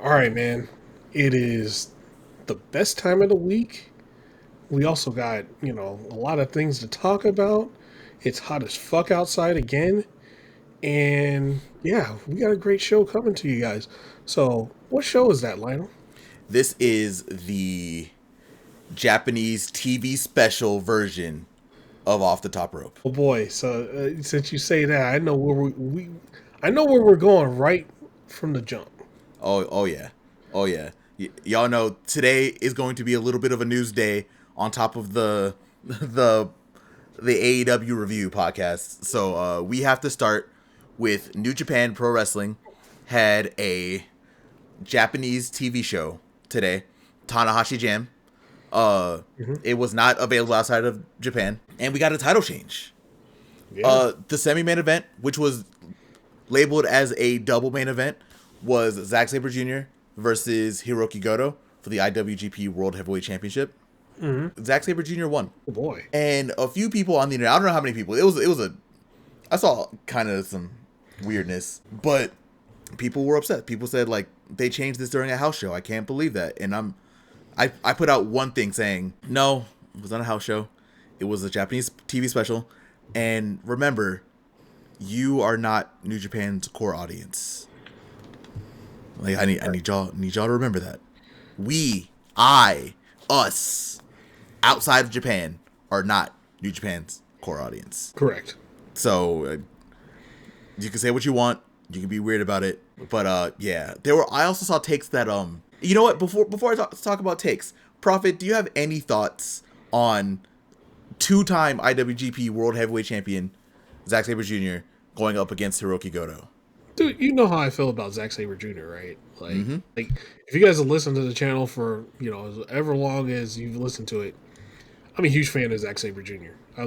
All right, man. It is the best time of the week. We also got, a lot of things to talk about. It's hot as fuck outside again. And yeah, we got a great show coming to you guys. So, what show is that, Lionel? This is the Japanese TV special version of Off the Top Rope. Oh boy. So, since you say that, I know where I know where we're going right from the jump. Oh yeah, oh yeah. Y'all know today is going to be a little bit of a news day on top of the the AEW review podcast. So we have to start with New Japan Pro Wrestling had a Japanese TV show today, Tanahashi Jam. Hmm. It was not available outside of Japan, and we got a title change. Yeah. The semi-main event, which was labeled as a double main event, was Zack Sabre Jr. versus Hiroki Goto for the IWGP World Heavyweight Championship. Hmm. Zack Sabre Jr. won, Oh boy. and a few people on the internet. I don't know how many people. I saw kind of some weirdness, but people were upset. People said like they changed this during a house show. I can't believe that, and I put out one thing saying no, it was not a house show. It was a Japanese TV special, and remember, you are not New Japan's core audience. Like I need y'all to remember that. Us, outside of Japan are not New Japan's core audience. Correct. So you can say what you want. You can be weird about it, but yeah, I also saw takes that you know what? Before I talk about takes, Prophet, do you have any thoughts on two-time IWGP World Heavyweight Champion Zack Sabre Jr. going up against Hiroki Goto? Dude, you know how I feel about Zack Sabre Jr., right? Like, Mm-hmm. like if you guys have listened to the channel for, as ever long as you've listened to it, I'm a huge fan of Zack Sabre Jr. I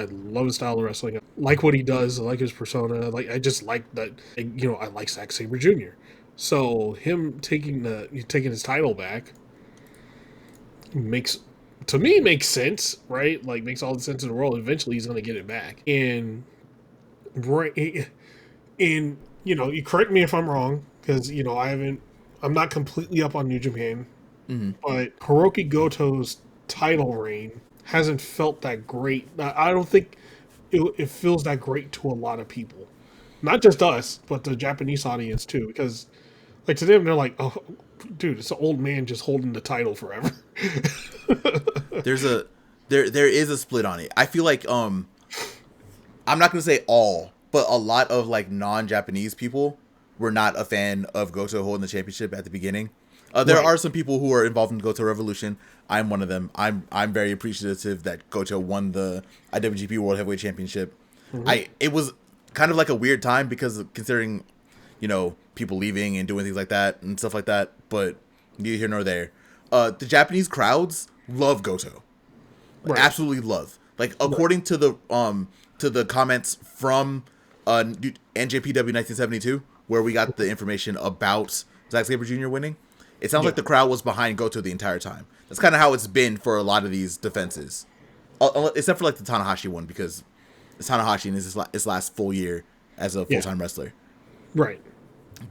love his style of wrestling. I like what he does. I like his persona. I just like that. I like Zack Sabre Jr. So him taking his title back makes makes sense, right? Like makes all the sense in the world. Eventually, he's going to get it back, and right, and you correct me if I'm wrong because I'm not completely up on New Japan, Mm-hmm. but Hiroki Goto's title reign hasn't felt that great. I don't think it feels that great to a lot of people, not just us, but the Japanese audience too. Because like to them, they're like, "Oh, dude, it's an old man just holding the title forever." There is a split on it. I feel like I'm not gonna say all, but a lot of like non-Japanese people were not a fan of Goto holding the championship at the beginning. There Right. are some people who are involved in Goto Revolution. I'm one of them. I'm very appreciative that Goto won the IWGP World Heavyweight Championship. Hmm. It was kind of like a weird time because considering, people leaving and doing things like that and stuff like that. But neither here nor there. The Japanese crowds love Goto. Right. Absolutely love. Like according to the comments from NJPW 1972, where we got the information about Zack Sabre Jr. winning, it sounds Yeah. like the crowd was behind Goto the entire time. That's kind of how it's been for a lot of these defenses, except for like the Tanahashi one because it's Tanahashi and his last full year as a full time wrestler. Right.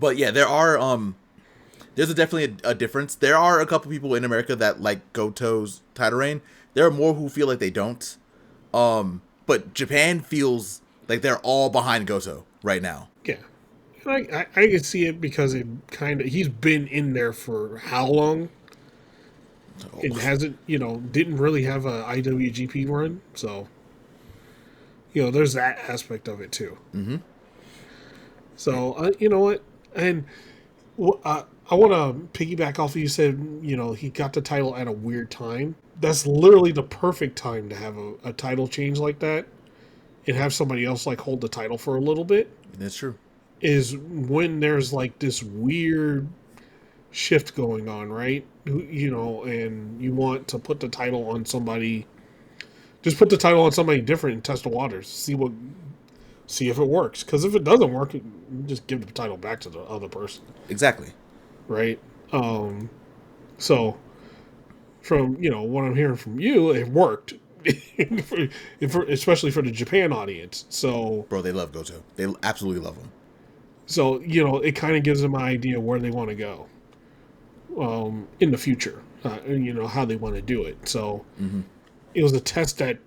But yeah, there's definitely a difference. There are a couple people in America that like Goto's title reign. There are more who feel like they don't. But Japan feels like they're all behind Goto right now. Yeah. And I can see it because he's been in there for how long? It Oh, hasn't, didn't really have a IWGP run. So, there's that aspect of it too. mm-hmm. So, you know what? And I want to piggyback off of you said, he got the title at a weird time. That's literally the perfect time to have a title change like that and have somebody else like hold the title for a little bit That's true. is when there's like this weird shift going on, right? And you want to put the title on somebody, just put the title on somebody different and test the waters, see if it works. Because if it doesn't work, just give the title back to the other person, Exactly. right? So from what I'm hearing from you, it worked, especially for the Japan audience. So Bro, they love Goto. They absolutely love him. So, it kind of gives them an idea where they want to go in the future, how they want to do it. So Mm-hmm. it was a test that,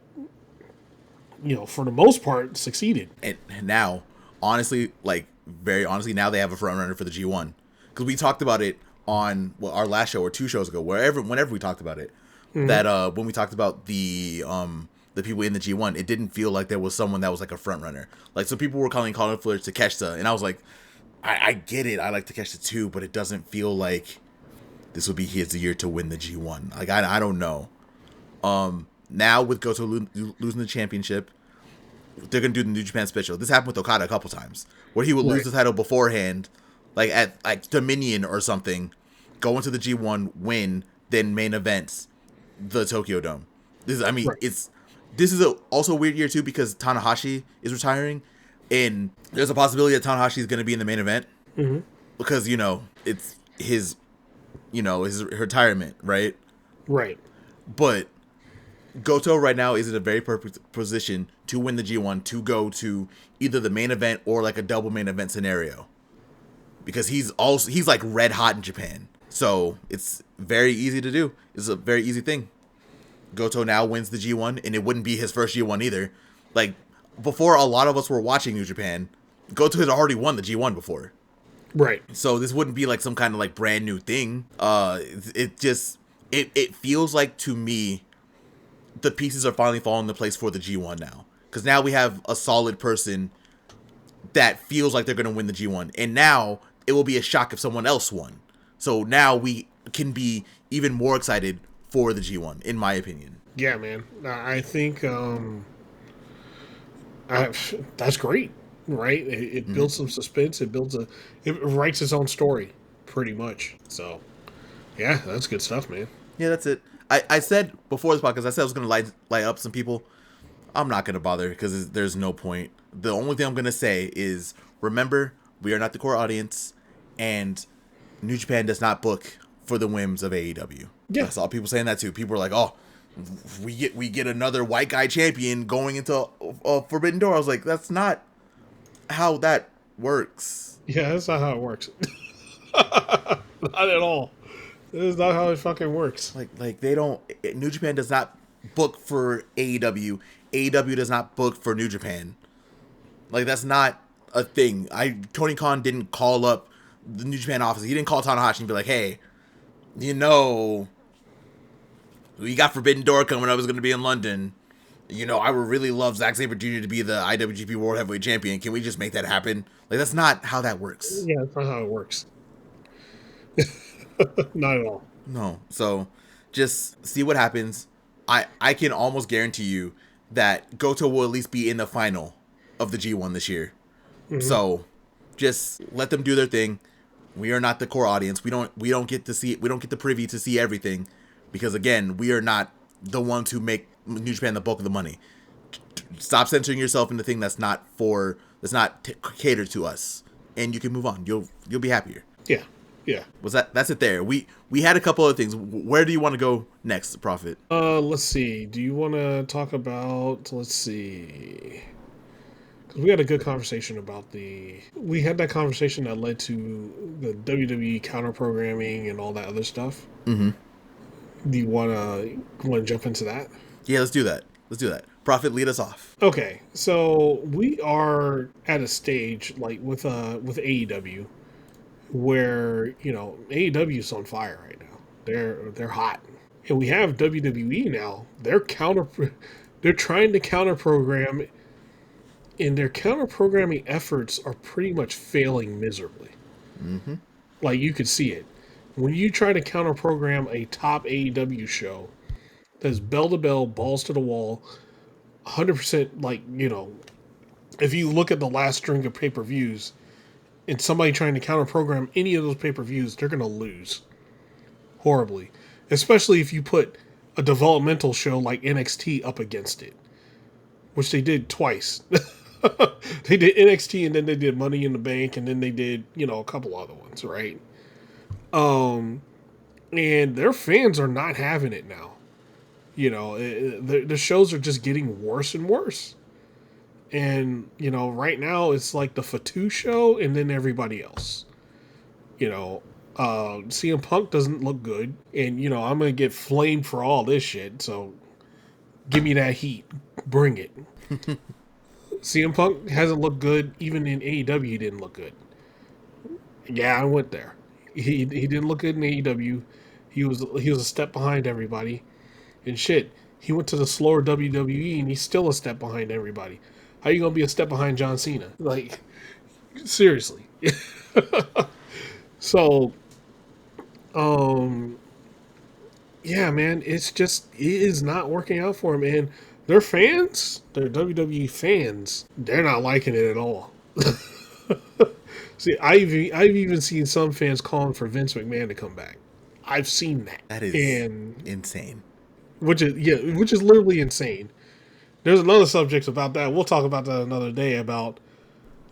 for the most part, succeeded. And now, honestly, like very honestly, now they have a front runner for the G1 because we talked about it on our last show or 2 shows ago, whenever we talked about it, Mm-hmm. that when we talked about the people in the G1, it didn't feel like there was someone that was like a front runner. Like, so people were calling for Takeshita, and I was like, I get it, I like Takeshita too, but it doesn't feel like this would be his year to win the G1. Like, I don't know. Now with Goto losing the championship, they're gonna do the New Japan special. This happened with Okada a couple times, where he would lose Right. the title beforehand, like at like Dominion or something, go into the G1, win, then main events the Tokyo Dome. Right. This is also a weird year too because Tanahashi is retiring, and there's a possibility that Tanahashi is gonna be in the main event Mm-hmm. because it's his retirement, right? Right. But Goto right now is in a very perfect position to win the G1 to go to either the main event or like a double main event scenario. Because he's like red hot in Japan. So it's very easy to do. It's a very easy thing. Goto now wins the G1 and it wouldn't be his first G1 either. Like before a lot of us were watching New Japan, Goto had already won the G1 before. Right. So this wouldn't be like some kind of like brand new thing. It feels like to me the pieces are finally falling into place for the G1 now. Because now we have a solid person that feels like they're going to win the G1. And now it will be a shock if someone else won. So now we can be even more excited for the G1, in my opinion. Yeah, man. I think that's great, right? It Mm-hmm. builds some suspense. It writes its own story, pretty much. So, yeah, that's good stuff, man. Yeah, that's it. I said before this podcast, I said I was going to light up some people. I'm not going to bother because there's no point. The only thing I'm going to say is remember, we are not the core audience, and New Japan does not book for the whims of AEW. Yeah, I saw people saying that too. People were like, "Oh, we get another white guy champion going into Forbidden Door." I was like, "That's not how that works." yeah, that's not how it works. Not at all. This is not how it fucking works. Like they don't. New Japan does not book for AEW. AEW does not book for New Japan. Like that's not a thing. Tony Khan didn't call up the New Japan office. He didn't call Tanahashi and be like, "Hey, you know, we got Forbidden Door coming up. It's going to be in London. I would really love Zack Sabre Jr. to be the IWGP World Heavyweight Champion. Can we just make that happen?" Like that's not how that works. Yeah, that's not how it works. Not at all. No. So just see what happens. I can almost guarantee you that Goto will at least be in the final of the G1 this year. Mm-hmm. So just let them do their thing. We are not the core audience. We don't get to see, we don't get the privy to see everything because again, we are not the ones who make New Japan the bulk of the money. Stop censoring yourself in the thing that's not catered to us, and you can move on. You'll be happier. Yeah, yeah. That's it there. We had a couple other things. Where do you want to go next, Prophet? Let's see. Do you want to talk about? Let's see. Because we had a good conversation about We had that conversation that led to the WWE counter programming and all that other stuff. Mm-hmm. Do you want to jump into that? Yeah, let's do that. Prophet, lead us off. Okay, so we are at a stage like with AEW where AEW is on fire right now. They're hot, and we have WWE now. They're trying to counter program, and their counter programming efforts are pretty much failing miserably. Mm-hmm. Like you could see it when you try to counter program a top AEW show that's bell to bell, balls to the wall, 100%. Like if you look at the last string of pay per views, and somebody trying to counter program any of those pay per views, they're gonna lose horribly. Especially if you put a developmental show like NXT up against it, which they did twice. They did NXT and then they did Money in the Bank and then they did, a couple other ones, right? And their fans are not having it now. The shows are just getting worse and worse. And, right now it's like the Fatu show and then everybody else. CM Punk doesn't look good. And, I'm going to get flamed for all this shit. So give me that heat. Bring it. CM Punk hasn't looked good. Even in AEW, he didn't look good. Yeah, I went there. He didn't look good in AEW. He was a step behind everybody. And shit, he went to the slower WWE and he's still a step behind everybody. How you gonna be a step behind John Cena? Like, seriously. So, um, yeah, man, it is not working out for him. And their fans, their WWE fans, they're not liking it at all. See, I've even seen some fans calling for Vince McMahon to come back. I've seen that, That is and insane. which is literally insane. There's another subject about that. We'll talk about that another day about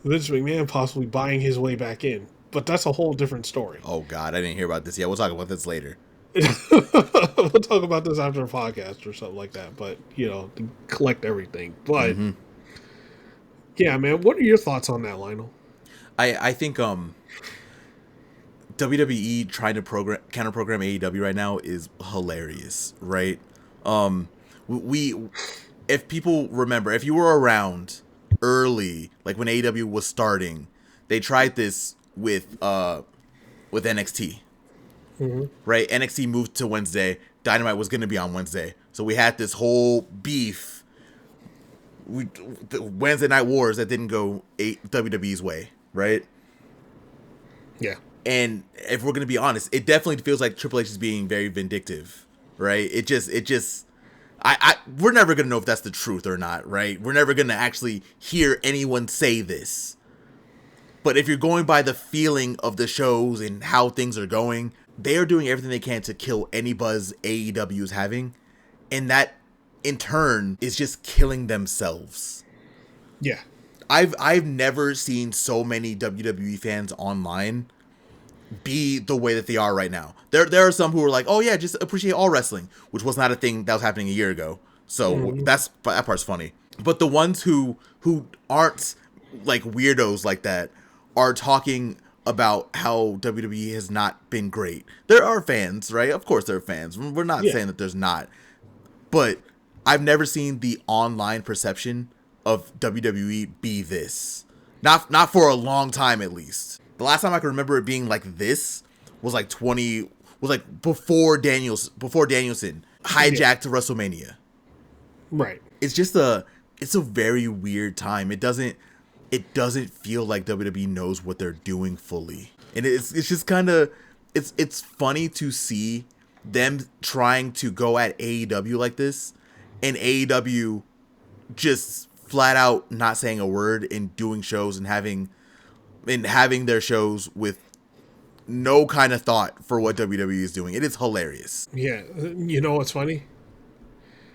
Vince McMahon possibly buying his way back in, but that's a whole different story. Oh God, I didn't hear about this yet. We'll talk about this later. We'll talk about this after a podcast or something like that. But to collect everything. But yeah, man, what are your thoughts on that, Lionel? I think WWE trying to counter program AEW right now is hilarious, right? We if people remember, if you were around early, like when AEW was starting, they tried this with NXT. Right? NXT moved to Wednesday. Dynamite was going to be on Wednesday. So we had this whole beef. The Wednesday Night Wars that didn't go WWE's way, right? Yeah. And if we're going to be honest, it definitely feels like Triple H is being very vindictive, right? We're never going to know if that's the truth or not, right? We're never going to actually hear anyone say this. But if you're going by the feeling of the shows and how things are going, they are doing everything they can to kill any buzz AEW is having. And that, in turn, is just killing themselves. Yeah. I've never seen so many WWE fans online be the way that they are right now. There are some who are like, oh yeah, just appreciate all wrestling, which was not a thing that was happening a year ago. So that part's funny. But the ones who aren't like weirdos like that are talking about how WWE has not been great. There are fans, right? Of course there are fans. We're not saying that there's not. But I've never seen the online perception of WWE be this. Not for a long time, at least. The last time I can remember it being like this was like before Danielson hijacked to WrestleMania. Right. It's a very weird time. It doesn't feel like WWE knows what they're doing fully. And it's just kind of it's funny to see them trying to go at AEW like this, and AEW just flat out not saying a word and doing shows and having their shows with no kind of thought for what WWE is doing. It is hilarious. Yeah. You know what's funny?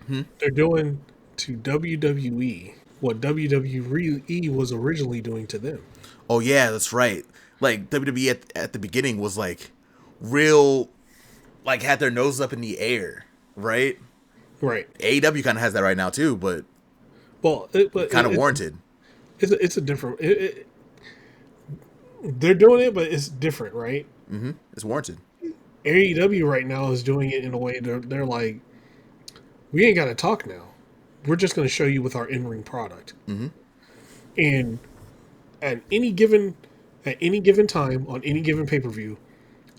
They're doing to WWE what WWE was originally doing to them. Oh yeah, that's right. Like WWE at the beginning was like real, like had their noses up in the air, right? Right. AEW kind of has that right now too, but kind of warranted. It's a different. They're doing it, but it's different, right? It's warranted. AEW right now is doing it in a way they're like, we ain't got to talk now. We're just going to show you with our in-ring product. And at any given time on any given pay-per-view,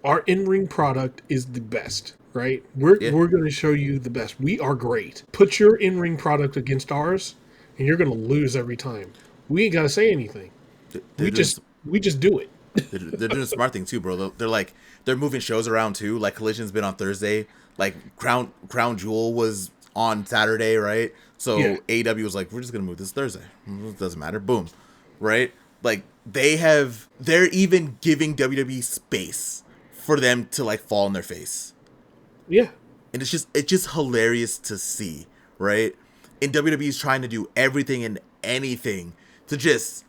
our in-ring product is the best, right? We're going to show you the best. We are great. Put your in-ring product against ours, and you're going to lose every time. We ain't got to say anything. We just do it. They're doing a smart thing too, bro. They're moving shows around too. Like Collision's been on Thursday. Like Crown Jewel was on Saturday, right? So AEW was like, we're just gonna move this Thursday. It doesn't matter. Boom, right? Like they're even giving WWE space for them to like fall on their face. Yeah, and it's just hilarious to see, right? And WWE's trying to do everything and anything to just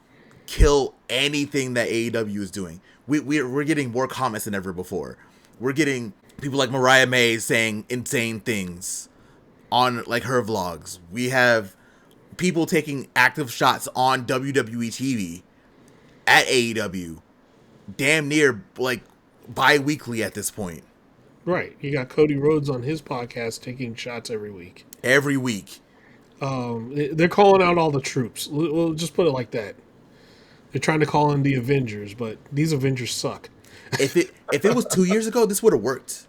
kill anything that AEW is doing. We're getting more comments than ever before. We're getting people like Mariah May saying insane things on like her vlogs. We have people taking active shots on WWE TV at AEW, damn near like bi-weekly at this point. Right. You got Cody Rhodes on his podcast taking shots every week. Every week. They're calling out all the troops. We'll just put it like that. They're trying to call in the Avengers, but these Avengers suck. If it was 2 years ago, this would have worked.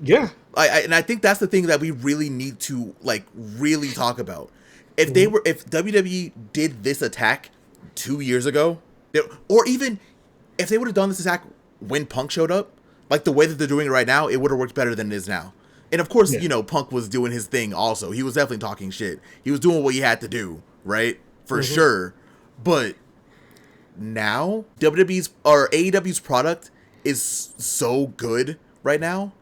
Yeah. And I think that's the thing that we really need to like really talk about. If WWE did this attack 2 years ago, or even if they would have done this attack when Punk showed up, like the way that they're doing it right now, it would have worked better than it is now. And of course, Punk was doing his thing also. He was definitely talking shit. He was doing what he had to do, right? For sure. But now WWE's or AEW's product is so good right now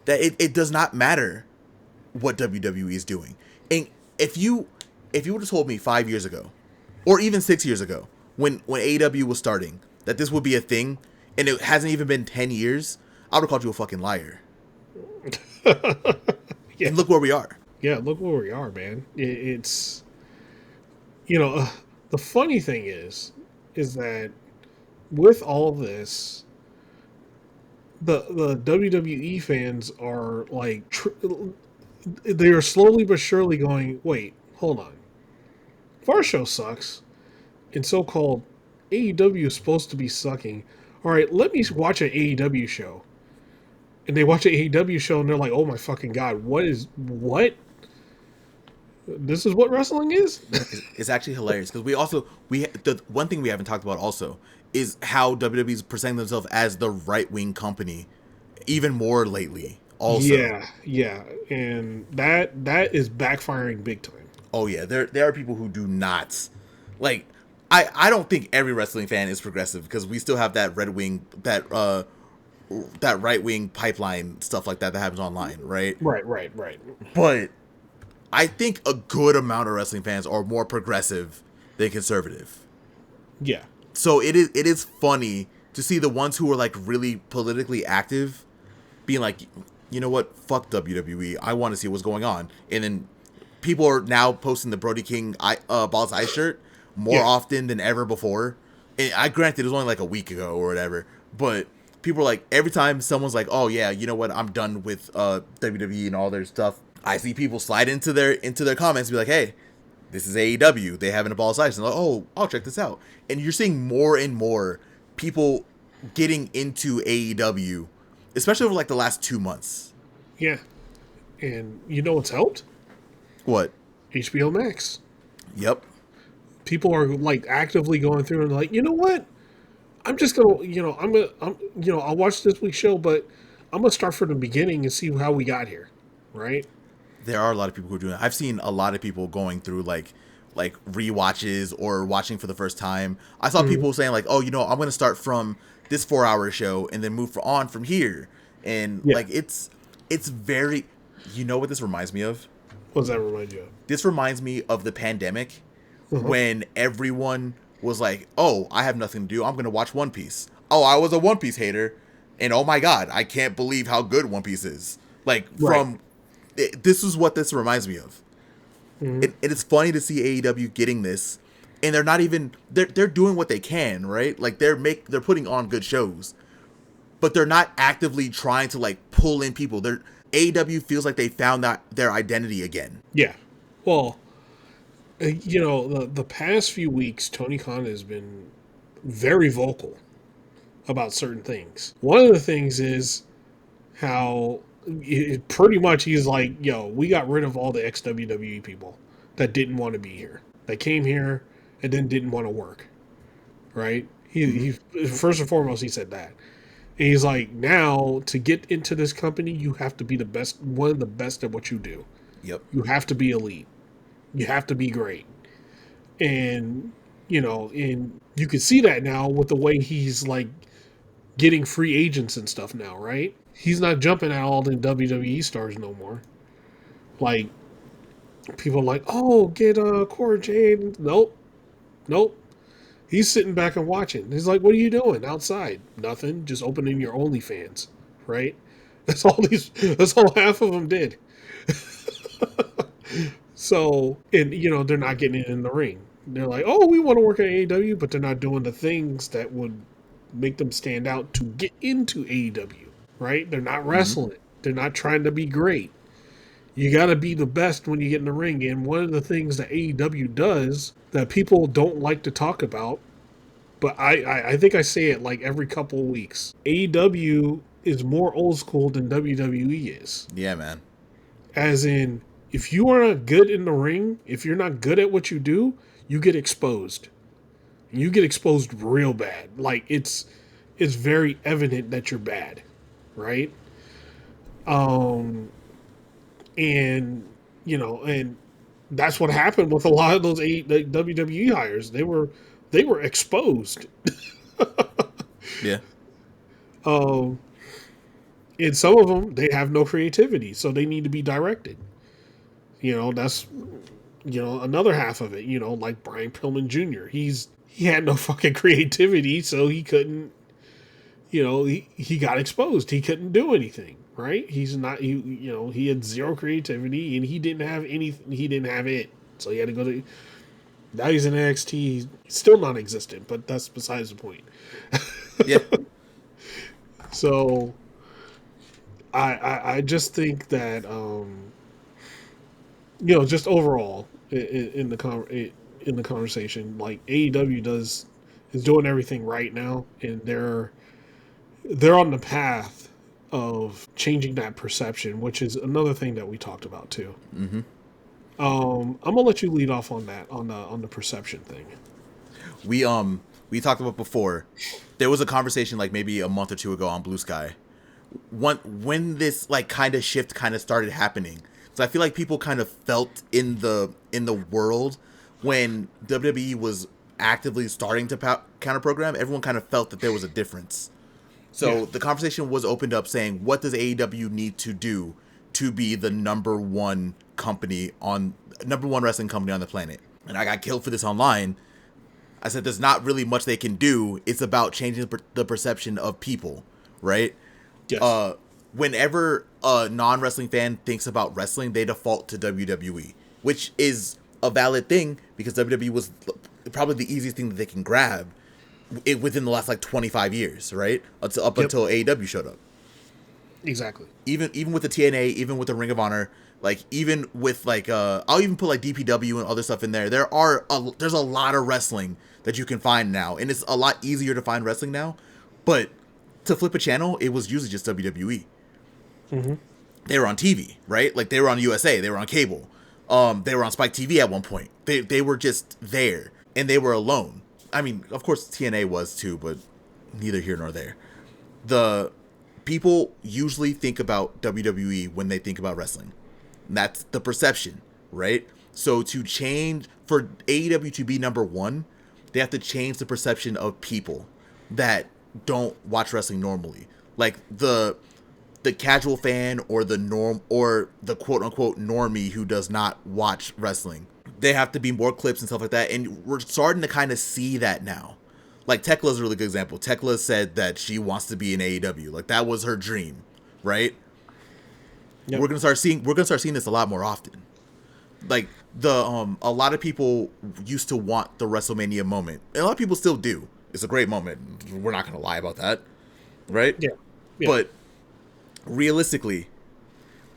that it does not matter what WWE is doing. And if you would have told me 5 years ago, or even 6 years ago, when AEW was starting, that this would be a thing, and it hasn't even been 10 years, I would have called you a fucking liar. Yeah. And look where we are. Yeah, look where we are, man. It's, the funny thing is that with all this, the WWE fans are like, they are slowly but surely going, wait, hold on. If our show sucks, and so-called AEW is supposed to be sucking, all right, let me watch an AEW show. And they watch an AEW show and they're like, oh my fucking God, what? This is what wrestling is? It's actually hilarious because the one thing we haven't talked about also is how WWE's presenting themselves as the right-wing company even more lately also. Yeah. And that is backfiring big time. Oh yeah, there are people who do not like. I don't think every wrestling fan is progressive because we still have that that right-wing pipeline stuff like that happens online, right? Right. But I think a good amount of wrestling fans are more progressive than conservative. Yeah. So it is funny to see the ones who are like really politically active being like, you know what, fuck WWE, I want to see what's going on. And then people are now posting the Brody King Balls Ice shirt more often than ever before. And I granted it was only like a week ago or whatever, but people are like, every time someone's like, oh yeah, you know what, I'm done with WWE and all their stuff, I see people slide into their comments and be like, hey, this is AEW, they have a Balls Ice, and like, oh, I'll check this out. And you're seeing more and more people getting into AEW, especially over like the last 2 months. Yeah. And you know what's helped? What? HBO Max. Yep. People are like actively going through and like, you know what? I'm just gonna, I'll watch this week's show, but I'm gonna start from the beginning and see how we got here, right? There are a lot of people who are doing it. I've seen a lot of people going through like rewatches or watching for the first time. I saw people saying like, oh, I'm gonna start from this 4-hour show and then move on from here, and like it's very, what this reminds me of? What does that remind you of? This reminds me of the pandemic when everyone was like, oh, I have nothing to do, I'm going to watch One Piece. Oh, I was a One Piece hater, and oh my God, I can't believe how good One Piece is. Like, this is what this reminds me of. It's funny to see AEW getting this, and they're not even, they're doing what they can, right? Like, they're putting on good shows, but they're not actively trying to, like, pull in people. AEW feels like they found their identity again. Yeah. Well, the past few weeks, Tony Khan has been very vocal about certain things. One of the things is how pretty much he's like, yo, we got rid of all the ex-WWE people that didn't want to be here. They came here and then didn't want to work, right? He first and foremost, he said that. And he's like, now, to get into this company, you have to be the best, one of the best at what you do. Yep. You have to be elite. You have to be great. And, and you can see that now with the way he's, like, getting free agents and stuff now, right? He's not jumping at all the WWE stars no more. Like, people are like, oh, get Cora Jade. Nope. He's sitting back and watching. He's like, what are you doing outside? Nothing. Just opening your OnlyFans, right? That's all half of them did. So, and they're not getting it in the ring. They're like, oh, we want to work at AEW, but they're not doing the things that would make them stand out to get into AEW, right? They're not Mm-hmm. wrestling. They're not trying to be great. You got to be the best when you get in the ring. And one of the things that AEW does that people don't like to talk about, but I think I say it like every couple of weeks. AEW is more old school than WWE is. Yeah, man. As in, if you are not good in the ring, if you're not good at what you do, you get exposed. You get exposed real bad. Like it's very evident that you're bad, right? Um, and and that's what happened with a lot of those the WWE hires. They were exposed. Yeah. Um, and some of them they have no creativity, so they need to be directed. That's another half of it. Like Brian Pillman Jr. He had no fucking creativity, so he couldn't. He got exposed. He couldn't do anything. Right? He's not. He had zero creativity, and he didn't have anything. He didn't have it, so he had to go to. Now he's in NXT. He's still non-existent, but that's besides the point. Yeah. So, I just think that just overall in the conversation, like AEW is doing everything right now, and they're on the path of changing that perception, which is another thing that we talked about too. Mm-hmm. I'm gonna let you lead off on that on the perception thing. We talked about before. There was a conversation like maybe a month or two ago on Blue Sky. When this like kind of shift kind of started happening. So I feel like people kind of felt in the world when WWE was actively starting to counter program. Everyone kind of felt that there was a difference. So the conversation was opened up saying, what does AEW need to do to be the number one wrestling company on the planet? And I got killed for this online. I said, there's not really much they can do. It's about changing the perception of people, right? Yes. Whenever a non-wrestling fan thinks about wrestling, they default to WWE, which is a valid thing because WWE was probably the easiest thing that they can grab within the last like 25 years, right? Until AEW showed up. Exactly. Even with the TNA, even with the Ring of Honor, like even with like I'll even put like DPW and other stuff in there. There's a lot of wrestling that you can find now, and it's a lot easier to find wrestling now. But to flip a channel, it was usually just WWE. Mm-hmm. They were on TV, right? Like they were on USA, they were on cable, they were on Spike TV at one point. They were just there, and they were alone. I mean, of course TNA was too, but neither here nor there. The people usually think about WWE when they think about wrestling. And that's the perception, right? So to change for AEW to be number one, they have to change the perception of people that don't watch wrestling normally. Like the casual fan or the norm or the quote unquote normie who does not watch wrestling. They have to be more clips and stuff like that. And we're starting to kind of see that now. Like Tekla is a really good example. Tekla said that she wants to be in AEW. Like that was her dream, right? Yep. We're gonna start seeing this a lot more often. Like a lot of people used to want the WrestleMania moment. And a lot of people still do. It's a great moment. We're not gonna lie about that, right? Yeah. But realistically,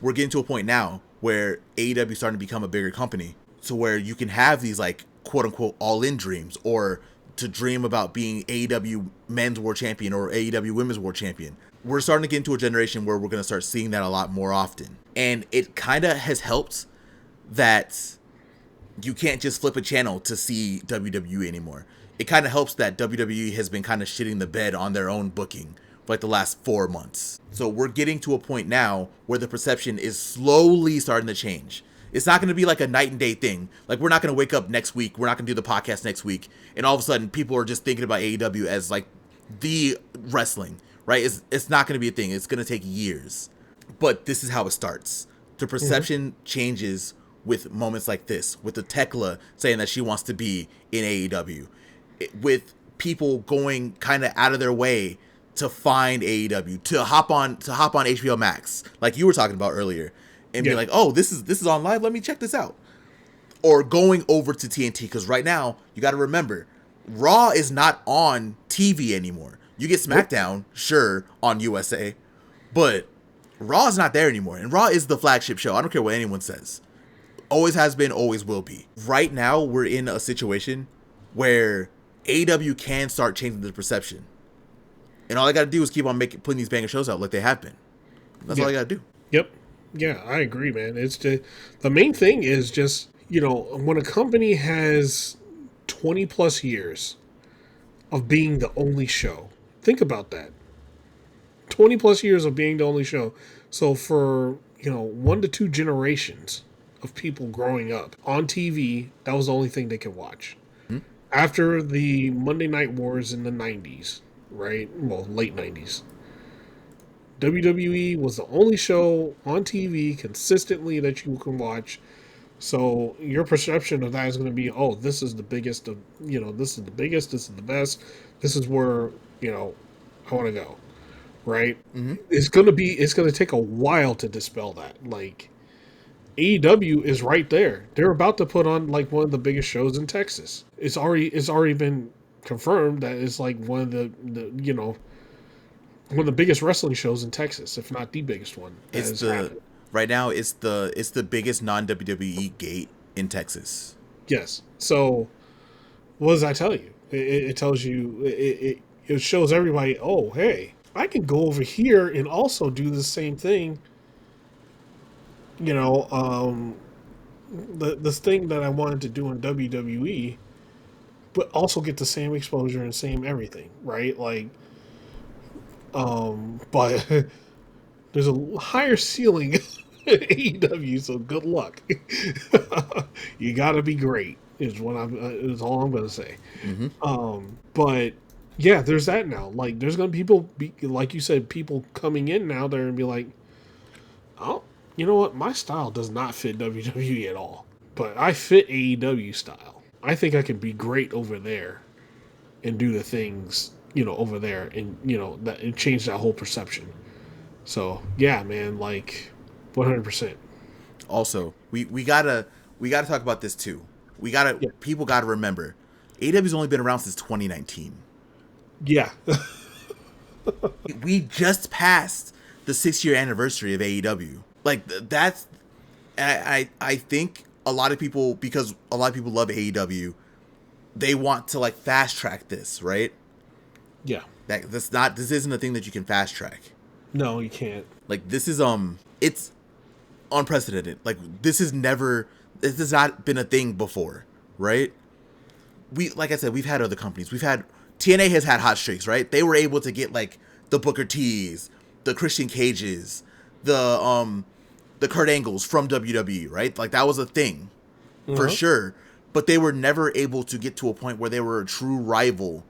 we're getting to a point now where AEW is starting to become a bigger company, so where you can have these like quote unquote all-in dreams, or to dream about being AEW Men's World Champion or AEW Women's World Champion. We're starting to get into a generation where we're going to start seeing that a lot more often. And it kind of has helped that you can't just flip a channel to see WWE anymore. It kind of helps that WWE has been kind of shitting the bed on their own booking for like the last 4 months. So we're getting to a point now where the perception is slowly starting to change. It's not going to be like a night and day thing. Like we're not going to wake up next week. We're not going to do the podcast next week. And all of a sudden people are just thinking about AEW as like the wrestling, right? It's not going to be a thing. It's going to take years. But this is how it starts. The perception changes with moments like this, with the Tekla saying that she wants to be in AEW, with people going kind of out of their way to find AEW, to hop on HBO Max, like you were talking about earlier, and be like, oh, this is on live. Let me check this out. or going over to TNT, because right now you got to remember, Raw is not on TV anymore. You get SmackDown, sure, on USA, but Raw is not there anymore, and Raw is the flagship show. I don't care what anyone says. Always has been, always will be. Right now, we're in a situation where AEW can start changing the perception, and all I got to do is keep on putting these banger shows out like they have been. That's all I got to do. Yep. Yeah, I agree, man. It's just, the main thing is just, when a company has 20 plus years of being the only show, think about that. 20 plus years of being the only show. So for, 1 to 2 generations of people growing up on TV, that was the only thing they could watch. Mm-hmm. After the Monday Night Wars in the 90s, right? Well, late 90s. WWE was the only show on TV consistently that you can watch. So your perception of that is going to be, oh, this is the biggest of, this is the biggest, this is the best, this is where, I want to go, right? Mm-hmm. It's going to take a while to dispel that. Like, AEW is right there. They're about to put on like one of the biggest shows in Texas. It's already been confirmed that it's like one of the one of the biggest wrestling shows in Texas, if not the biggest one. Right now it's the biggest non-WWE gate in Texas. Yes. So what does that tell you? It tells you, it shows everybody, oh, hey, I can go over here and also do the same thing. This thing that I wanted to do in WWE, but also get the same exposure and same everything, right? Like, but there's a higher ceiling in AEW, so good luck. You gotta be great, is all I'm gonna say. Mm-hmm. But yeah, there's that now. Like, there's gonna be like you said, people coming in now there and be like, oh, you know what? My style does not fit WWE at all, but I fit AEW style. I think I can be great over there and do the things, over there, and that it changed that whole perception. So yeah, man, like 100%. Also, we gotta talk about this too. People gotta remember, AEW's only been around since 2019. Yeah. We just passed the 6-year anniversary of AEW. Like, that's, I think a lot of people, because a lot of people love AEW, they want to like fast track this, right? Yeah. This isn't a thing that you can fast track. No, you can't. Like, this is it's unprecedented. Like, this has not been a thing before, right? Like I said, we've had other companies. TNA has had hot streaks, right? They were able to get like the Booker T's, the Christian Cages, the Kurt Angles from WWE, right? Like, that was a thing for sure. But they were never able to get to a point where they were a true rival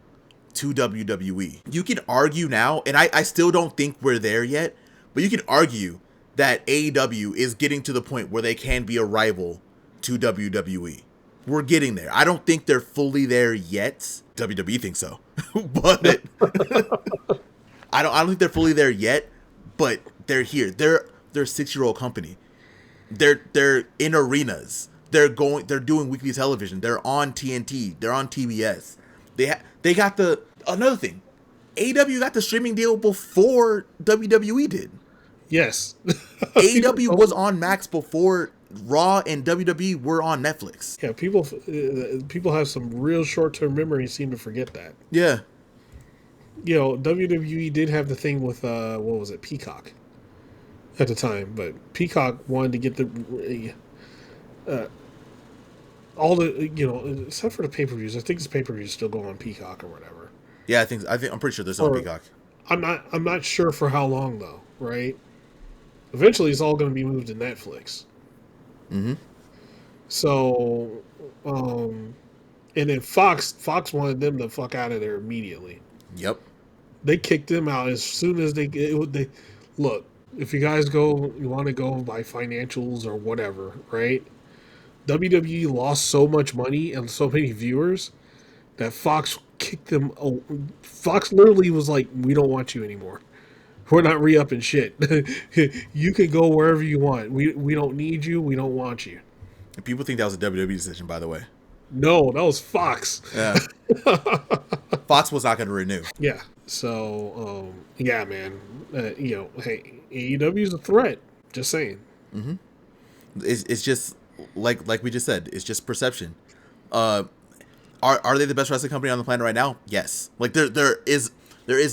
to WWE. You can argue now, and I still don't think we're there yet, but you can argue that AEW is getting to the point where they can be a rival to WWE. We're getting there. I don't think they're fully there yet. WWE thinks so. But I don't think they're fully there yet, but they're here. They're a 6-year-old company. They're in arenas. They're doing weekly television. They're on TNT. They're on TBS. They got another thing. AEW got the streaming deal before WWE did. Yes. AEW was on Max before Raw and WWE were on Netflix. Yeah, people have some real short-term memory and seem to forget that. Yeah. WWE did have the thing with what was it, Peacock at the time, but Peacock wanted to get the all the except for the pay-per-views. I think the pay-per-views still go on Peacock or whatever. Yeah, I'm pretty sure there's no Peacock. I'm not sure for how long though, right? Eventually, it's all going to be moved to Netflix. Mm-hmm. So, and then Fox wanted them to fuck out of there immediately. Yep. They kicked them out as soon as they look. If you guys you want to go by financials or whatever, right? WWE lost so much money and so many viewers that Fox kicked them. Fox literally was like, "We don't want you anymore. We're not re-upping shit. You can go wherever you want. We don't need you. We don't want you." People think that was a WWE decision, by the way. No, that was Fox. Yeah. Fox was not going to renew. Yeah. So, yeah, man. Hey, AEW is a threat. Just saying. It's just like we just said. It's just perception. Are they the best wrestling company on the planet right now? Yes. Like there is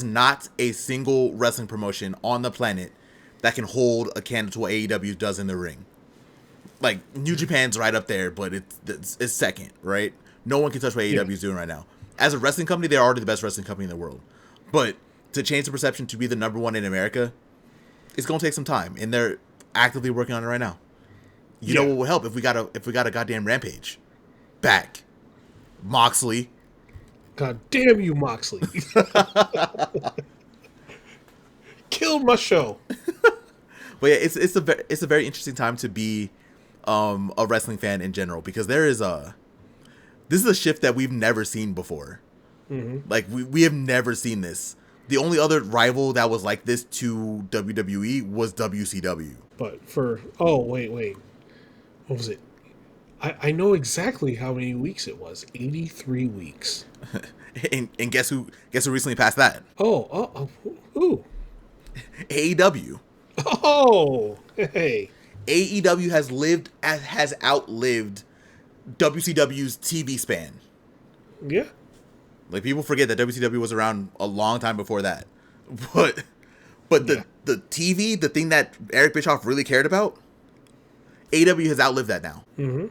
not a single wrestling promotion on the planet that can hold a candle to what AEW does in the ring. Like New Japan's right up there, but it's second, right? No one can touch what AEW is doing right now. As a wrestling company, they're already the best wrestling company in the world. But to change the perception to be the number one in America, it's gonna take some time, and they're actively working on it right now. You know what will help if we got a goddamn Rampage back. Moxley. God damn you, Moxley. Killed my show. But yeah, it's a very interesting time to be a wrestling fan in general, because this is a shift that we've never seen before. Mm-hmm. Like we have never seen this. The only other rival that was like this to WWE was WCW. But wait. What was it? I know exactly how many weeks it was. 83 weeks. and guess who recently passed that? Who? AEW. Oh, hey. AEW has outlived WCW's TV span. Yeah. Like, people forget that WCW was around a long time before that. But the TV, the thing that Eric Bischoff really cared about, AEW has outlived that now. Mm-hmm.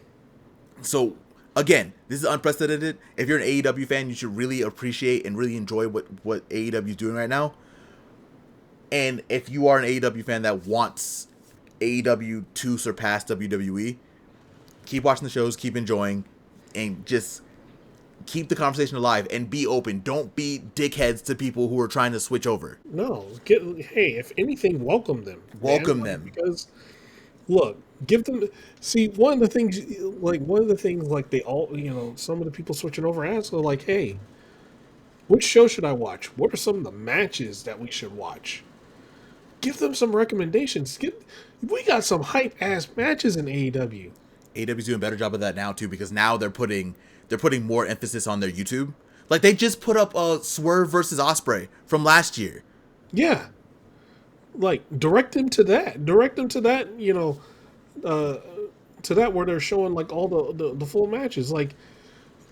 So, again, this is unprecedented. If you're an AEW fan, you should really appreciate and really enjoy what AEW is doing right now. And if you are an AEW fan that wants AEW to surpass WWE, keep watching the shows, keep enjoying, and just keep the conversation alive and be open. Don't be dickheads to people who are trying to switch over. No. Hey, if anything, welcome them. Welcome them. Because, look, give them... See, one of the things, like, they all, some of the people switching over ask, are like, hey, which show should I watch? What are some of the matches that we should watch? Give them some recommendations. We got some hype-ass matches in AEW. AEW's doing a better job of that now, too, because now they're putting more emphasis on their YouTube. Like, they just put up Swerve versus Ospreay from last year. Yeah. Like, direct them to that, to that where they're showing, like, all the full matches. Like,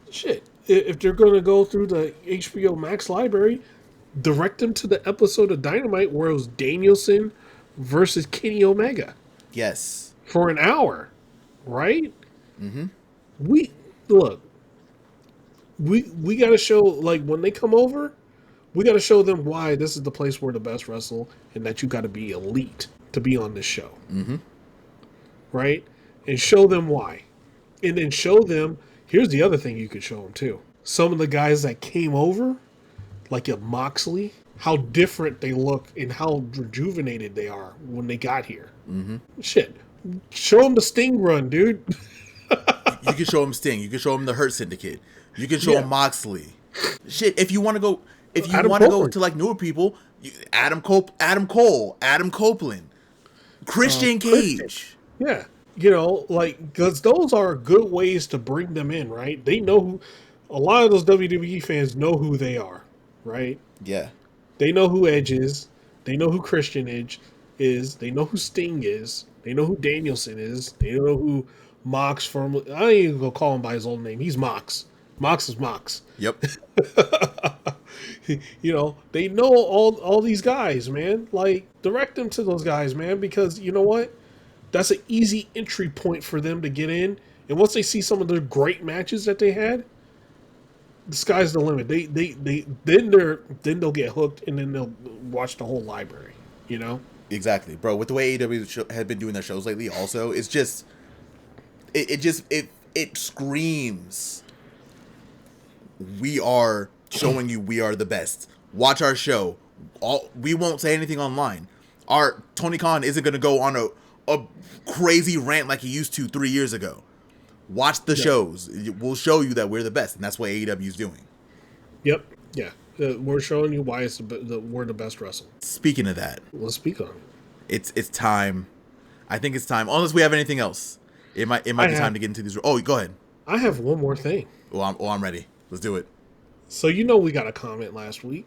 shit, if they're going to go through the HBO Max library, direct them to the episode of Dynamite where it was Danielson versus Kenny Omega. Yes. For an hour, right? Mm-hmm. We got to show, like, when they come over, we got to show them why this is the place where the best wrestle, and that you got to be elite to be on this show. Mm-hmm. Right? And show them why. And then show them, here's the other thing you could show them too. Some of the guys that came over, like a Moxley, how different they look and how rejuvenated they are when they got here. Mm-hmm. Shit. Show them the Sting run, dude. You can show them Sting. You can show them the Hurt Syndicate. You can show them Moxley. Shit, if you want to go to like newer people, Adam Cole, Adam Copeland, Christian Cage. Yeah. Because those are good ways to bring them in, right? They know a lot of those WWE fans know who they are, right? Yeah. They know who Edge is. They know who Christian Edge is. They know who Sting is. They know who Danielson is. They know who Mox from... I don't even go call him by his old name. He's Mox. Mox is Mox. Yep. They know all these guys, man. Like, direct them to those guys, man, because you know what? That's an easy entry point for them to get in. And once they see some of the great matches that they had, the sky's the limit. Then they'll get hooked, and then they'll watch the whole library. Exactly, bro. With the way AEW had been doing their shows lately, also, it's just it screams, we are showing you we are the best. Watch our show. We won't say anything online. Our Tony Khan isn't going to go on a crazy rant like he used to 3 years ago. Watch the shows. We'll show you that we're the best, and that's what AEW is doing. Yep. Yeah. We're showing you why we're the best wrestler. Speaking of that, let's speak on it. It's time. I think it's time. Unless we have anything else. It might be time to get into these. Oh, go ahead. I have one more thing. I'm ready. Let's do it. So we got a comment last week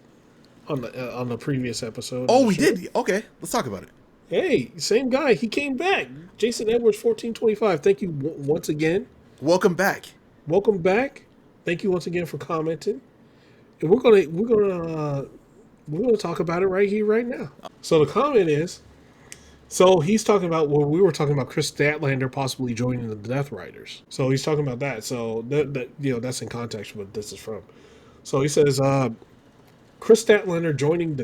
on the previous episode. Oh, we did. Okay, let's talk about it. Hey, same guy. He came back. Jason Edwards 1425. Thank you once again. Welcome back. Welcome back. Thank you once again for commenting. And we're gonna talk about it right here, right now. So the comment is, so he's talking about we were talking about Chris Statlander possibly joining the Death Riders. So he's talking about that. So that that's in context what this is from. So he says, Chris Statlander joining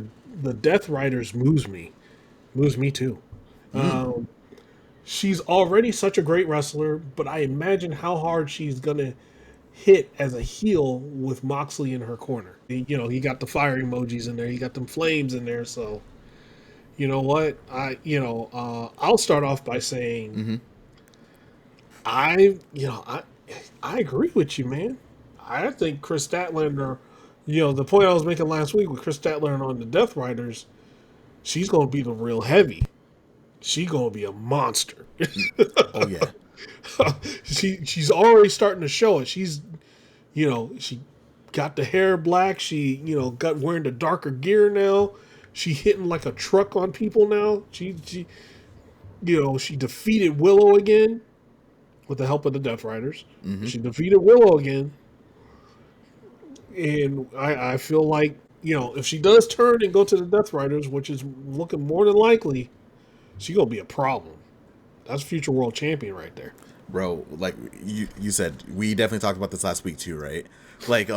the Death Riders moves me too. She's already such a great wrestler, but I imagine how hard she's gonna hit as a heel with Moxley in her corner. He got the fire emojis in there. He got them flames in there. So, you know what? I'll start off by saying, I agree with you, man. I think Chris Statlander, the point I was making last week with Chris Statlander on the Death Riders, she's going to be the real heavy. She's going to be a monster. Oh, yeah. She's already starting to show it. She's, she got the hair black. She, got wearing the darker gear now. She hitting like a truck on people now. She defeated Willow again with the help of the Death Riders. Mm-hmm. She defeated Willow again. And I feel like, if she does turn and go to the Death Riders, which is looking more than likely, she's going to be a problem. That's future world champion right there. Bro, like you said, we definitely talked about this last week too, right? Like,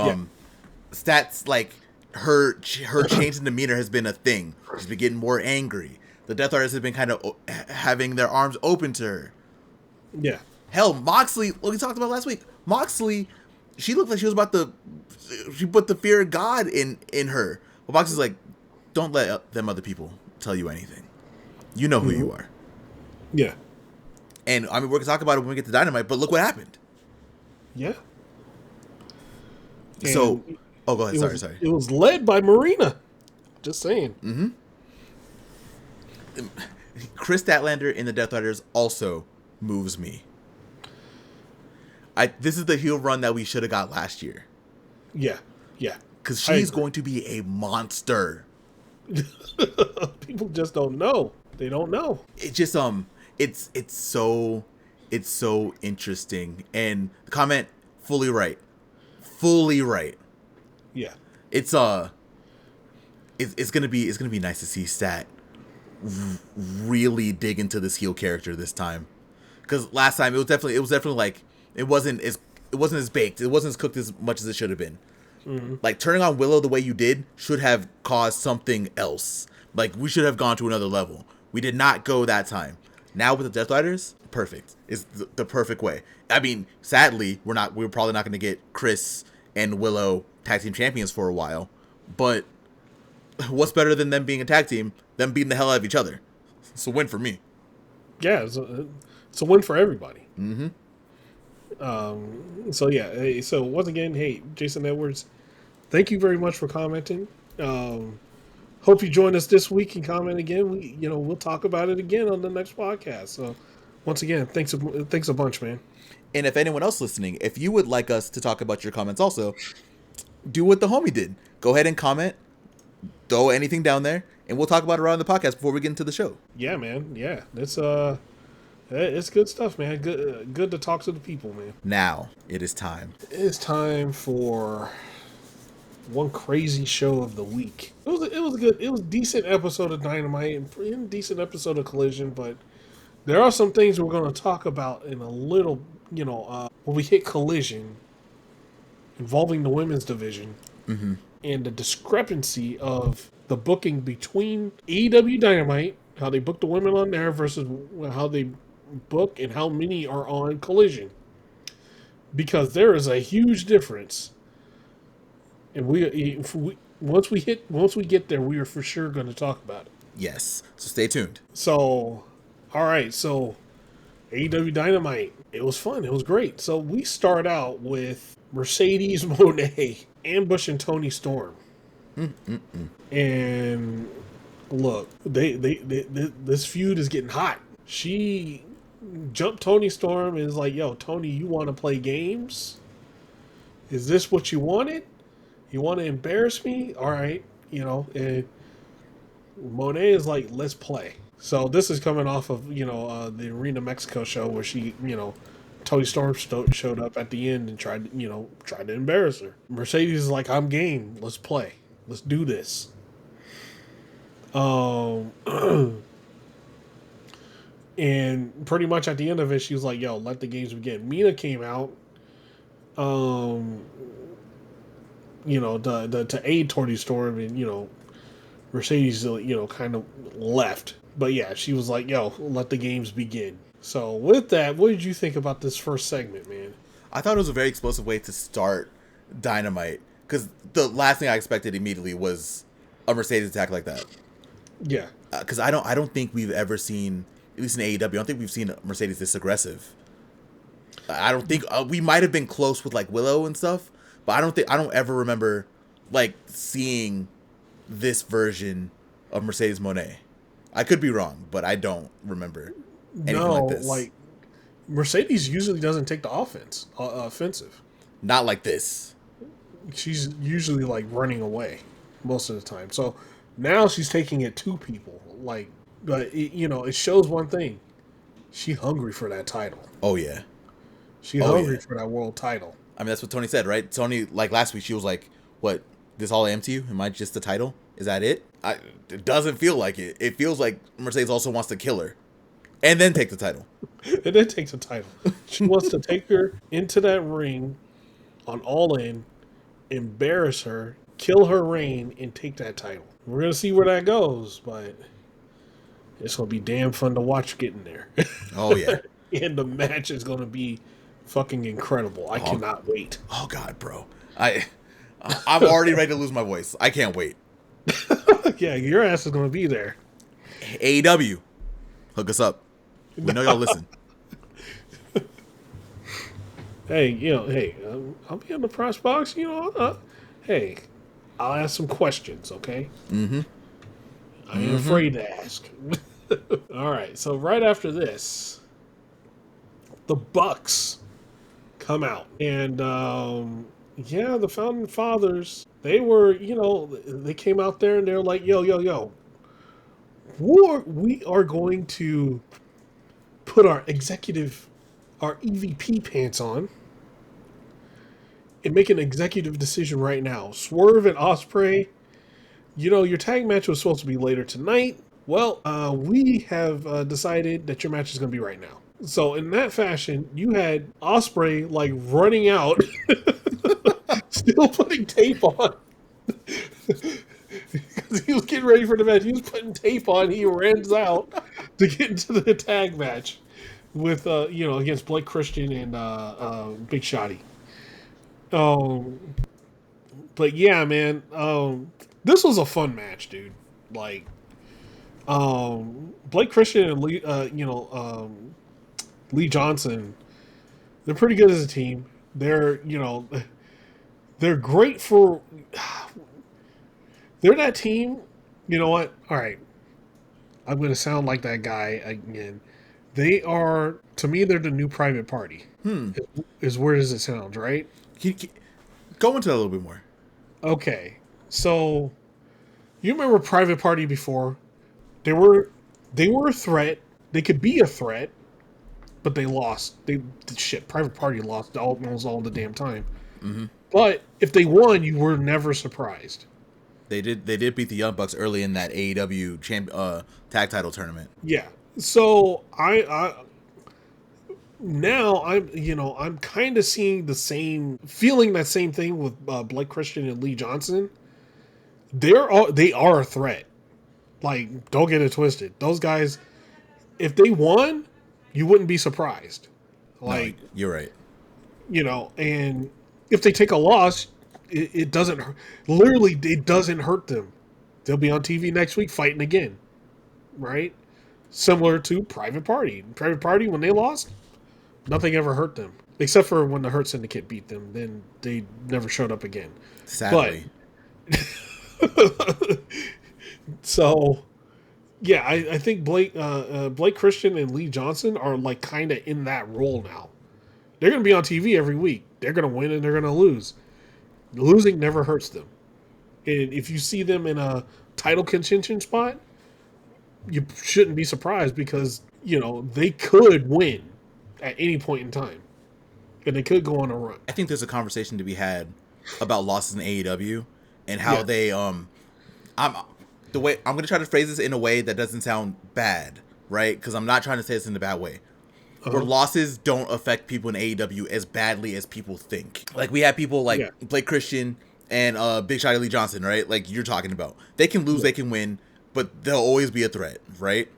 Stats, like, her change in demeanor has been a thing. She's been getting more angry. The Death Riders have been kind of having their arms open to her. Yeah. Hell, Moxley, what we talked about last week, Moxley, she looked like she was about to, she put the fear of God in her. But Moxley's like, don't let them other people tell you anything. You know who you are. Yeah. And, I mean, we're going to talk about it when we get to Dynamite, but look what happened. Yeah. So, go ahead. Sorry. It was led by Marina. Just saying. Mm-hmm. Chris Statlander in the Death Riders also moves me. This is the heel run that we should have got last year. Yeah. Because she's going to be a monster. People just don't know. They don't know. It just it's so interesting. And the comment, fully right. Yeah. It's gonna be nice to see Stat really dig into this heel character this time. Because last time it was definitely like it wasn't as baked. It wasn't as cooked as much as it should have been. Mm-hmm. Like, turning on Willow the way you did should have caused something else. Like, we should have gone to another level. We did not go that time. Now with the Death Riders, perfect. It's the perfect way. I mean, sadly, we're probably not going to get Chris and Willow tag team champions for a while. But what's better than them being a tag team? Them beating the hell out of each other. It's a win for me. Yeah, it's a win for everybody. Mm-hmm. So once again, hey, Jason Edwards, thank you very much for commenting. Hope you join us this week and comment again. We'll talk about it again on the next podcast. So once again, thanks a bunch, man. And if anyone else listening, if you would like us to talk about your comments also, do what the homie did. Go ahead and comment, throw anything down there, and we'll talk about it around the podcast before we get into the show. Yeah, man. Yeah, it's good stuff, man. Good to talk to the people, man. Now it is time. It is time for one crazy show of the week. It was a decent episode of Dynamite and a decent episode of Collision, but there are some things we're going to talk about in a little, when we hit Collision involving the women's division, mm-hmm. and the discrepancy of the booking between AEW Dynamite, how they book the women on there versus how they book and how many are on Collision, because there is a huge difference. And once we get there, we are for sure going to talk about it. Yes, so stay tuned. So, all right, so AEW Dynamite, it was fun, it was great. So we start out with Mercedes Moné ambushing Toni Storm. And look, they this feud is getting hot. She jump Tony Storm and is like, yo, Tony, you want to play games? Is this what you wanted? You want to embarrass me? All right, and Monet is like, let's play. So this is coming off of the Arena Mexico show where she Tony Storm showed up at the end and tried to embarrass her. Mercedes is like, I'm game. Let's play. Let's do this. And pretty much at the end of it, she was like, yo, let the games begin. Mina came out, to aid Tony Storm, and, Mercedes, kind of left. But yeah, she was like, yo, let the games begin. So with that, what did you think about this first segment, man? I thought it was a very explosive way to start Dynamite, because the last thing I expected immediately was a Mercedes attack like that. Yeah. Because I don't think we've ever seen, at least in AEW, I don't think we've seen Mercedes this aggressive. I don't think we might have been close with like Willow and stuff, but I don't ever remember like seeing this version of Mercedes Moné. I could be wrong, but I don't remember anything like this. Like Mercedes usually doesn't take the offensive. Not like this. She's usually like running away most of the time. So now she's taking it to people. Like, but it shows one thing: she's hungry for that title. Oh yeah, she's hungry for that world title. I mean, that's what Tony said, right? Tony, like last week, she was like, "What? This all I am to you? Am I just the title? Is that it?" It doesn't feel like it. It feels like Mercedes also wants to kill her, and then take the title. And then take the title. She wants to take her into that ring on All In, embarrass her, kill her reign, and take that title. We're gonna see where that goes, but it's gonna be damn fun to watch getting there. Oh yeah. And the match is gonna be fucking incredible. I cannot wait. Oh god, bro. I'm already ready to lose my voice. I can't wait. Yeah, your ass is gonna be there. AEW, hook us up. We know y'all listen. Hey, I'll be on the press box. Hey, I'll ask some questions, okay? Mm-hmm. I ain't afraid to ask. All right, so right after this, the Bucks come out. And, the Founding Fathers, they were, they came out there and they're like, yo. We are going to put our EVP pants on and make an executive decision right now. Swerve and Ospreay, your tag match was supposed to be later tonight. Well, we have decided that your match is going to be right now. So in that fashion, you had Ospreay like running out, still putting tape on. Because he was getting ready for the match. He was putting tape on. He runs out to get into the tag match with, against Blake Christian and Big Shotty. But yeah, man, this was a fun match, dude. Like, Blake Christian and Lee Johnson, they're pretty good as a team. They're great for. They're that team. You know what? All right, I'm going to sound like that guy again. They are, to me, they're the new Private Party. Is weird as it sounds, right? Go into that a little bit more. Okay, so you remember Private Party before? They were a threat. They could be a threat, but they lost. Private Party lost almost all the damn time. Mm-hmm. But if they won, you were never surprised. They did beat the Young Bucks early in that AEW tag title tournament. Yeah. So I'm kind of feeling that same thing with Blake Christian and Lee Johnson. They are a threat. Like, don't get it twisted. Those guys, if they won, you wouldn't be surprised. Like, no, you're right. And if they take a loss, it doesn't hurt them. They'll be on TV next week fighting again, right? Similar to Private Party. Private Party, when they lost, nothing ever hurt them. Except for when the Hurt Syndicate beat them. Then they never showed up again. Sadly. But, so, Yeah, I think Blake Christian and Lee Johnson are like kind of in that role now. They're going to be on TV every week. They're going to win and they're going to lose. Losing never hurts them. And if you see them in a title contention spot, you shouldn't be surprised because, they could win at any point in time. And they could go on a run. I think there's a conversation to be had about losses in AEW and how Yeah. they I'm going to try to phrase this in a way that doesn't sound bad, right? Because I'm not trying to say this in a bad way. Where losses don't affect people in AEW as badly as people think. Like we have people like Blake Christian and Big Shotty Lee Johnson, right? Like you're talking about. They can lose, they can win, but they'll always be a threat, right?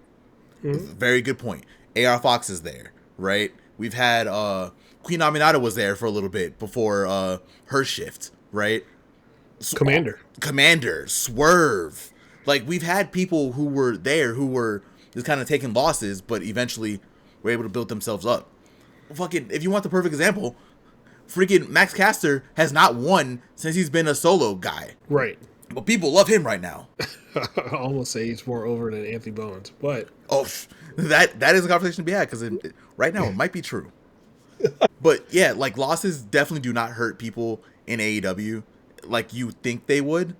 Very good point. AR Fox is there, right? We've had Queen Aminata was there for a little bit before her shift, right? Commander, Swerve. Like we've had people who were there who were just kind of taking losses, but eventually were able to build themselves up. Fucking, if you want the perfect example, freaking Max Caster has not won since he's been a solo guy. Right. But people love him right now. I almost say he's more over than Anthony Bowens, but that is a conversation to be had because right now it might be true. But yeah, like losses definitely do not hurt people in AEW like you think they would.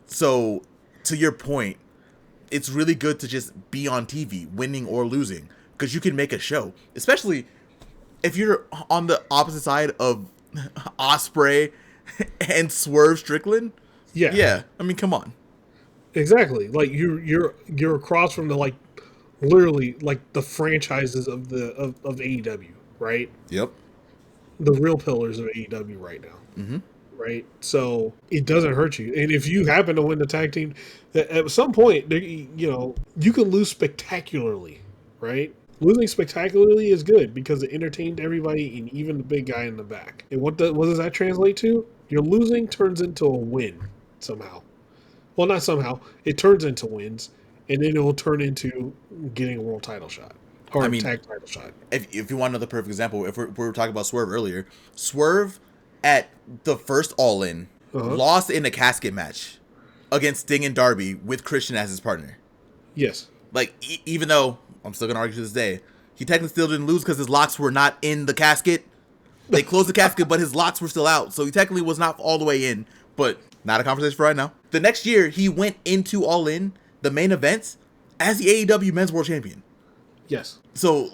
So to your point, it's really good to just be on TV, winning or losing, because you can make a show, especially if you're on the opposite side of Osprey and Swerve Strickland. Yeah. I mean, come on. Exactly. Like you're across from the literally the franchises of AEW, right? Yep. The real pillars of AEW right now. Right? So it doesn't hurt you. And if you happen to win the tag team, at some point, you can lose spectacularly, right? Losing spectacularly is good because it entertained everybody and even the big guy in the back. And what does that translate to? Your losing turns into a win somehow. Well, not somehow. It turns into wins, and then it will turn into getting a world title shot or a tag title shot. If you want another perfect example, if we were talking about Swerve earlier, Swerve at the first All In lost in a casket match against Sting and Darby with Christian as his partner. Yes. Like, even though I'm still going to argue to this day, he technically still didn't lose because his locks were not in the casket. They closed the casket, but his locks were still out. So he technically was not all the way in, but not a conversation for right now. The next year, he went into All In, the main events, as the AEW Men's World Champion. Yes. So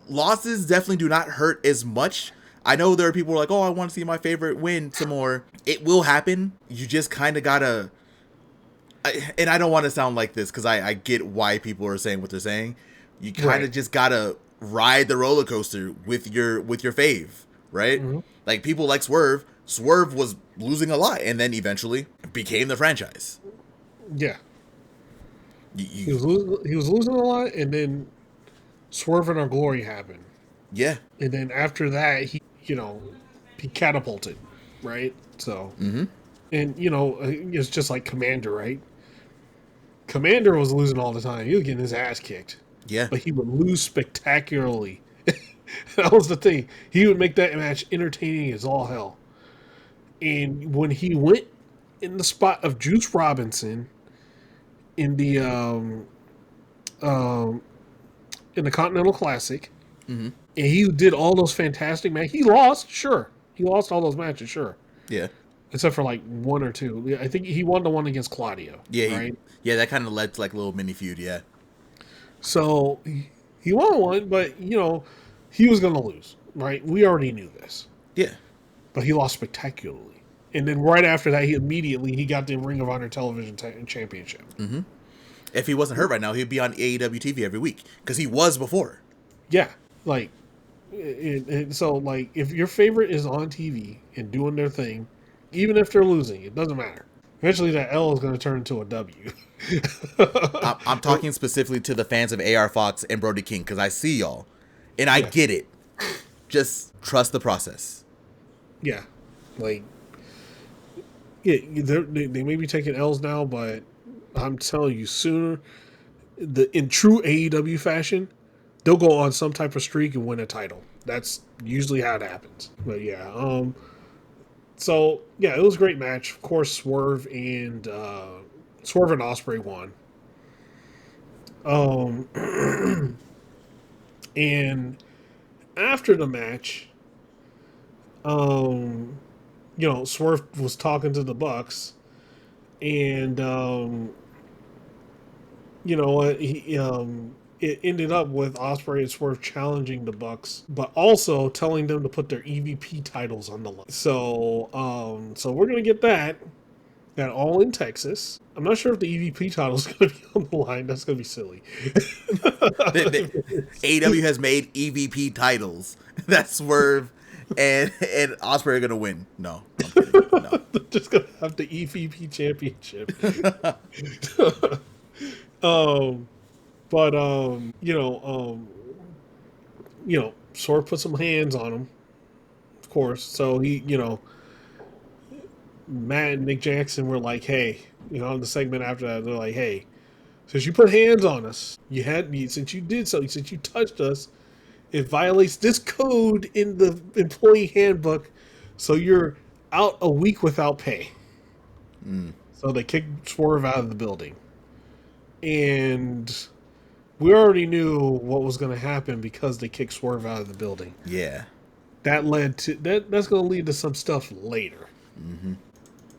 losses definitely do not hurt as much. I know there are people who are like, oh, I want to see my favorite win some more. It will happen. You just kind of got to... And I don't want to sound like this because I get why people are saying what they're saying. You kind of just got to ride the roller coaster with your fave, right? Like people like Swerve. Swerve was losing a lot and then eventually became the franchise. Yeah. He was losing a lot and then Swerve in Our Glory happened. Yeah. And then after that, he catapulted, right? So, and it's just like Commander, right? Commander was losing all the time. He was getting his ass kicked. Yeah. But he would lose spectacularly. That was the thing. He would make that match entertaining as all hell. And when he went in the spot of Juice Robinson in the Continental Classic, and he did all those fantastic matches. He lost, sure. He lost all those matches, sure. Yeah. Except for one or two. I think he won the one against Claudio. Yeah. Right? That kind of led to a little mini feud. Yeah. So he won one, but he was going to lose. Right? We already knew this. Yeah. But he lost spectacularly. And then right after that, he got the Ring of Honor Television Championship. If he wasn't hurt right now, he'd be on AEW TV every week because he was before. Yeah. So if your favorite is on TV and doing their thing, even if they're losing, it doesn't matter. Eventually, that L is going to turn into a W. I'm talking specifically to the fans of AR Fox and Brody King because I see y'all, and I get it. Just trust the process. Yeah, they may be taking L's now, but I'm telling you, sooner, in true AEW fashion, they'll go on some type of streak and win a title. That's usually how it happens. But yeah, so yeah, it was a great match. Of course, Swerve and Osprey won. Um, and after the match, um, Swerve was talking to the Bucks, and you know what? It ended up with Osprey and Swerve challenging the Bucks, but also telling them to put their EVP titles on the line. So we're gonna get that all in Texas. I'm not sure if the EVP title is gonna be on the line. That's gonna be silly. AEW has made EVP titles that Swerve and Osprey are gonna win. No, I'm kidding. No. They're just gonna have the EVP championship. um, but Swerve put some hands on him, of course. So Matt and Nick Jackson were like, "Hey," on the segment after that, they're like, "Hey, since you put hands on us, since you did so, since you touched us, it violates this code in the employee handbook, so you're out a week without pay." So they kicked Swerve out of the building, and we already knew what was going to happen because they kicked Swerve out of the building. Yeah. That led to that's going to lead to some stuff later.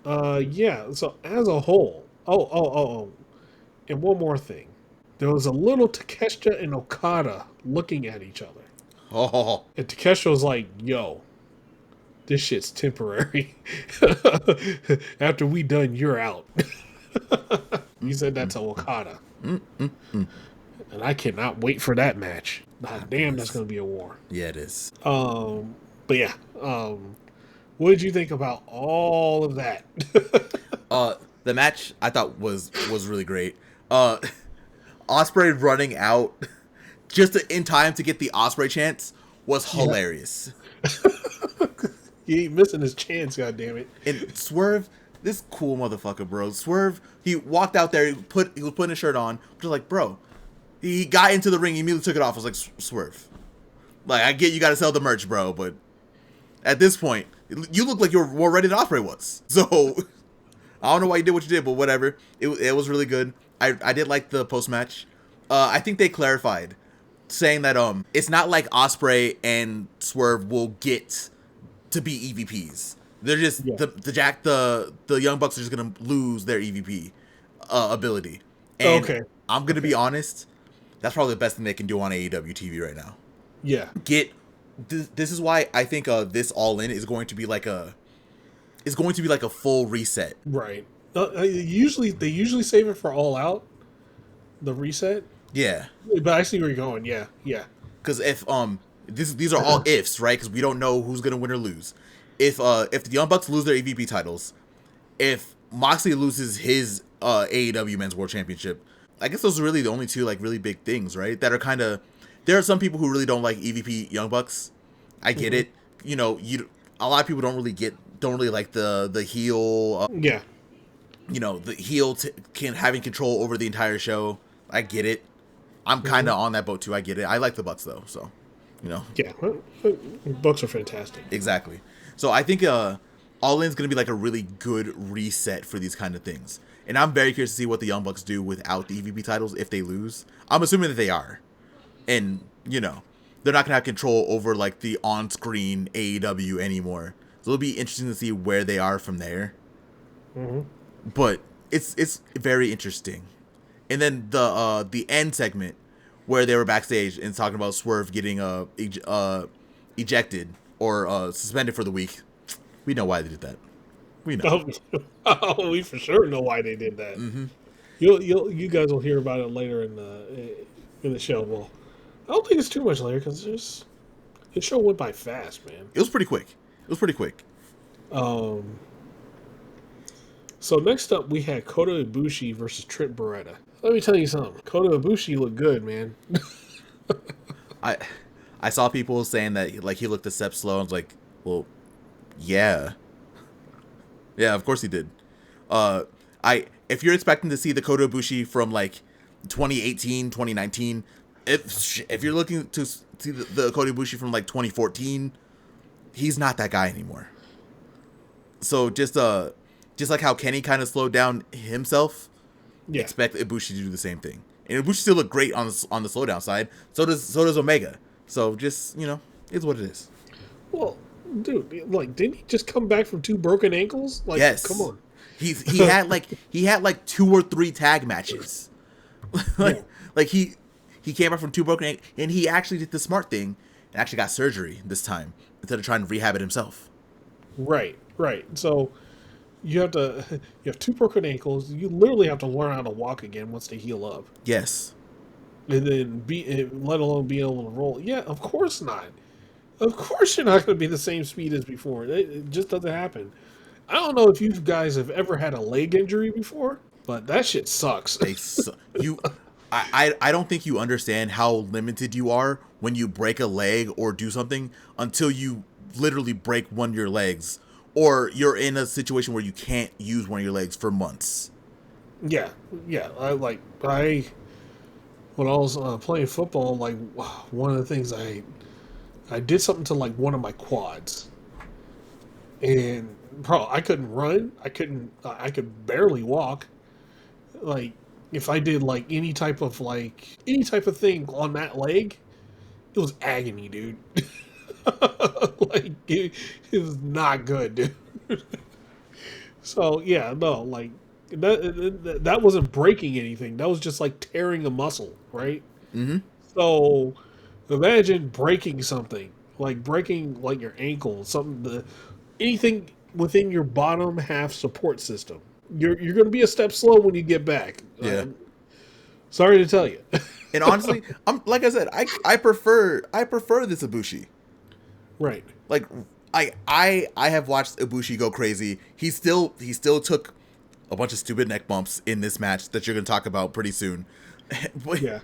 Yeah. So as a whole, and one more thing, there was a little Takeshita and Okada looking at each other, Oh. and Takeshita was like, "Yo, this shit's temporary. After we done, you're out." He said that to Okada, and I cannot wait for that match. God damn, that's going to be a war. Yeah, it is. But yeah, what did you think about all of that? The match I thought was really great. Osprey running out just in time to get the Osprey chance was hilarious. He ain't missing his chance, goddammit. And Swerve, this cool motherfucker, bro. Swerve, he walked out there, he was putting his shirt on, just like, bro. He got into the ring, he immediately took it off. I was like, Swerve. Like, I get you gotta sell the merch, bro, but at this point, you look like you're more ready than Osprey was. So I don't know why you did what you did, but whatever. It was really good. I did like the post match. I think they clarified, saying that it's not like Osprey and Swerve will get to be EVPs. They're just the Young Bucks are just gonna lose their EVP ability. And Okay. I'm gonna be honest, that's probably the best thing they can do on AEW TV right now. Yeah. This is why I think this All In is going to be like a full reset. Right. They usually save it for All Out, the reset. Yeah. But I see where you're going. Yeah. Yeah. Because if these are all ifs, right? Because we don't know who's gonna win or lose. If the Young Bucks lose their EVP titles, if Moxley loses his AEW Men's World Championship, I guess those are really the only two like really big things, right? That are kind of, there are some people who really don't like EVP Young Bucks. I get it. A lot of people don't really like the heel. Yeah. The heel having control over the entire show. I get it. I'm kind of on that boat too. I get it. I like the Bucks though, so Yeah. Bucks are fantastic. Exactly. So I think All In's gonna be like a really good reset for these kind of things, and I'm very curious to see what the Young Bucks do without the EVP titles if they lose. I'm assuming that they are, and they're not gonna have control over like the on-screen AEW anymore. So it'll be interesting to see where they are from there. But it's very interesting. And then the end segment where they were backstage and talking about Swerve getting ejected or suspended for the week. We know why they did that. We know. We for sure know why they did that. You guys will hear about it later in the show. Well, I don't think it's too much later because the show went by fast, man. It was pretty quick. So next up, we had Kota Ibushi versus Trent Beretta. Let me tell you something. Kota Ibushi looked good, man. I saw people saying that like he looked a step slow. I was like, well, yeah, of course he did. If you're expecting to see the Kota Ibushi from like 2018, 2019, if you're looking to see the Kota Ibushi from like 2014, he's not that guy anymore. So just like how Kenny kind of slowed down himself, expect Ibushi to do the same thing. And Ibushi still look great on the slowdown side. So does Omega. So just, it's what it is. Well, dude, like, didn't he just come back from 2 broken ankles? Like, come Yes. on. He had 2 or 3 tag matches. Yeah. like he came back from 2 broken ankles, and he actually did the smart thing and actually got surgery this time instead of trying to rehab it himself. Right. So you have 2 broken ankles. You literally have to learn how to walk again once they heal up, Yes. and then let alone be able to roll. Yeah, of course not. Of course you're not going to be the same speed as before. It just doesn't happen. I don't know if you guys have ever had a leg injury before, but that shit sucks. I don't think you understand how limited you are when you break a leg or do something until you literally break one of your legs, or you're in a situation where you can't use one of your legs for months. Yeah. When I was playing football, like one of the things I did something to like one of my quads, and bro, I couldn't run. I could barely walk. Like if I did like any type of thing on that leg, it was agony, dude. Like it was not good, dude. So yeah, no, like that wasn't breaking anything. That was just like tearing a muscle, right? Mm-hmm. So imagine breaking something, like breaking like your ankle, anything within your bottom half support system. You're going to be a step slow when you get back. Yeah. Sorry to tell you. And honestly, I'm like I said, I prefer this Ibushi. Right. Like I have watched Ibushi go crazy. He still took a bunch of stupid neck bumps in this match that you're going to talk about pretty soon. But Yeah.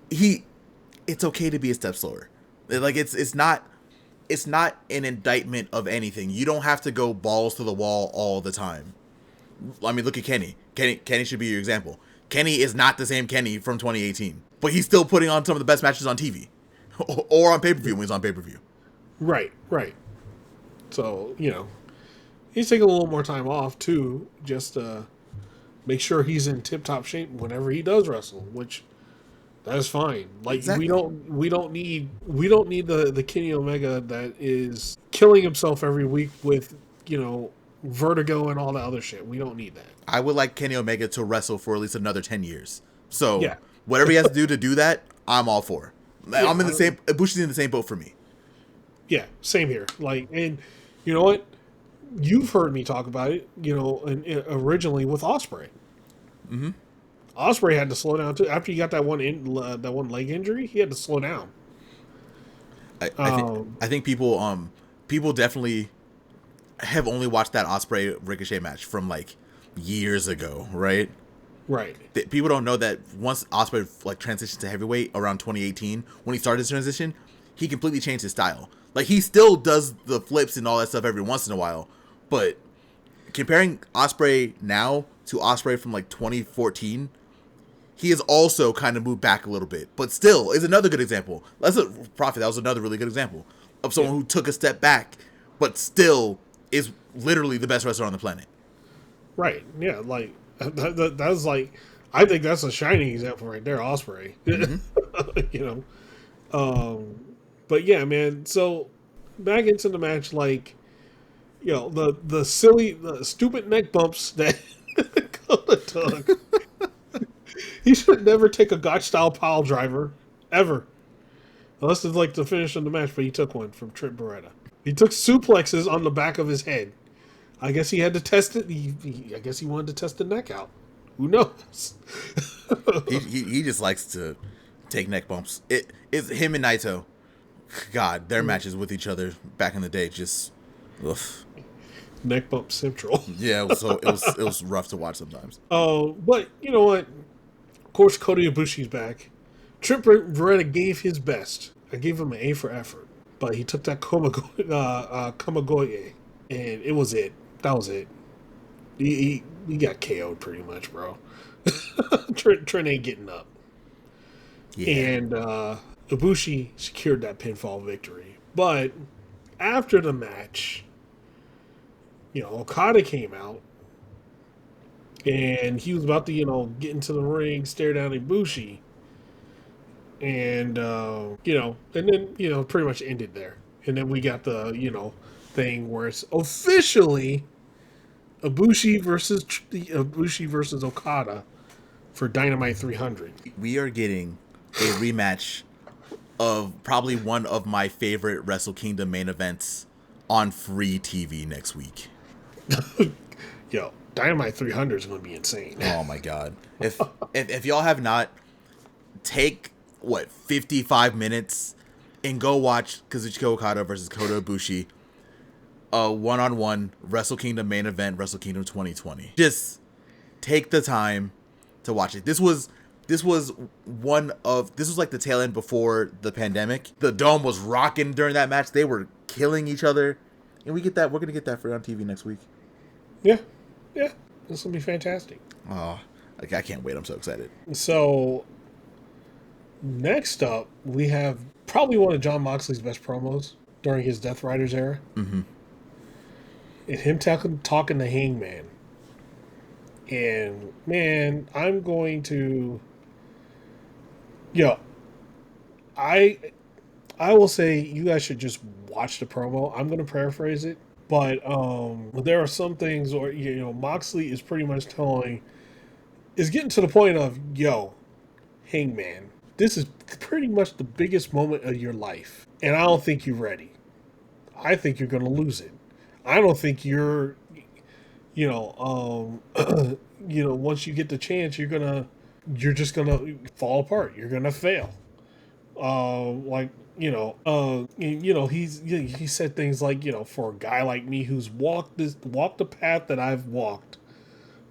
it's okay to be a step slower. Like it's not an indictment of anything. You don't have to go balls to the wall all the time. I mean, look at Kenny. Kenny should be your example. Kenny is not the same Kenny from 2018, but he's still putting on some of the best matches on TV or on pay-per-view when he's on pay-per-view. Right. So, he's taking a little more time off too, just to make sure he's in tip-top shape whenever he does wrestle, which that is fine. Like Exactly. we don't need the Kenny Omega that is killing himself every week with, vertigo and all that other shit. We don't need that. I would like Kenny Omega to wrestle for at least another 10 years. So Yeah. whatever he has to do that, I'm all for. Yeah, I'm in the same. Bushi's in the same boat for me. Yeah, same here. Like, and you know what? You've heard me talk about it. Originally with Ospreay. Mm-hmm. Ospreay had to slow down too after he got that one leg injury. He had to slow down. I think people definitely have only watched that Ospreay Ricochet match from like years ago, right? Right. People don't know that once Ospreay like transitioned to heavyweight around 2018, when he started his transition, he completely changed his style. Like he still does the flips and all that stuff every once in a while, but comparing Ospreay now to Ospreay from like 2014, he has also kind of moved back a little bit, but still is another good example. That was another really good example of someone who took a step back, but still is literally the best wrestler on the planet. Right. Yeah. Like that's like, I think that's a shining example right there, Ospreay. Mm-hmm. But yeah, man. So back into the match, like, the stupid neck bumps that Kota took. He should never take a Gotch style pile driver ever, unless it's like the finish of the match. But he took one from Trent Beretta. He took suplexes on the back of his head. I guess he had to test it. I guess he wanted to test the neck out. Who knows? he just likes to take neck bumps. It's him and Naito. God, their matches with each other back in the day just, ugh. Neck bump central. Yeah, it was rough to watch sometimes. But you know what? Of course, Kota Ibushi's back. Trent Beretta gave his best. I gave him an A for effort, but he took that Kamagoye, and it was it. That was it. He got KO'd pretty much, bro. Trent ain't getting up. Yeah. And Ibushi secured that pinfall victory. But after the match, Okada came out, and he was about to, get into the ring, stare down Ibushi. and and then pretty much ended there. And then we got the thing where it's officially Ibushi versus Okada for Dynamite 300. We are getting a rematch of probably one of my favorite Wrestle Kingdom main events on free TV next week. Yo, Dynamite 300 is going to be insane. Oh my god! If y'all have not, take 55 minutes and go watch Kazuchika Okada versus Kota Ibushi, a one-on-one Wrestle Kingdom main event, Wrestle Kingdom 2020. Just take the time to watch it. This was like the tail end before the pandemic. The dome was rocking during that match. They were killing each other, and we're gonna get that free on TV next week. Yeah, this will be fantastic. Oh, I can't wait. I'm so excited. So next up, we have probably one of Jon Moxley's best promos during his Death Riders era. Mm-hmm. And him talking to Hangman. And man, I'm going to I will say you guys should just watch the promo. I'm going to paraphrase it, but there are some things where Moxley is pretty much getting to the point of, Hangman, this is pretty much the biggest moment of your life, and I don't think you're ready. I think you're going to lose it. I don't think you're, once you get the chance, you're just gonna fall apart. You're gonna fail. He said things like, for a guy like me who's walked the path that I've walked,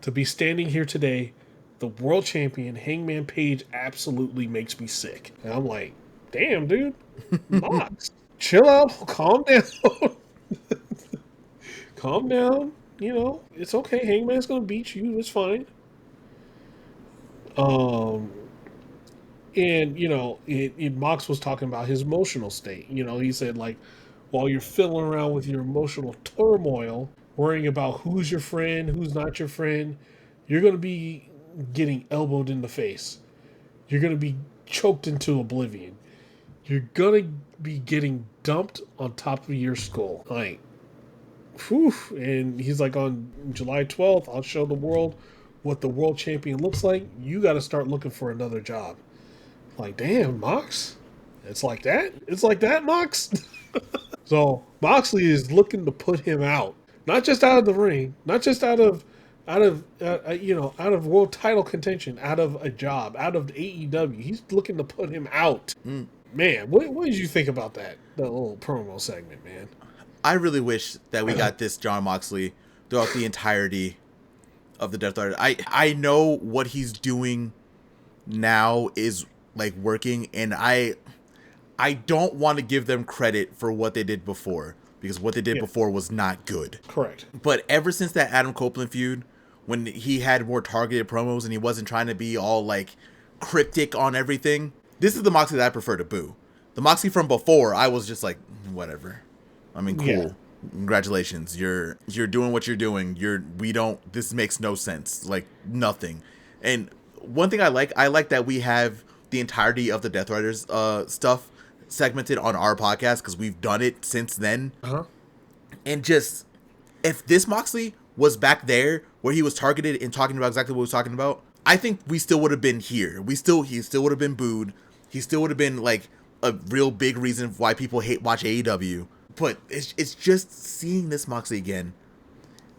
to be standing here today, the world champion Hangman Page absolutely makes me sick. And I'm like, damn, dude, Mox, chill out, calm down. Calm down. It's okay. Hangman's gonna beat you. It's fine. And Mox was talking about his emotional state. He said, like, while you're fiddling around with your emotional turmoil, worrying about who's your friend, who's not your friend, you're gonna be getting elbowed in the face. You're gonna be choked into oblivion. You're gonna be getting dumped on top of your skull. Like, whew. And he's like, on July 12th, I'll show the world what the world champion looks like. You got to start looking for another job. Like, damn, Mox. It's like that? It's like that, Mox? So Moxley is looking to put him out. Not just out of the ring. Not just out of world title contention. Out of a job. Out of AEW. He's looking to put him out. Man, what did you think about that? The little promo segment, man? I really wish that we got this Jon Moxley throughout the entirety of the Death Rider. I know what he's doing now is like working, and I don't want to give them credit for what they did before, because what they did before was not good. Correct. But ever since that Adam Copeland feud, when he had more targeted promos and he wasn't trying to be all like cryptic on everything, this is the Moxley that I prefer to boo. The Moxley from before, I was just like, whatever. I mean, cool. Yeah. Congratulations. You're doing what you're doing. This makes no sense. Like, nothing. And one thing I like that we have the entirety of the Death Riders stuff segmented on our podcast, because we've done it since then. Uh-huh. And just, if this Moxley was back there where he was targeted and talking about exactly what he was talking about, I think we still would have been here. He still would have been booed. He still would have been like a real big reason why people watch AEW. But it's just seeing this Moxley again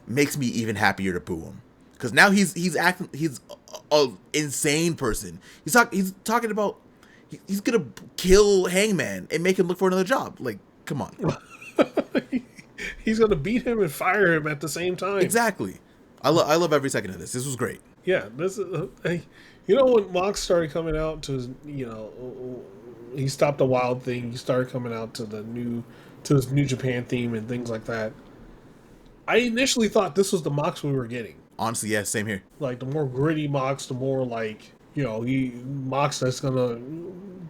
makes me even happier to boo him, because now he's acting, he's a insane person. He's talking about he's gonna kill Hangman and make him look for another job. Like, come on. He's gonna beat him and fire him at the same time. Exactly. I love every second of this. This was great. Yeah, this is when Mox started coming out to he stopped the Wild thing. He started coming out to his New Japan theme and things like that. I initially thought this was the Mox we were getting. Honestly, yeah, same here. Like, the more gritty Mox, the more like, Mox that's gonna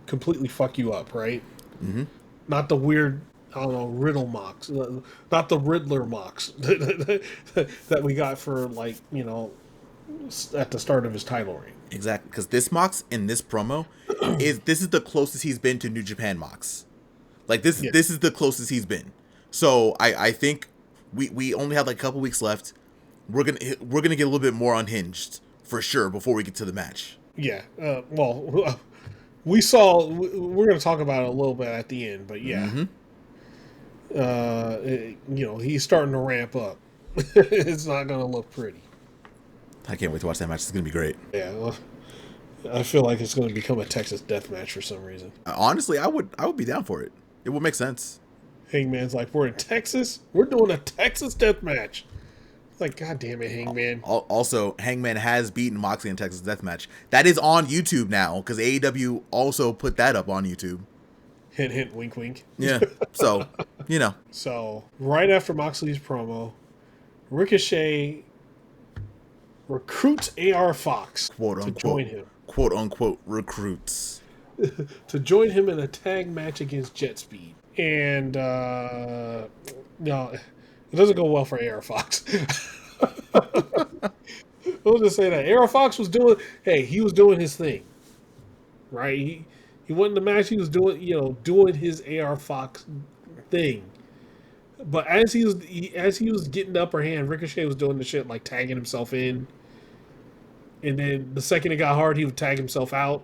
completely fuck you up, right? Mm-hmm. Not the weird, I don't know, Riddle Mox. Not the Riddler Mox that we got for, like, at the start of his title reign. Exactly. because this Mox in this promo is the closest he's been to New Japan Mox. Like this is the closest he's been. So I think we only have like a couple weeks left. We're gonna get a little bit more unhinged for sure before we get to the match. Yeah. Well, we saw. We're going to talk about it a little bit at the end, but yeah. He's starting to ramp up. It's not going to look pretty. I can't wait to watch that match. It's going to be great. Yeah. Well, I feel like it's going to become a Texas death match for some reason. Honestly, I would be down for it. It would make sense. Hangman's like, we're in Texas? We're doing a Texas death match. Like, God damn it, Hangman. Also, Hangman has beaten Moxley in Texas Deathmatch. That is on YouTube now, because AEW also put that up on YouTube. Hint, hint, wink, wink. Yeah, so, So, right after Moxley's promo, Ricochet recruits AR Fox to join him. Quote unquote recruits. To join him in a tag match against Jet Speed. And, no, it doesn't go well for AR Fox. We'll just say that. AR Fox was doing his thing. Right? He went in the match, he was doing his AR Fox thing. But as he was getting the upper hand, Ricochet was doing the shit like tagging himself in. And then the second it got hard, he would tag himself out.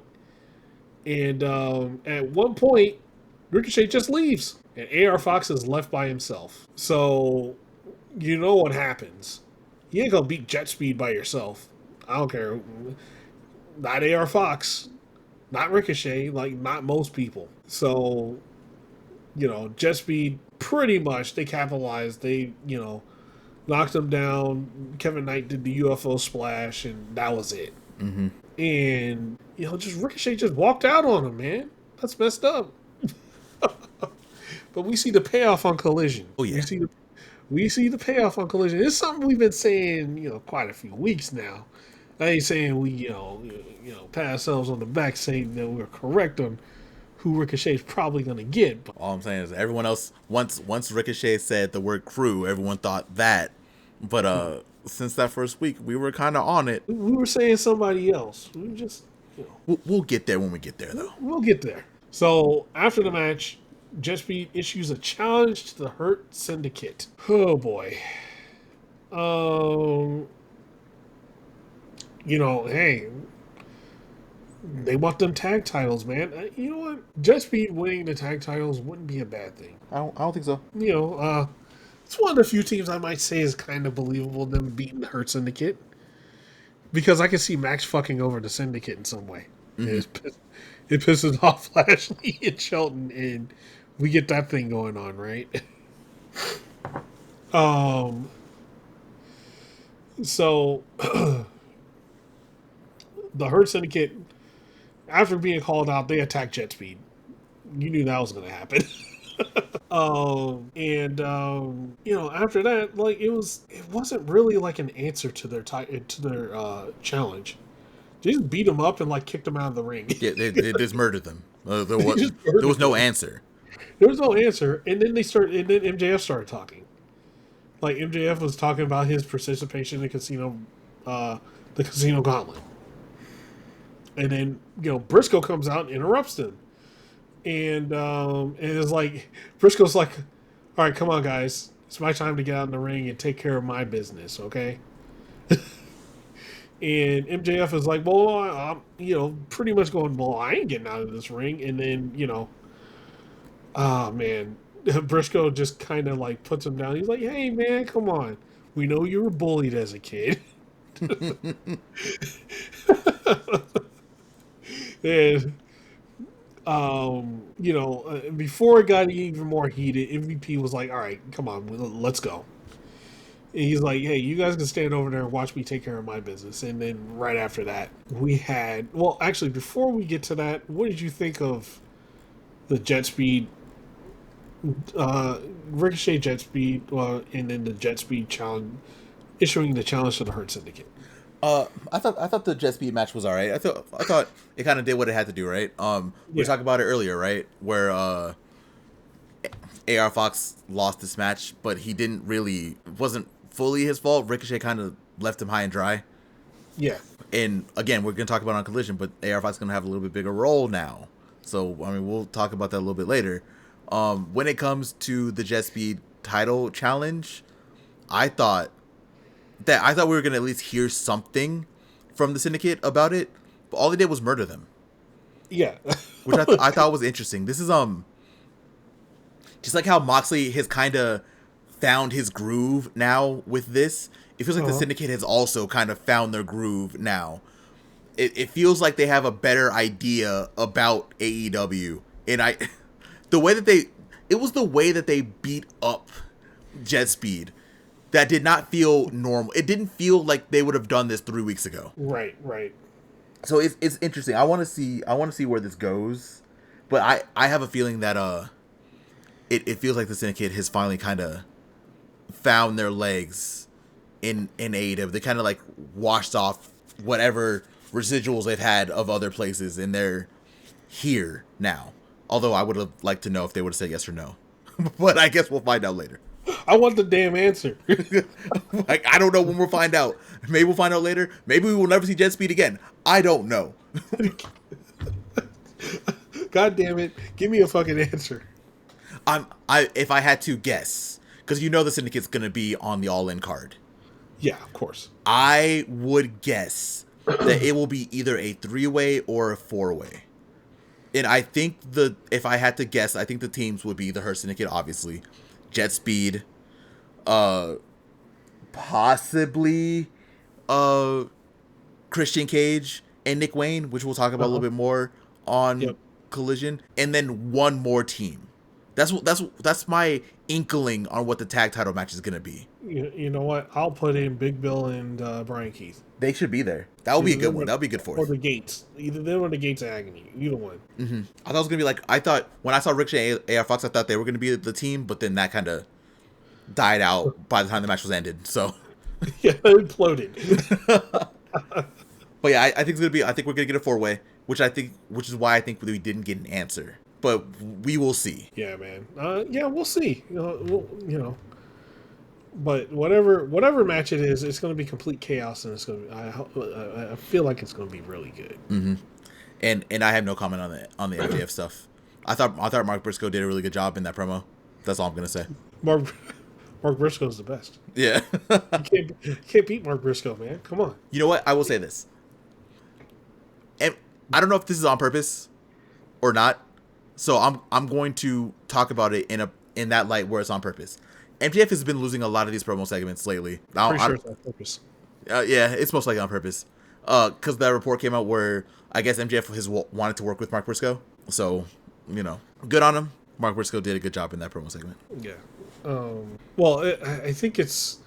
And at one point, Ricochet just leaves. And AR Fox is left by himself. So, you know what happens. You ain't gonna beat Jet Speed by yourself. I don't care. Not AR Fox. Not Ricochet. Like, not most people. So, Jet Speed, pretty much, they capitalized. They, knocked him down. Kevin Knight did the UFO splash, and that was it. Mm-hmm. And, just Ricochet just walked out on him, man. That's messed up. But we see the payoff on Collision. Oh, yeah. We see the payoff on Collision. It's something we've been saying, quite a few weeks now. I ain't saying we, pat ourselves on the back saying that we're correct on who Ricochet's probably going to get. But all I'm saying is everyone else, once Ricochet said the word crew, everyone thought that. But since that first week, we were kind of on it. We were saying somebody else. We just, We'll get there when we get there, though. We'll get there. So, after the match, Jet Speed issues a challenge to the Hurt Syndicate. Oh, boy. Hey, they want them tag titles, man. You know what? Jet Speed winning the tag titles wouldn't be a bad thing. I don't think so. It's one of the few teams I might say is kind of believable, them beating the Hurt Syndicate. Because I can see Max fucking over the Syndicate in some way. Mm-hmm. It pisses off Lashley and Shelton, and we get that thing going on, right? So the Hurt Syndicate, after being called out, they attack Jet Speed. You knew that was going to happen. After that, like it wasn't really like an answer to their challenge. They just beat them up and like kicked them out of the ring. Yeah, they just murdered them. There was no answer. There was no answer, and then MJF started talking. Like MJF was talking about his participation in the Casino Gauntlet, and then Briscoe comes out and interrupts them, and it's like Briscoe's like, "All right, come on, guys, it's my time to get out in the ring and take care of my business, okay?" And MJF is like, "Well, I'm pretty much going, well, I ain't getting out of this ring," and then man. Briscoe just kind of like puts him down. He's like, "Hey, man, come on. We know you were bullied as a kid." And, before it got even more heated, MVP was like, "All right, come on, let's go." And he's like, "Hey, you guys can stand over there and watch me take care of my business." And then right after that, actually, before we get to that, what did you think of the Jet Speed? Ricochet Jet Speed, and then the Jet Speed challenge, issuing the challenge to the Hurt Syndicate. I thought the Jet Speed match was alright. I thought it kind of did what it had to do, right? We talked about it earlier, right? Where AR Fox lost this match, but it wasn't fully his fault. Ricochet kind of left him high and dry. Yeah. And again, we're going to talk about on Collision, but AR Fox is going to have a little bit bigger role now. So, I mean, we'll talk about that a little bit later. When it comes to the Jet Speed title challenge, I thought we were going to at least hear something from the Syndicate about it, but all they did was murder them. Yeah. Which I thought was interesting. This is just like how Moxley has kind of found his groove now with this. It feels like the Syndicate has also kind of found their groove now. It feels like they have a better idea about AEW. And the way that they beat up Jet Speed that did not feel normal. It didn't feel like they would have done this 3 weeks ago. Right. So it's interesting. I want to see where this goes. But I have a feeling that it feels like the Syndicate has finally kind of found their legs in AEW. They kind of like washed off whatever residuals they've had of other places, and they're here now. Although I would have liked to know if they would have said yes or no. But I guess we'll find out later. I want the damn answer. Like, I don't know when we'll find out. Maybe we'll find out later. Maybe we will never see Jet Speed again. I don't know. God damn it. Give me a fucking answer. If I had to guess, because you know the Syndicate's going to be on the All-In card. Yeah, of course. I would guess that it will be either a 3-way or a 4-way. And I think if I had to guess, I think the teams would be the Hurt Syndicate, obviously. Jet Speed. Possibly Christian Cage and Nick Wayne, which we'll talk about a little bit more on Collision. And then one more team. That's my inkling on what the tag title match is going to be. You know what? I'll put in Big Bill and Brian Keith. They should be there. That would be a good one. That would be good for us. Or the Gates. Either them or the Gates of Agony. Either one. Mm-hmm. I thought it was going to be I thought when I saw Richochet and AR Fox, I thought they were going to be the team, but then that kind of died out by the time the match was ended. So yeah, it imploded. But yeah, I think it's going to be, I think we're going to get a 4-way, which is why I think we didn't get an answer. But we will see. Yeah, man. Yeah, we'll see. But whatever match it is, it's going to be complete chaos, and it's going to. I feel like it's going to be really good. Mm-hmm. And I have no comment on the MJF stuff. I thought Mark Briscoe did a really good job in that promo. That's all I'm going to say. Mark Briscoe's the best. Yeah. You can't beat Mark Briscoe, man. Come on. You know what? I will say this. And I don't know if this is on purpose or not. So I'm going to talk about it in that light where it's on purpose. MJF has been losing a lot of these promo segments lately. Pretty sure it's on purpose. Yeah, it's most likely on purpose. Because that report came out where I guess MJF has wanted to work with Mark Briscoe. So, good on him. Mark Briscoe did a good job in that promo segment. Yeah. Well, I think it's...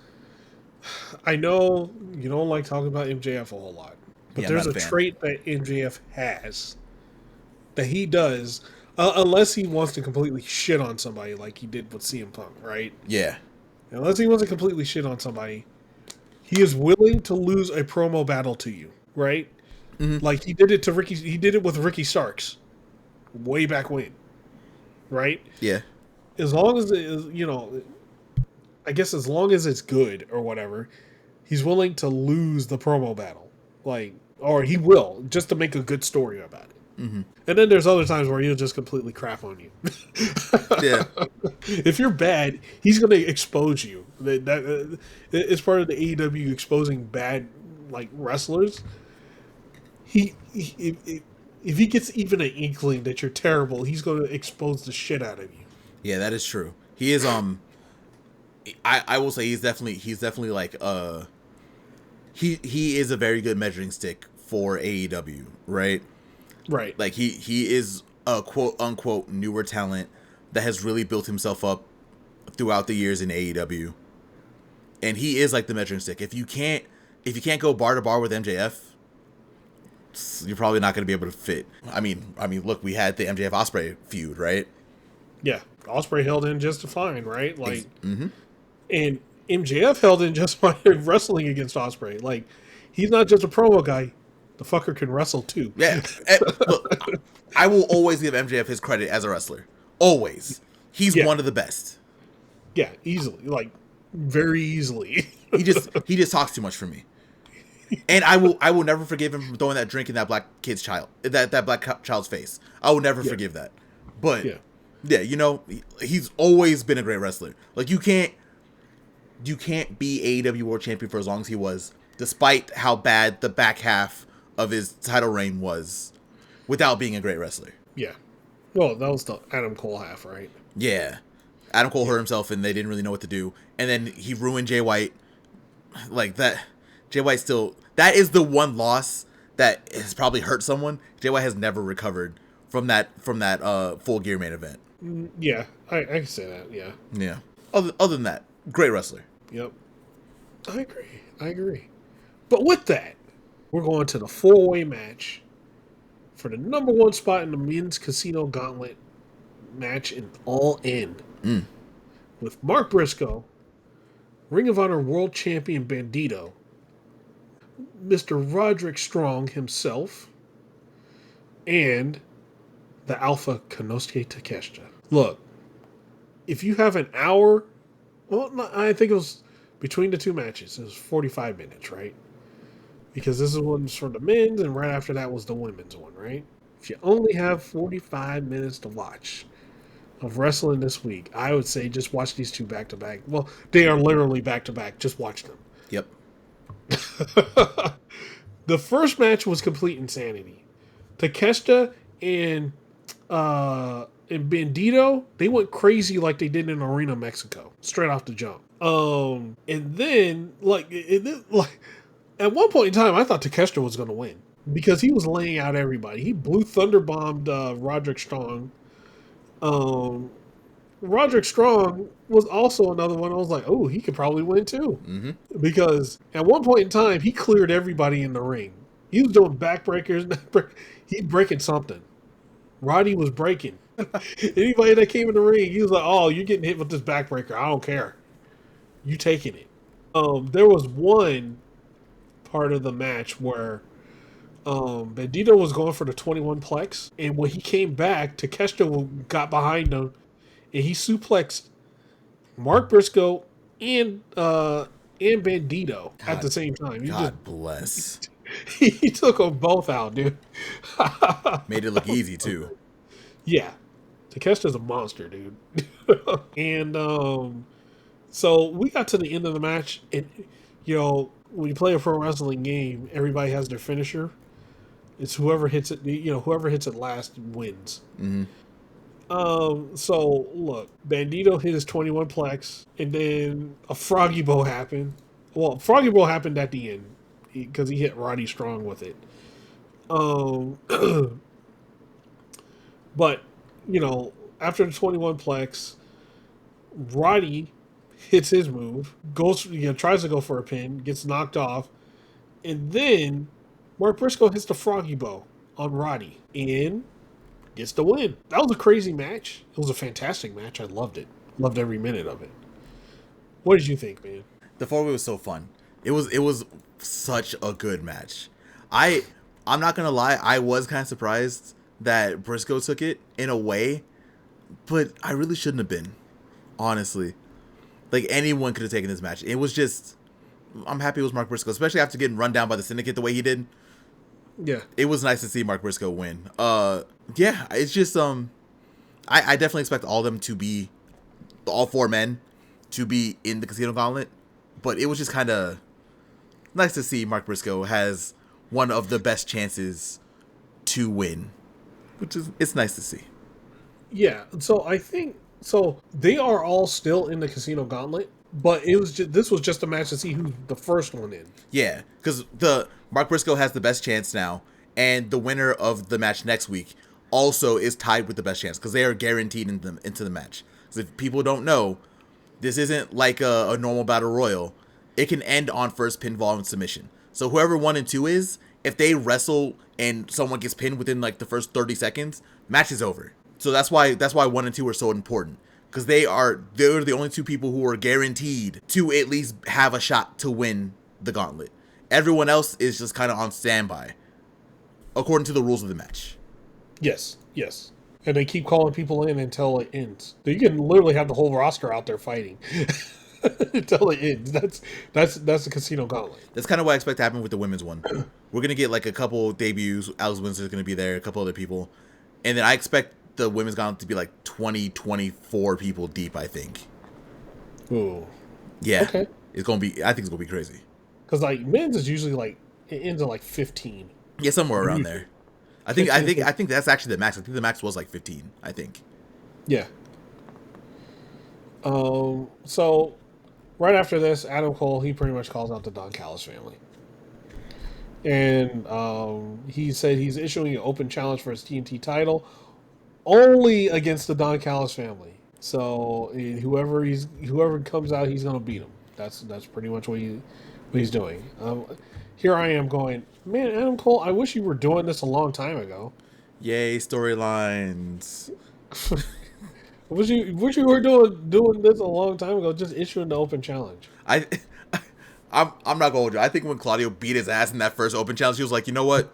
I know you don't like talking about MJF a whole lot. But there's a trait that MJF has that he does... unless he wants to completely shit on somebody like he did with CM Punk, right? Yeah. Unless he wants to completely shit on somebody, he is willing to lose a promo battle to you, right? Mm-hmm. Like he did it to Ricky. He did it with Ricky Starks, way back when, right? Yeah. As long as I guess as long as it's good or whatever, he's willing to lose the promo battle, or he will just to make a good story about it. Mm-hmm. And then there's other times where he'll just completely crap on you. Yeah. If you're bad, he's going to expose you. That it's part of the AEW exposing bad wrestlers. If he gets even an inkling that you're terrible, he's going to expose the shit out of you. Yeah, that is true. He is I will say he's definitely he is a very good measuring stick for AEW, right? Right. Like he is a quote unquote newer talent that has really built himself up throughout the years in AEW. And he is like the measuring stick. If you can't go bar to bar with MJF, you're probably not going to be able to fit. I mean, look, we had the MJF Ospreay feud, right? Yeah. Ospreay held in just fine, right? Mm-hmm. And MJF held in just fine wrestling against Ospreay. He's not just a promo guy. The fucker can wrestle too. Yeah. Look, I will always give MJF his credit as a wrestler. Always. He's one of the best. Yeah, easily. Very easily. He just talks too much for me. And I will never forgive him for throwing that drink in that black child's face. I will never Yeah. forgive that. But Yeah. yeah, he's always been a great wrestler. Like you can't be AEW World Champion for as long as he was, despite how bad the back half of his title reign was, without being a great wrestler. Yeah. Well, that was the Adam Cole half, right? Yeah. Adam Cole hurt himself and they didn't really know what to do. And then he ruined Jay White. Like that. Jay White still. That is the one loss that has probably hurt someone. Jay White has never recovered from that Full Gear main event. Yeah. I can say that. Yeah. Yeah. Other than that, great wrestler. Yep. I agree. But with that, we're going to the 4-way match for the number 1 spot in the men's Casino Gauntlet match in All In. With Mark Briscoe, Ring of Honor World Champion Bandito, Mr. Roderick Strong himself, and the Alpha Konosuke Takeshita. Look, if you have an hour, well, I think it was between the two matches, it was 45 minutes, right? Because this is one's for the men's, and right after that was the women's one, right? If you only have 45 minutes to watch of wrestling this week, I would say just watch these two back to back. Well, they are literally back to back. Just watch them. Yep. The first match was complete insanity. Takeshita and Bandito, they went crazy like they did in Arena, Mexico, straight off the jump. And then like at one point in time, I thought Takeshita was going to win because he was laying out everybody. He blew thunderbombed Roderick Strong. Roderick Strong was also another one. I was like, oh, he could probably win too. Mm-hmm. Because at one point in time, he cleared everybody in the ring. He was doing backbreakers. He's breaking something. Roddy was breaking. Anybody that came in the ring, he was like, oh, you're getting hit with this backbreaker. I don't care. You taking it. There was one part of the match where Bandito was going for the 21 plex, and when he came back, Takeshita got behind him, and he suplexed Mark Briscoe and Bandito at the same time. God bless. He took them both out, dude. Made it look easy too. Yeah, Takeshita's a monster, dude. And so we got to the end of the match, and when you play a pro wrestling game, everybody has their finisher. It's whoever hits it. Whoever hits it last wins. Mm-hmm. So look, Bandito hit his 21 plex, and then a Froggy Bow happened. Well, Froggy Bow happened at the end because he hit Roddy Strong with it. But after the 21 plex, Roddy hits his move, tries to go for a pin, gets knocked off, and then Mark Briscoe hits the Froggy Bow on Roddy and gets the win. That was a crazy match. It was a fantastic match. I loved it. Loved every minute of it. What did you think, man? The 4-way was so fun. It was such a good match. I'm not gonna lie, I was kind of surprised that Briscoe took it in a way, but I really shouldn't have been, honestly. Like, anyone could have taken this match. It was just, I'm happy it was Mark Briscoe, especially after getting run down by the Syndicate the way he did. Yeah. It was nice to see Mark Briscoe win. Yeah, it's just, I definitely expect all four men to be in the Casino Gauntlet, but it was just kind of nice to see Mark Briscoe has one of the best chances to win, it's nice to see. Yeah, so I think they are all still in the Casino Gauntlet, but this was just a match to see who's the first one in. Yeah, because the Mark Briscoe has the best chance now, and the winner of the match next week also is tied with the best chance because they are guaranteed into the match. Because if people don't know, this isn't like a normal battle royal. It can end on first pinfall and submission. So whoever 1 and 2 is, if they wrestle and someone gets pinned within like the first 30 seconds, match is over. So that's why 1 and 2 are so important, because they're the only two people who are guaranteed to at least have a shot to win the gauntlet. Everyone else is just kind of on standby, according to the rules of the match. Yes. And they keep calling people in until it ends. So you can literally have the whole roster out there fighting. Until it ends. That's the Casino Gauntlet. That's kind of what I expect to happen with the women's one. We're gonna get like a couple debuts. Alex Windsor is gonna be there, a couple other people, and then I expect the women's gauntlet to be like 20, 24 people deep. I think. Ooh. Yeah. Okay. It's gonna be. I think it's gonna be crazy. Because like men's is usually like it ends at like 15. Yeah, somewhere around there. I think that's actually the max. I think the max was like 15. I think. Yeah. So right after this, Adam Cole, he pretty much calls out the Don Callis family. And he said he's issuing an open challenge for his TNT title only against the Don Callis family. So whoever comes out, he's gonna beat him. That's pretty much what he's doing. Here I am going, man, Adam Cole, I wish you were doing this a long time ago. Yay, storylines. Wish you were doing this a long time ago, just issuing the open challenge. I'm not gonna hold you. I think when Claudio beat his ass in that first open challenge, he was like, you know what?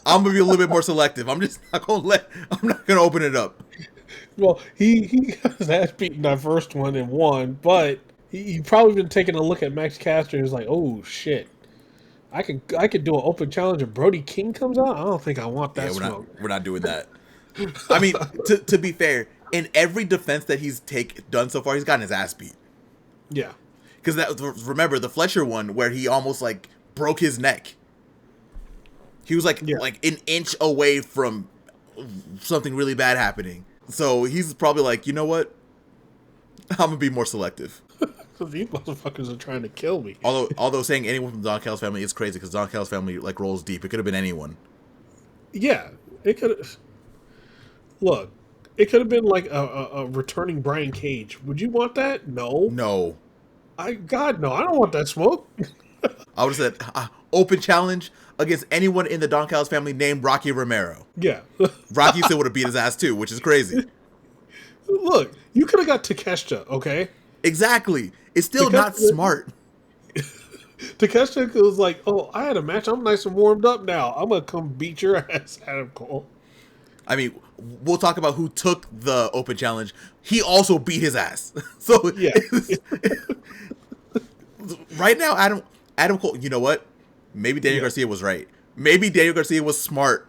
I'm gonna be a little bit more selective. I'm not gonna open it up. Well, he got his ass beaten that first one and won, but he probably been taking a look at Max Caster and was like, oh shit. I could do an open challenge if Brody King comes out. I don't think I want that smoke. We're not doing that. I mean, to be fair, in every defense that he's done so far, he's gotten his ass beat. Yeah. Because remember the Fletcher one where he almost like broke his neck. He was like an inch away from something really bad happening. So he's probably like, you know what? I'm gonna be more selective. These motherfuckers are trying to kill me. Although saying anyone from the Don Callis family is crazy because Don Callis family like rolls deep. It could have been anyone. Yeah, it could have. Look, it could have been like a returning Brian Cage. Would you want that? No. No. No. I don't want that smoke. I would have said open challenge against anyone in the Don Callis family named Rocky Romero. Yeah. Rocky still would have beat his ass too, which is crazy. Look, you could have got Takeshita, okay? Exactly. It's still not smart. Takeshita was like, oh, I had a match. I'm nice and warmed up now. I'm going to come beat your ass, Adam Cole. I mean, we'll talk about who took the open challenge. He also beat his ass. So, yeah. Right now, Adam Cole, you know what? Maybe Daniel Garcia was right. Maybe Daniel Garcia was smart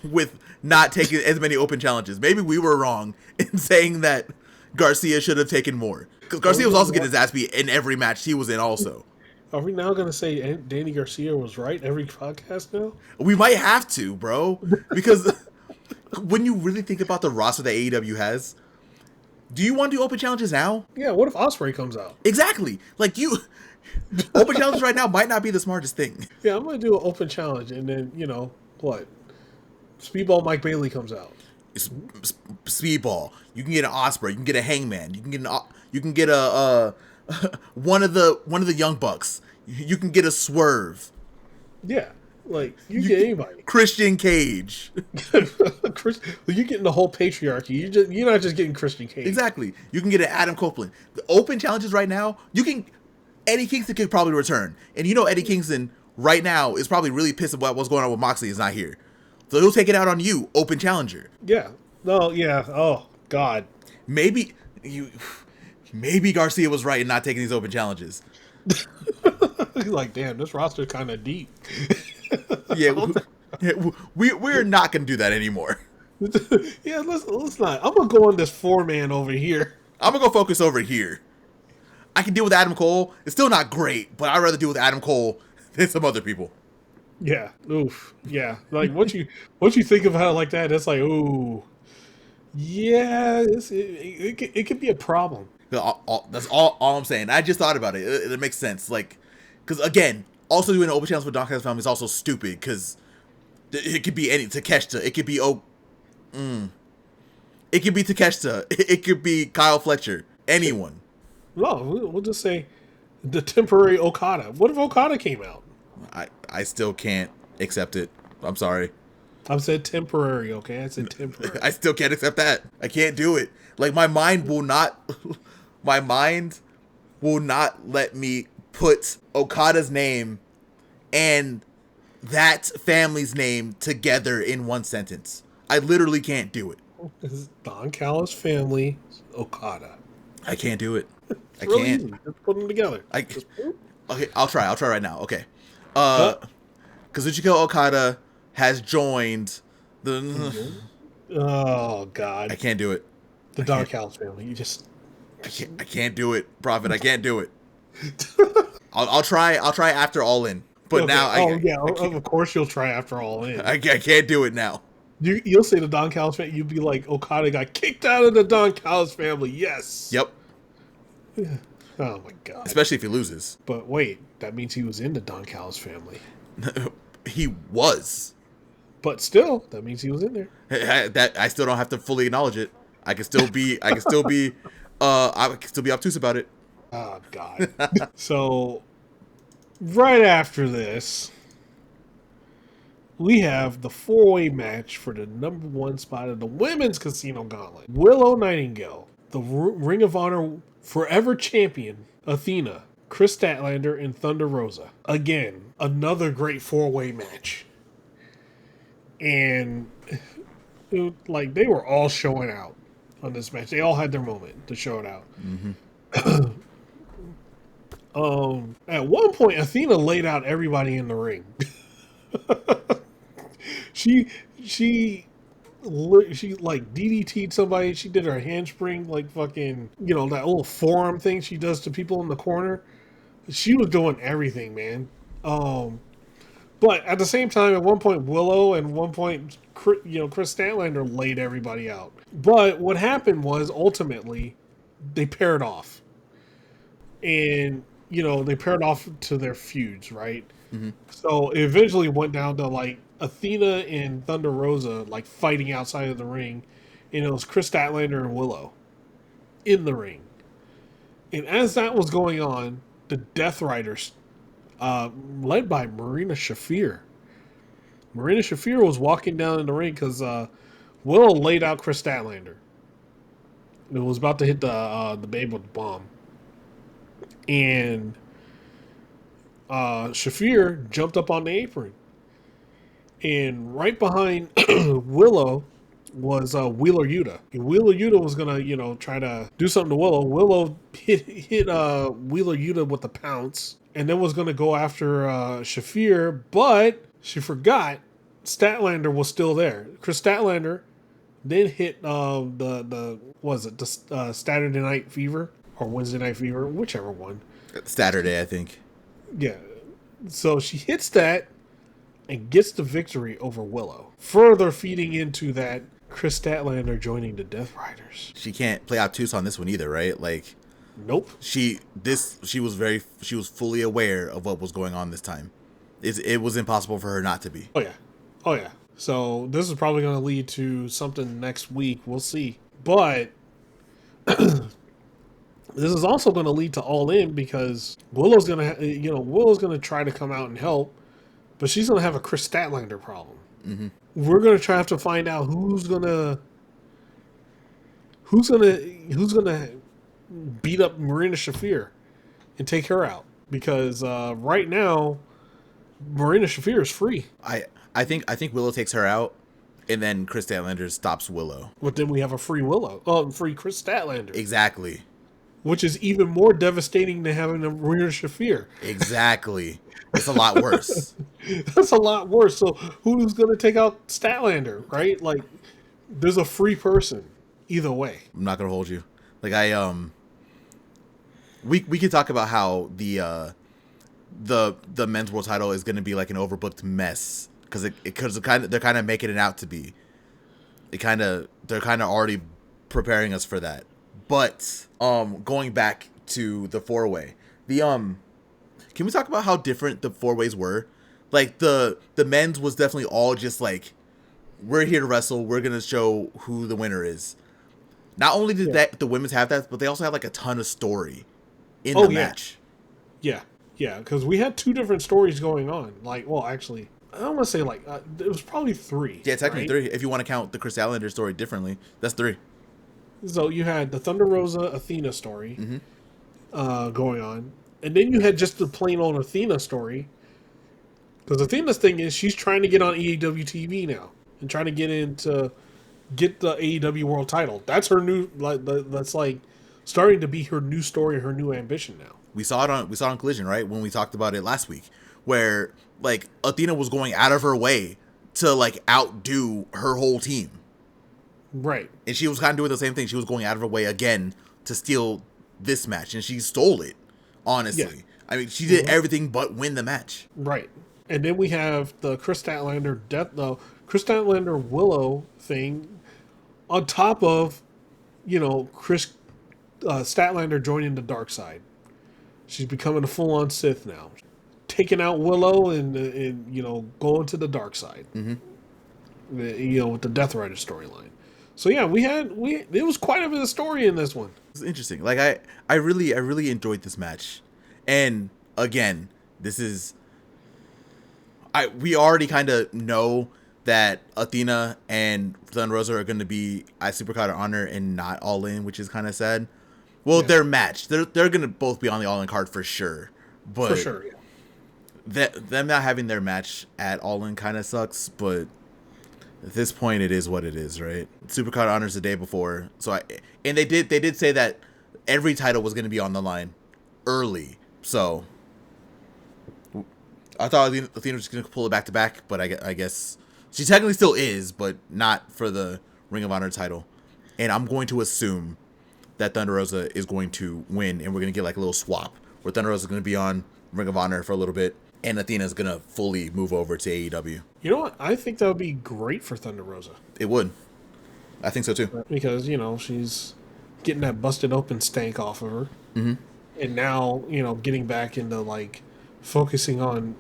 with not taking as many open challenges. Maybe we were wrong in saying that Garcia should have taken more. Because Garcia was also getting his ass beat in every match he was in also. Are we now going to say Danny Garcia was right every podcast now? We might have to, bro. Because when you really think about the roster that AEW has, do you want to do open challenges now? Yeah, what if Ospreay comes out? Exactly. Like, open challenges right now might not be the smartest thing. Yeah, I'm going to do an open challenge, and then, what? Speedball Mike Bailey comes out. Speedball. You can get an Ospreay. You can get a Hangman. You can get a one of the Young Bucks. You can get a Swerve. Yeah, like you get anybody. Christian Cage. You're getting the whole patriarchy. You're not just getting Christian Cage. Exactly. You can get an Adam Copeland. The open challenges right now. Eddie Kingston could probably return, and Eddie Kingston right now is probably really pissed about what's going on with Moxley. Is not here, so he'll take it out on you, open challenger. Yeah. No. Yeah. Oh God. Maybe Garcia was right in not taking these open challenges. He's like, damn, this roster's kind of deep. we're not gonna do that anymore. Yeah, let's not. I'm gonna go on this 4-man over here. I'm gonna go focus over here. I can deal with Adam Cole. It's still not great, but I'd rather deal with Adam Cole than some other people. Yeah. Oof. Yeah. Like once you think about it like that, it's like, ooh. Yeah, it could be a problem. That's all I'm saying. I just thought about it. It makes sense. Like, because again, also doing an open challenge with Don Callis family is also stupid because it could be any Takeshita. It could be it could be Takeshita. It could be Kyle Fletcher. Anyone. No, we'll just say the temporary Okada. What if Okada came out? I still can't accept it. I'm sorry. I said temporary, okay? I said temporary. I still can't accept that. I can't do it. Like, my mind will not let me put Okada's name and that family's name together in one sentence. I literally can't do it. This is Don Callis family, Okada. I can't do it. It's I really can't. easy. Just put them together. I Just, whoop. Okay, I'll try. I'll try right now. Okay. Huh? Kazuchika Okada has joined the. Oh I God, can't do it. the I can't. Dark House family. You just I can't do it, Prophet. I can't do it. I'll try. I'll try after All In. But okay. now Oh yeah, I can't. of course you'll try after All In. I can't do it now. You'll say the Don Callis family. You'll be like, Okada got kicked out of the Don Callis family. Yes. Yep. Oh my God. Especially if he loses. But wait, that means he was in the Don Callis family. He was. But still, that means he was in there. That I still don't have to fully acknowledge it. I can still be. I can still be obtuse about it. Oh God. So, right after this, we have the 4-way match for the number 1 spot in the women's Casino Gauntlet. Willow Nightingale, the Ring of Honor Forever Champion, Athena, Chris Statlander, and Thunder Rosa. Again, another great 4-way match. And like they were all showing out on this match. They all had their moment to show it out. At one point, Athena laid out everybody in the ring. she like DDT'd somebody. She did her handspring, like fucking, that little forearm thing she does to people in the corner. She was doing everything, man. But at the same time, at one point, Willow and one point, Chris Statlander laid everybody out. But what happened was ultimately they paired off, and they paired off to their feuds, right? Mm-hmm. So it eventually went down to like Athena and Thunder Rosa like fighting outside of the ring, and it was Chris Statlander and Willow in the ring. And as that was going on, the Death Riders, led by Marina Shafir. Marina Shafir was walking down in the ring because Willow laid out Chris Statlander. It was about to hit the babe with the bomb. And Shafir jumped up on the apron. And right behind Willow was Wheeler Yuta. And Wheeler Yuta was gonna, try to do something to Willow. Willow hit Wheeler Yuta with a pounce, and then was gonna go after Shafir, but she forgot Statlander was still there. Chris Statlander then hit the Saturday Night Fever or Wednesday Night Fever, whichever one. Saturday, I think. Yeah. So she hits that and gets the victory over Willow, further feeding into that Chris Statlander joining the Death Riders. She can't play obtuse on this one either, right? Like, nope. She was fully aware of what was going on this time. It was impossible for her not to be. Oh yeah. So this is probably going to lead to something next week. We'll see. But this is also going to lead to All In because Willow's going to try to come out and help, but she's going to have a Chris Statlander problem. Mm-hmm. We're going to have to find out who's going to beat up Marina Shafir and take her out, because right now Marina Shafir is free. I think Willow takes her out, and then Chris Statlander stops Willow. But then we have a free free Chris Statlander. Exactly. Which is even more devastating than having a Marina Shafir. Exactly. It's a lot worse. That's a lot worse. So who's going to take out Statlander, right? Like, there's a free person either way. I'm not going to hold you. Like, we could talk about how the men's world title is going to be like an overbooked mess because they're kind of making it out to be. They're kind of already preparing us for that. But going back to the 4-way, can we talk about how different the 4-ways were? Like the men's was definitely all just like, we're here to wrestle, we're gonna show who the winner is. Not only did the women's have that, but they also had like a ton of story in the match. Yeah, because we had 2 different stories going on. Like, well, actually, I don't want to say like it was probably 3. Yeah, technically 3. If you want to count the Chris Statlander story differently, that's 3. So you had the Thunder Rosa Athena story going on, and then you had just the plain old Athena story. Because Athena's thing is she's trying to get on AEW TV now and trying to get the AEW World Title. That's her new that's like starting to be her new story, her new ambition now. We saw it on Collision, right? When we talked about it last week, where like Athena was going out of her way to like outdo her whole team. Right. And she was kind of doing the same thing. She was going out of her way again to steal this match, and she stole it, honestly. Yeah. I mean, she did everything but win the match. Right. And then we have the Chris Statlander Willow thing on top of, Chris Statlander joining the dark side. She's becoming a full-on Sith now. Taking out Willow and going to the dark side. Mm-hmm. With the Death Rider storyline. So yeah, it was quite a bit of story in this one. It's interesting. Like I really enjoyed this match. And again, we already kind of know that Athena and Thunder Rosa are going to be at Supercard of Honor and not All In, which is kind of sad. Well, their match, they're going to both be on the All In card for sure. But for sure, yeah. Them not having their match at All In kind of sucks, but at this point, it is what it is, right? Supercard of Honor's the day before, and they did say that every title was going to be on the line early. So I thought Athena was just going to pull it back to back, but I guess she technically still is, but not for the Ring of Honor title. And I'm going to assume that Thunder Rosa is going to win, and we're going to get like a little swap where Thunder Rosa is going to be on Ring of Honor for a little bit, and Athena's going to fully move over to AEW. You know what? I think that would be great for Thunder Rosa. It would. I think so too. Because, she's getting that busted open stank off of her. Mm-hmm. And now, getting back into like focusing on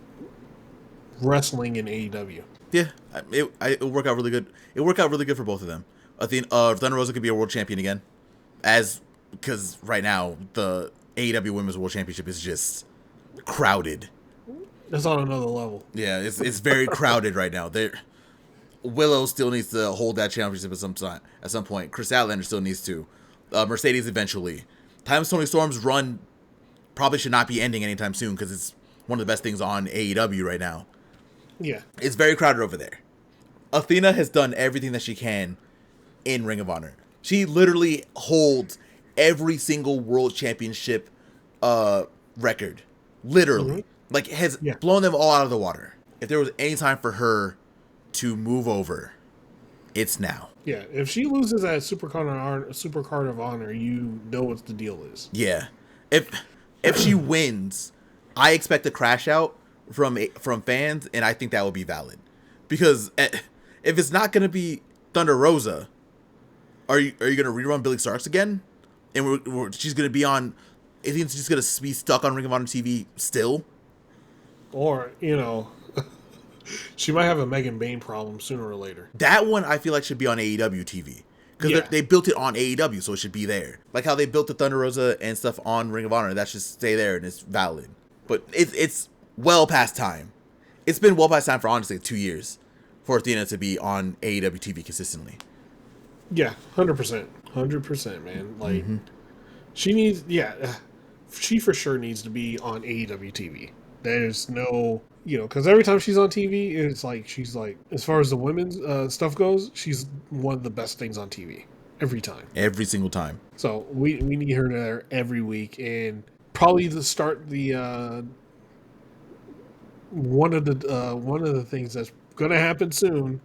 wrestling in AEW. Yeah, it worked out really good. It worked out really good for both of them. I think Thunder Rosa could be a world champion again, because right now the AEW Women's World Championship is just crowded. It's on another level. Yeah, it's very crowded right now. Willow still needs to hold that championship at some point. Chris Statlander still needs to. Mercedes eventually. Tony Storm's run probably should not be ending anytime soon because it's one of the best things on AEW right now. Yeah. It's very crowded over there. Athena has done everything that she can in Ring of Honor. She literally holds every single world championship record. Literally. Mm-hmm. Like, has blown them all out of the water. If there was any time for her to move over, it's now. Yeah, if she loses at Supercard of Honor, you know what the deal is. Yeah. If she wins, I expect a crash out from fans, and I think that would be valid. Because if it's not going to be Thunder Rosa, are you going to rerun Billy Starks again? And she's going to be on... I think she's going to be stuck on Ring of Honor TV still? Or, she might have a Megan Bain problem sooner or later. That one I feel like should be on AEW TV. Because they built it on AEW, so it should be there. Like how they built the Thunder Rosa and stuff on Ring of Honor. That should stay there and it's valid. But it's well past time. It's been well past time for, honestly, 2 years for Athena to be on AEW TV consistently. Yeah, 100%. 100%, man. Like, she needs... Yeah, she for sure needs to be on AEW TV. There's no... because every time she's on TV, it's like, she's like, as far as the women's stuff goes, she's one of the best things on TV. Every time. Every single time. So we need her there every week, and probably to start the one of the things that's gonna happen soon,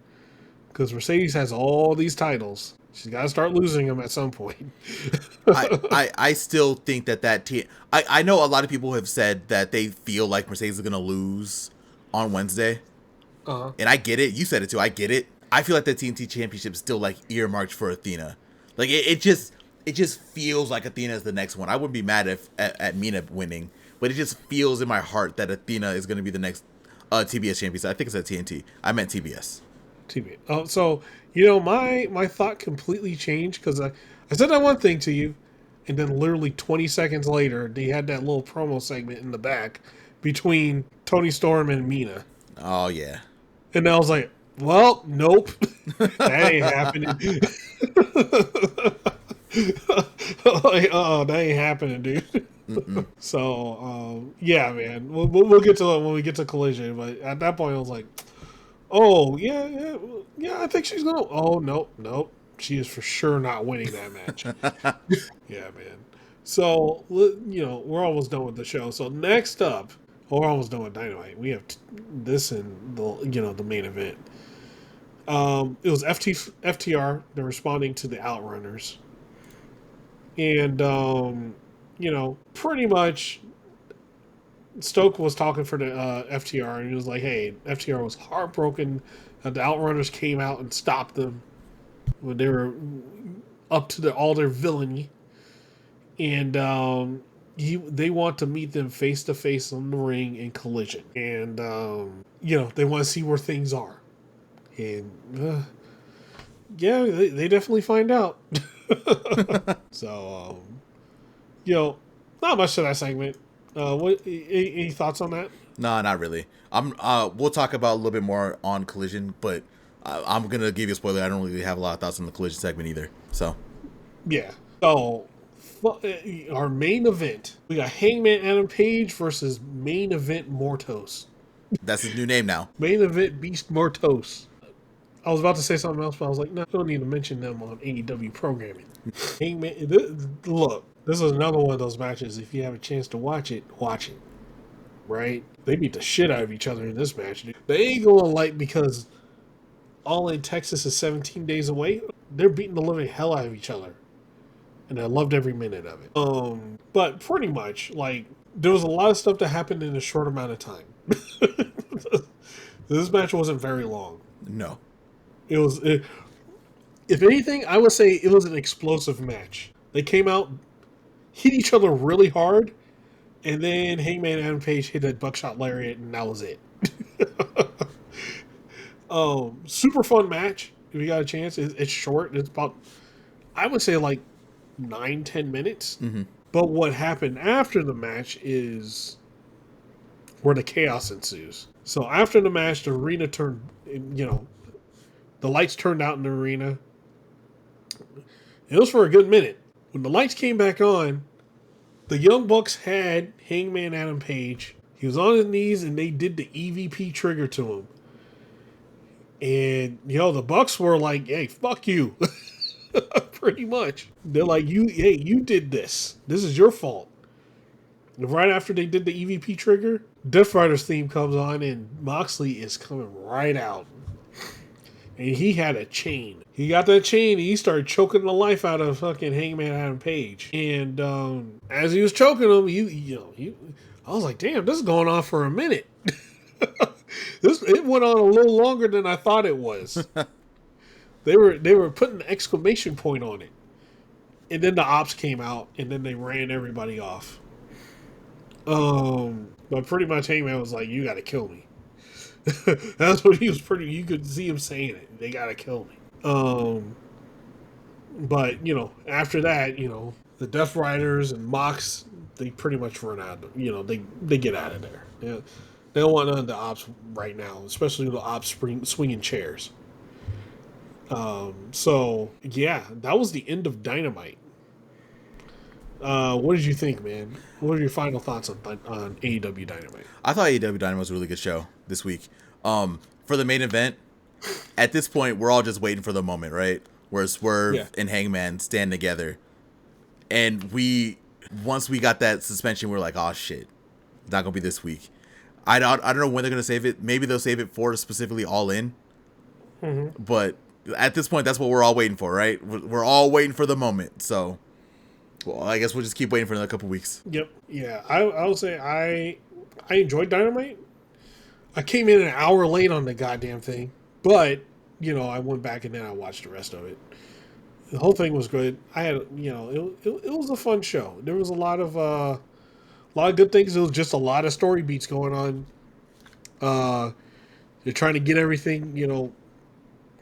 because Mercedes has all these titles. She's got to start losing them at some point. I still think that team... I know a lot of people have said that they feel like Mercedes is going to lose on Wednesday. Uh-huh. And I get it. You said it too. I get it. I feel like the TNT Championship is still like earmarked for Athena. Like it just feels like Athena is the next one. I wouldn't be mad at Mina winning, but it just feels in my heart that Athena is going to be the next TBS champion. So I think it's at TNT. I meant TBS. TBS. Oh, so my thought completely changed because I said that one thing to you, and then literally 20 seconds later, they had that little promo segment in the back between Tony Storm and Mina. Oh yeah. And I was like, well, nope, that ain't happening. Like, oh, that ain't happening, dude. So, yeah, man, we'll get to it when we get to Collision. But at that point, I was like, oh, yeah, I think she's gonna. Oh, nope, She is for sure not winning that match. Yeah, man. So, we're almost done with the show. So next up, we're almost done with Dynamite. We have this and the main event. It was FTR. They're responding to the Outrunners. And, pretty much Stoke was talking for the FTR, and he was like, hey, FTR was heartbroken that the Outrunners came out and stopped them when they were up to all their villainy. And they want to meet them face to face on the ring in Collision. And, they want to see where things are. And, they definitely find out. So, not much to that segment. Any thoughts on that? No, not really. We'll talk about a little bit more on Collision, but I'm gonna give you a spoiler. I don't really have a lot of thoughts on the Collision segment either. So, yeah. So, our main event, we got Hangman Adam Page versus Main Event Mortos. That's his new name now. Main Event Beast Mortos. I was about to say something else, but I was like, no, I don't need to mention them on AEW programming. Hangman, look, this is another one of those matches. If you have a chance to watch it, watch it. Right? They beat the shit out of each other in this match. They ain't going light because All in Texas is 17 days away. They're beating the living hell out of each other. And I loved every minute of it. But pretty much, there was a lot of stuff that happened in a short amount of time. This match wasn't very long. No. If anything, I would say it was an explosive match. They came out, hit each other really hard, and then Hangman Adam Page hit a buckshot lariat, and that was it. Super fun match. If you got a chance, it's short. It's about, I would say, 9-10 minutes. Mm-hmm. But what happened after the match is where the chaos ensues. So after the match, the arena turned, the lights turned out in the arena. It was for a good minute. When the lights came back on, the Young Bucks had Hangman Adam Page. He was on his knees, and they did the EVP trigger to him. And, the Bucks were like, hey, fuck you. Pretty much. They're like, you did this. This is your fault. And right after they did the EVP trigger, Death Rider's theme comes on, and Moxley is coming right out. And he had a chain. He got that chain, and he started choking the life out of fucking Hangman Adam Page. And as he was choking him, I was like, damn, this is going on for a minute. It went on a little longer than I thought it was. They were putting an exclamation point on it. And then the ops came out, and then they ran everybody off. But pretty much Hangman was like, you gotta kill me. That's what he was you could see him saying it. They gotta kill me. But, after that, the Death Riders and Mox, they pretty much run out of, they get out of there. Yeah. They don't want none of the ops right now, especially the ops swinging chairs. So, yeah, that was the end of Dynamite. What did you think, man? What are your final thoughts on AEW Dynamite? I thought AEW Dynamite was a really good show this week. For the main event, at this point, we're all just waiting for the moment, right? Where Swerve and Hangman stand together. And once we got that suspension, we're like, oh, shit. It's not going to be this week. I don't know when they're going to save it. Maybe they'll save it for specifically All In. Mm-hmm. But at this point, that's what we're all waiting for, right? We're all waiting for the moment. So, well, I guess we'll just keep waiting for another couple weeks. Yep. Yeah. I would say I enjoyed Dynamite. I came in an hour late on the goddamn thing. But, I went back and then I watched the rest of it. The whole thing was good. I had, it was a fun show. There was a lot of good things. It was just a lot of story beats going on. They're trying to get everything,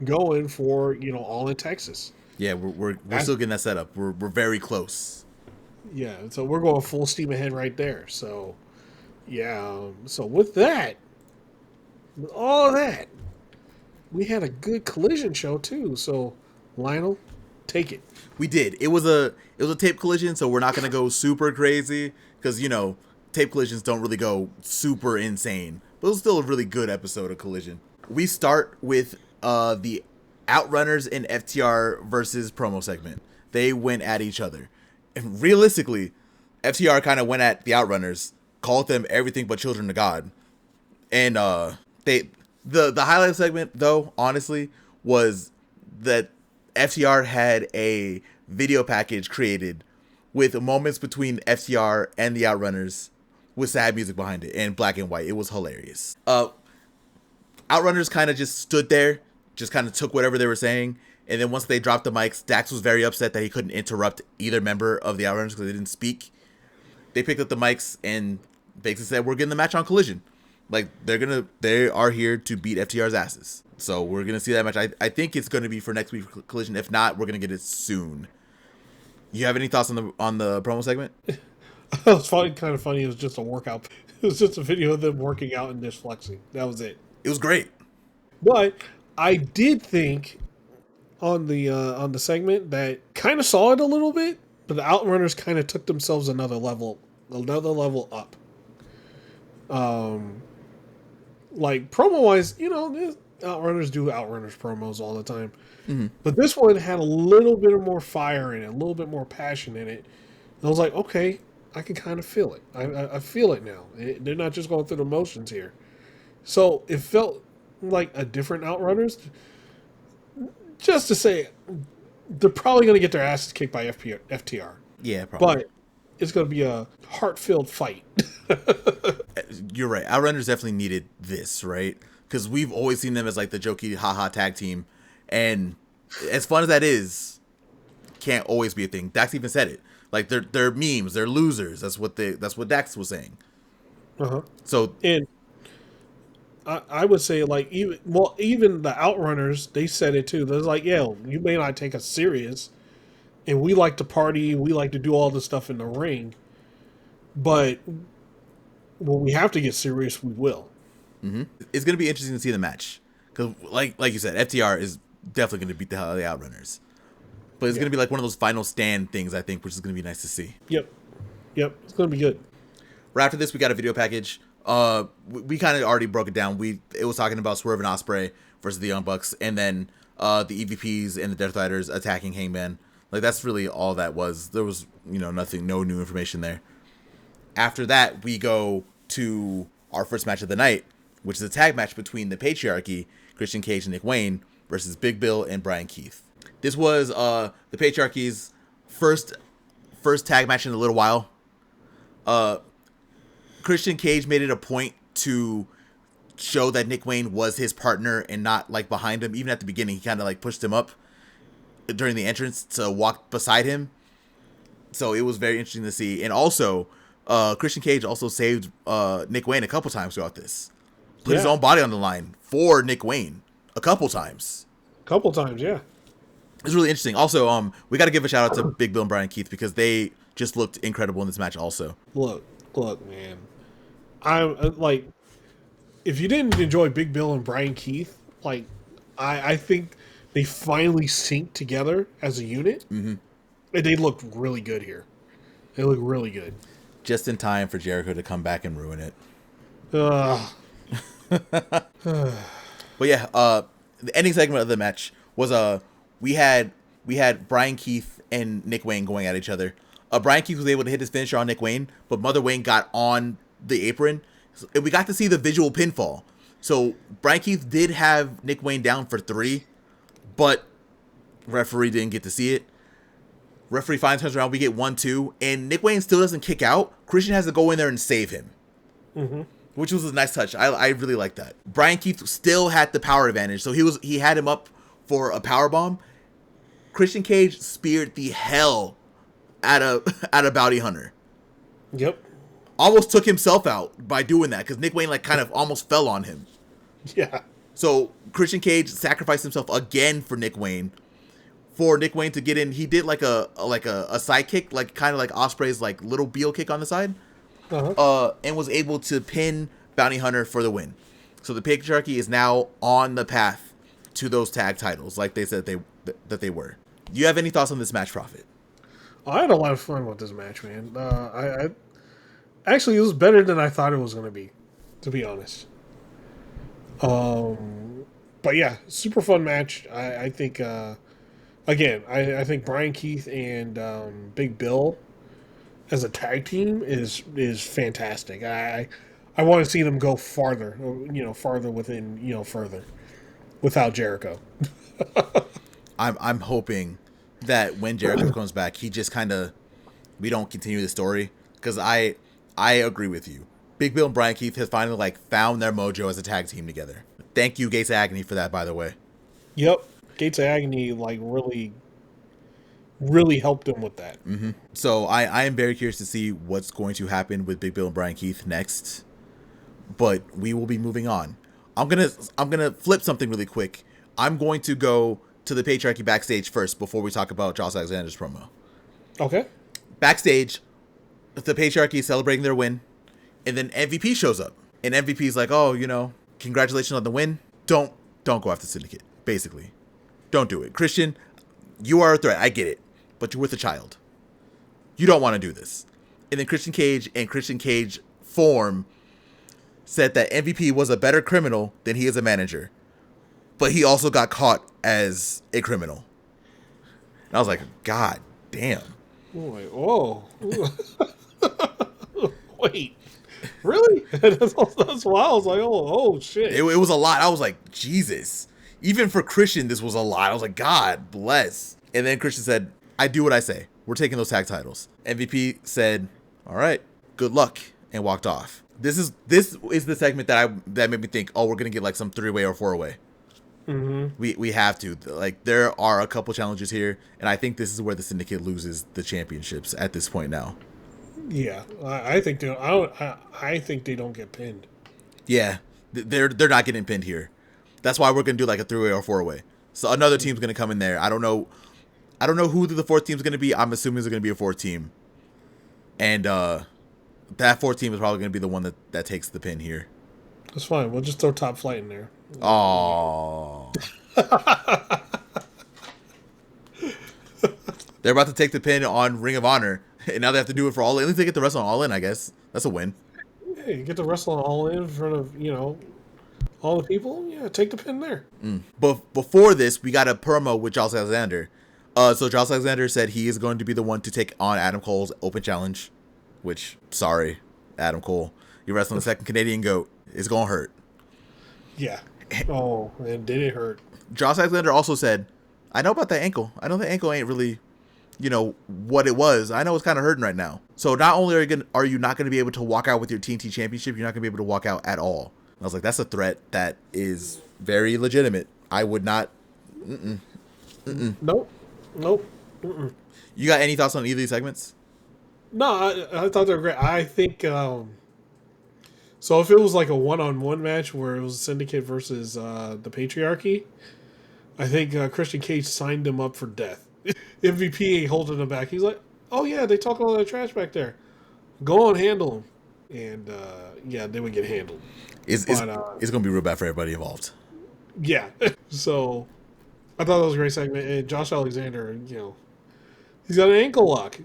going for, All in Texas. Yeah, we're still getting that set up. We're very close. Yeah, so we're going full steam ahead right there. So, yeah. So with all that, we had a good Collision show too. So, Lionel, take it. We did. It was a tape collision, so we're not gonna go super crazy because tape collisions don't really go super insane. But it was still a really good episode of Collision. We start with the Outrunners and FTR versus promo segment. They went at each other. And realistically, FTR kind of went at the Outrunners, called them everything but children of God. And the highlight segment, though, honestly, was that FTR had a video package created with moments between FTR and the Outrunners with sad music behind it and black and white. It was hilarious. Outrunners kind of just stood there, just kind of took whatever they were saying, and then once they dropped the mics, Dax was very upset that he couldn't interrupt either member of the Outrunners because they didn't speak. They picked up the mics and basically said, "We're getting the match on Collision. Like, they are here to beat FTR's asses. So we're gonna see that match. I think it's gonna be for next week's Collision. If not, we're gonna get it soon." You have any thoughts on the promo segment? It was kind of funny. It was just a workout. It was just a video of them working out and just flexing. That was it. It was great. But I did think on the segment that kind of saw it a little bit, but the Outrunners kind of took themselves another level up. Like promo wise, Outrunners do Outrunners promos all the time. Mm-hmm. But this one had a little bit more fire in it, a little bit more passion in it. And I was like, okay, I can kind of feel it. I feel it now. They're not just going through the motions here. So it felt like a different Outrunners. Just to say, they're probably going to get their asses kicked by FTR. Yeah, probably. But it's going to be a heart-filled fight. You're right. Outrunners definitely needed this, right? Because we've always seen them as like the jokey, haha tag team. And as fun as that is, can't always be a thing. Dax even said it. Like they're memes, they're losers. That's what Dax was saying. Uh-huh. So and I would say like even the Outrunners, they said it too. They're like, yeah, you may not take us serious, and we like to party, we like to do all this stuff in the ring, but when we have to get serious, we will. Mm-hmm. It's gonna be interesting to see the match because, like you said, FTR is definitely gonna beat the hell out of the Outrunners, but it's gonna be like one of those final stand things, I think, which is gonna be nice to see. Yep, it's gonna be good. Right after this, we got a video package. We kind of already broke it down. It was talking about Swerve and Ospreay versus the Young Bucks, and then the EVPs and the Death Riders attacking Hangman. Like that's really all that was. There was nothing, no new information there. After that, we go to our first match of the night, which is a tag match between the Patriarchy, Christian Cage and Nick Wayne, versus Big Bill and Brian Keith. This was the Patriarchy's first tag match in a little while. Christian Cage made it a point to show that Nick Wayne was his partner and not like behind him. Even at the beginning, he kind of like pushed him up during the entrance to walk beside him. So it was very interesting to see. And also, Christian Cage also saved Nick Wayne a couple times throughout this. Put his own body on the line for Nick Wayne a couple times. Yeah. It's really interesting. Also, we got to give a shout out to Big Bill and Brian Keith because they just looked incredible in this match also. Look, man. I'm like, if you didn't enjoy Big Bill and Brian Keith, like, I think they finally synced together as a unit. Mm-hmm. And they looked really good here. They look really good. Just in time for Jericho to come back and ruin it. But yeah, the ending segment of the match was we had Brian Keith and Nick Wayne going at each other. Brian Keith was able to hit his finisher on Nick Wayne, but Mother Wayne got on the apron, and we got to see the visual pinfall. So Brian Keith did have Nick Wayne down for 3, but referee didn't get to see it. Referee finally turns around, we get 1-2, and Nick Wayne still doesn't kick out. Christian has to go in there and save him. Mm-hmm. Which was a nice touch. I really like that. Brian Keith still had the power advantage, so he had him up for a power bomb. Christian Cage speared the hell out of Bounty Hunter. Yep. Almost took himself out by doing that because Nick Wayne like kind of almost fell on him. Yeah. So Christian Cage sacrificed himself again for Nick Wayne. For Nick Wayne to get in, he did like a side kick, like kind of like Ospreay's like little Beal kick on the side. And was able to pin Bounty Hunter for the win. So the Patriarchy is now on the path to those tag titles, like they said that they were. Do you have any thoughts on this match, Prophet? I had a lot of fun with this match, man. I actually, it was better than I thought it was going to be honest. But yeah, super fun match. I think again, I think Brian Keith and Big Bill as a tag team is fantastic. I want to see them go farther, farther within, further without Jericho. I'm hoping that when Jericho comes back, he just kind of, we don't continue the story, because I agree with you. Big Bill and Brian Keith has finally like found their mojo as a tag team together. Thank you, Gates of Agony, for that, by the way. Yep, Gates of Agony like really helped him with that. So I am very curious to see what's going to happen with Big Bill and Brian Keith next. But we will be moving on. I'm gonna flip something really quick. I'm going to go to the Patriarchy backstage first before we talk about Josh Alexander's promo. Okay. Backstage, the Patriarchy is celebrating their win, and then MVP shows up. And MVP's like, oh, congratulations on the win. Don't go after Syndicate, basically. Don't do it. Christian, you are a threat. I get it. But you're with a child. You don't want to do this. And then Christian Cage and Christian Cage form said that MVP was a better criminal than he is a manager. But he also got caught as a criminal. And I was like, God damn. Wait, whoa. Wait. Really? That's why I was like, oh shit. It was a lot. I was like, Jesus. Even for Christian, this was a lot. I was like, God bless. And then Christian said, I do what I say. We're taking those tag titles. MVP said, all right, good luck, and walked off. This is the segment that made me think, oh, we're gonna get like some 3-way or 4-way. We have to. Like, there are a couple challenges here, and I think this is where the Syndicate loses the championships at this point now. Yeah, I think I think they don't get pinned. Yeah, they're not getting pinned here. That's why we're gonna do like a 3-way or 4-way. So another team's gonna come in there. I don't know who the fourth team's gonna be. I'm assuming there's gonna be a fourth team, and that fourth team is probably gonna be the one that takes the pin here. That's fine. We'll just throw Top Flight in there. Oh. They're about to take the pin on Ring of Honor, and now they have to do it for All In. At least they get the wrestle on All In, I guess. That's a win. Yeah, you get to wrestle on All In front of, all the people. Yeah, take the pin there. But before this, we got a promo with Josh Alexander. So Josh Alexander said he is going to be the one to take on Adam Cole's open challenge, which, sorry, Adam Cole. You're wrestling the second Canadian GOAT. It's going to hurt. Yeah. Oh, and did it hurt? Josh Alexander also said, I know about that ankle. I know the ankle ain't really, what it was. I know it's kind of hurting right now. So not only are you not going to be able to walk out with your TNT championship, you're not going to be able to walk out at all. And I was like, that's a threat that is very legitimate. I would not. Nope. Mm-mm. You got any thoughts on either of these segments? No, I thought they were great. I think so. If it was like a one-on-one match where it was Syndicate versus the Patriarchy, I think Christian Cage signed him up for death. MVP ain't holding him back. He's like, "Oh yeah, they talk all that trash back there. Go on, handle them." And yeah, they would get handled. It's going to be real bad for everybody involved. Yeah. So I thought that was a great segment. And Josh Alexander, he's got an ankle lock.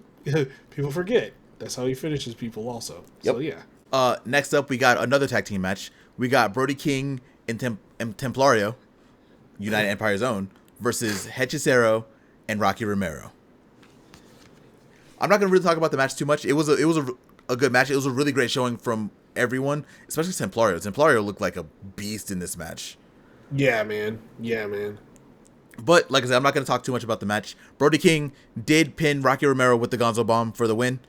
People forget. That's how he finishes people also. Yep. So, yeah. Next up, we got another tag team match. We got Brody King and Templario, United Empire's own, versus Hechicero and Rocky Romero. I'm not going to really talk about the match too much. It was a good match. It was a really great showing from everyone, especially Templario. Templario looked like a beast in this match. Yeah, man. But, like I said, I'm not going to talk too much about the match. Brody King did pin Rocky Romero with the Gonzo Bomb for the win.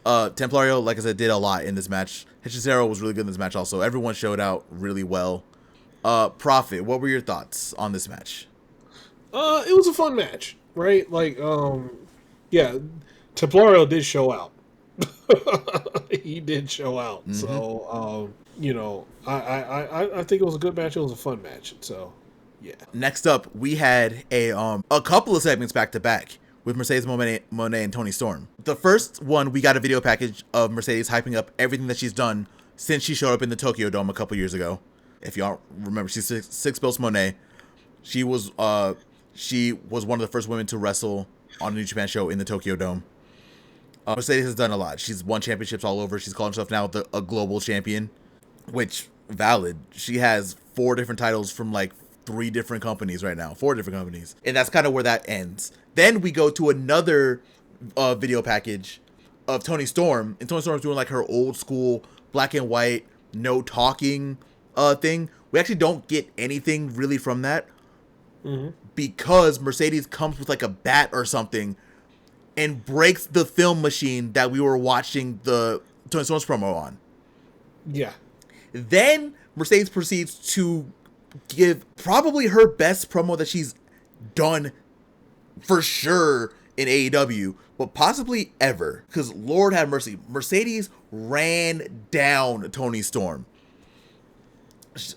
Templario, like I said, did a lot in this match. Hechicero was really good in this match also. Everyone showed out really well. Prophet, what were your thoughts on this match? It was a fun match, right? Like, yeah, Templario did show out. He did show out. Mm-hmm. So, I think it was a good match. It was a fun match. So, yeah. Next up, we had a couple of segments back to back with Mercedes Moné and Toni Storm. The first one, we got a video package of Mercedes hyping up everything that she's done since she showed up in the Tokyo Dome a couple years ago. If y'all remember, she's six belts Moné. She was one of the first women to wrestle on a New Japan show in the Tokyo Dome. Mercedes has done a lot. She's won championships all over. She's called herself now a global champion, which valid. She has 4 different titles from like 3 different companies right now, 4 different companies. And that's kind of where that ends. Then we go to another video package of Toni Storm, and Toni Storm's doing like her old school black and white, no talking thing. We actually don't get anything really from that because Mercedes comes with like a bat or something and breaks the film machine that we were watching the Toni Storm's promo on. Yeah. Then Mercedes proceeds to give probably her best promo that she's done for sure in AEW, but possibly ever. Because Lord have mercy, Mercedes ran down Toni Storm.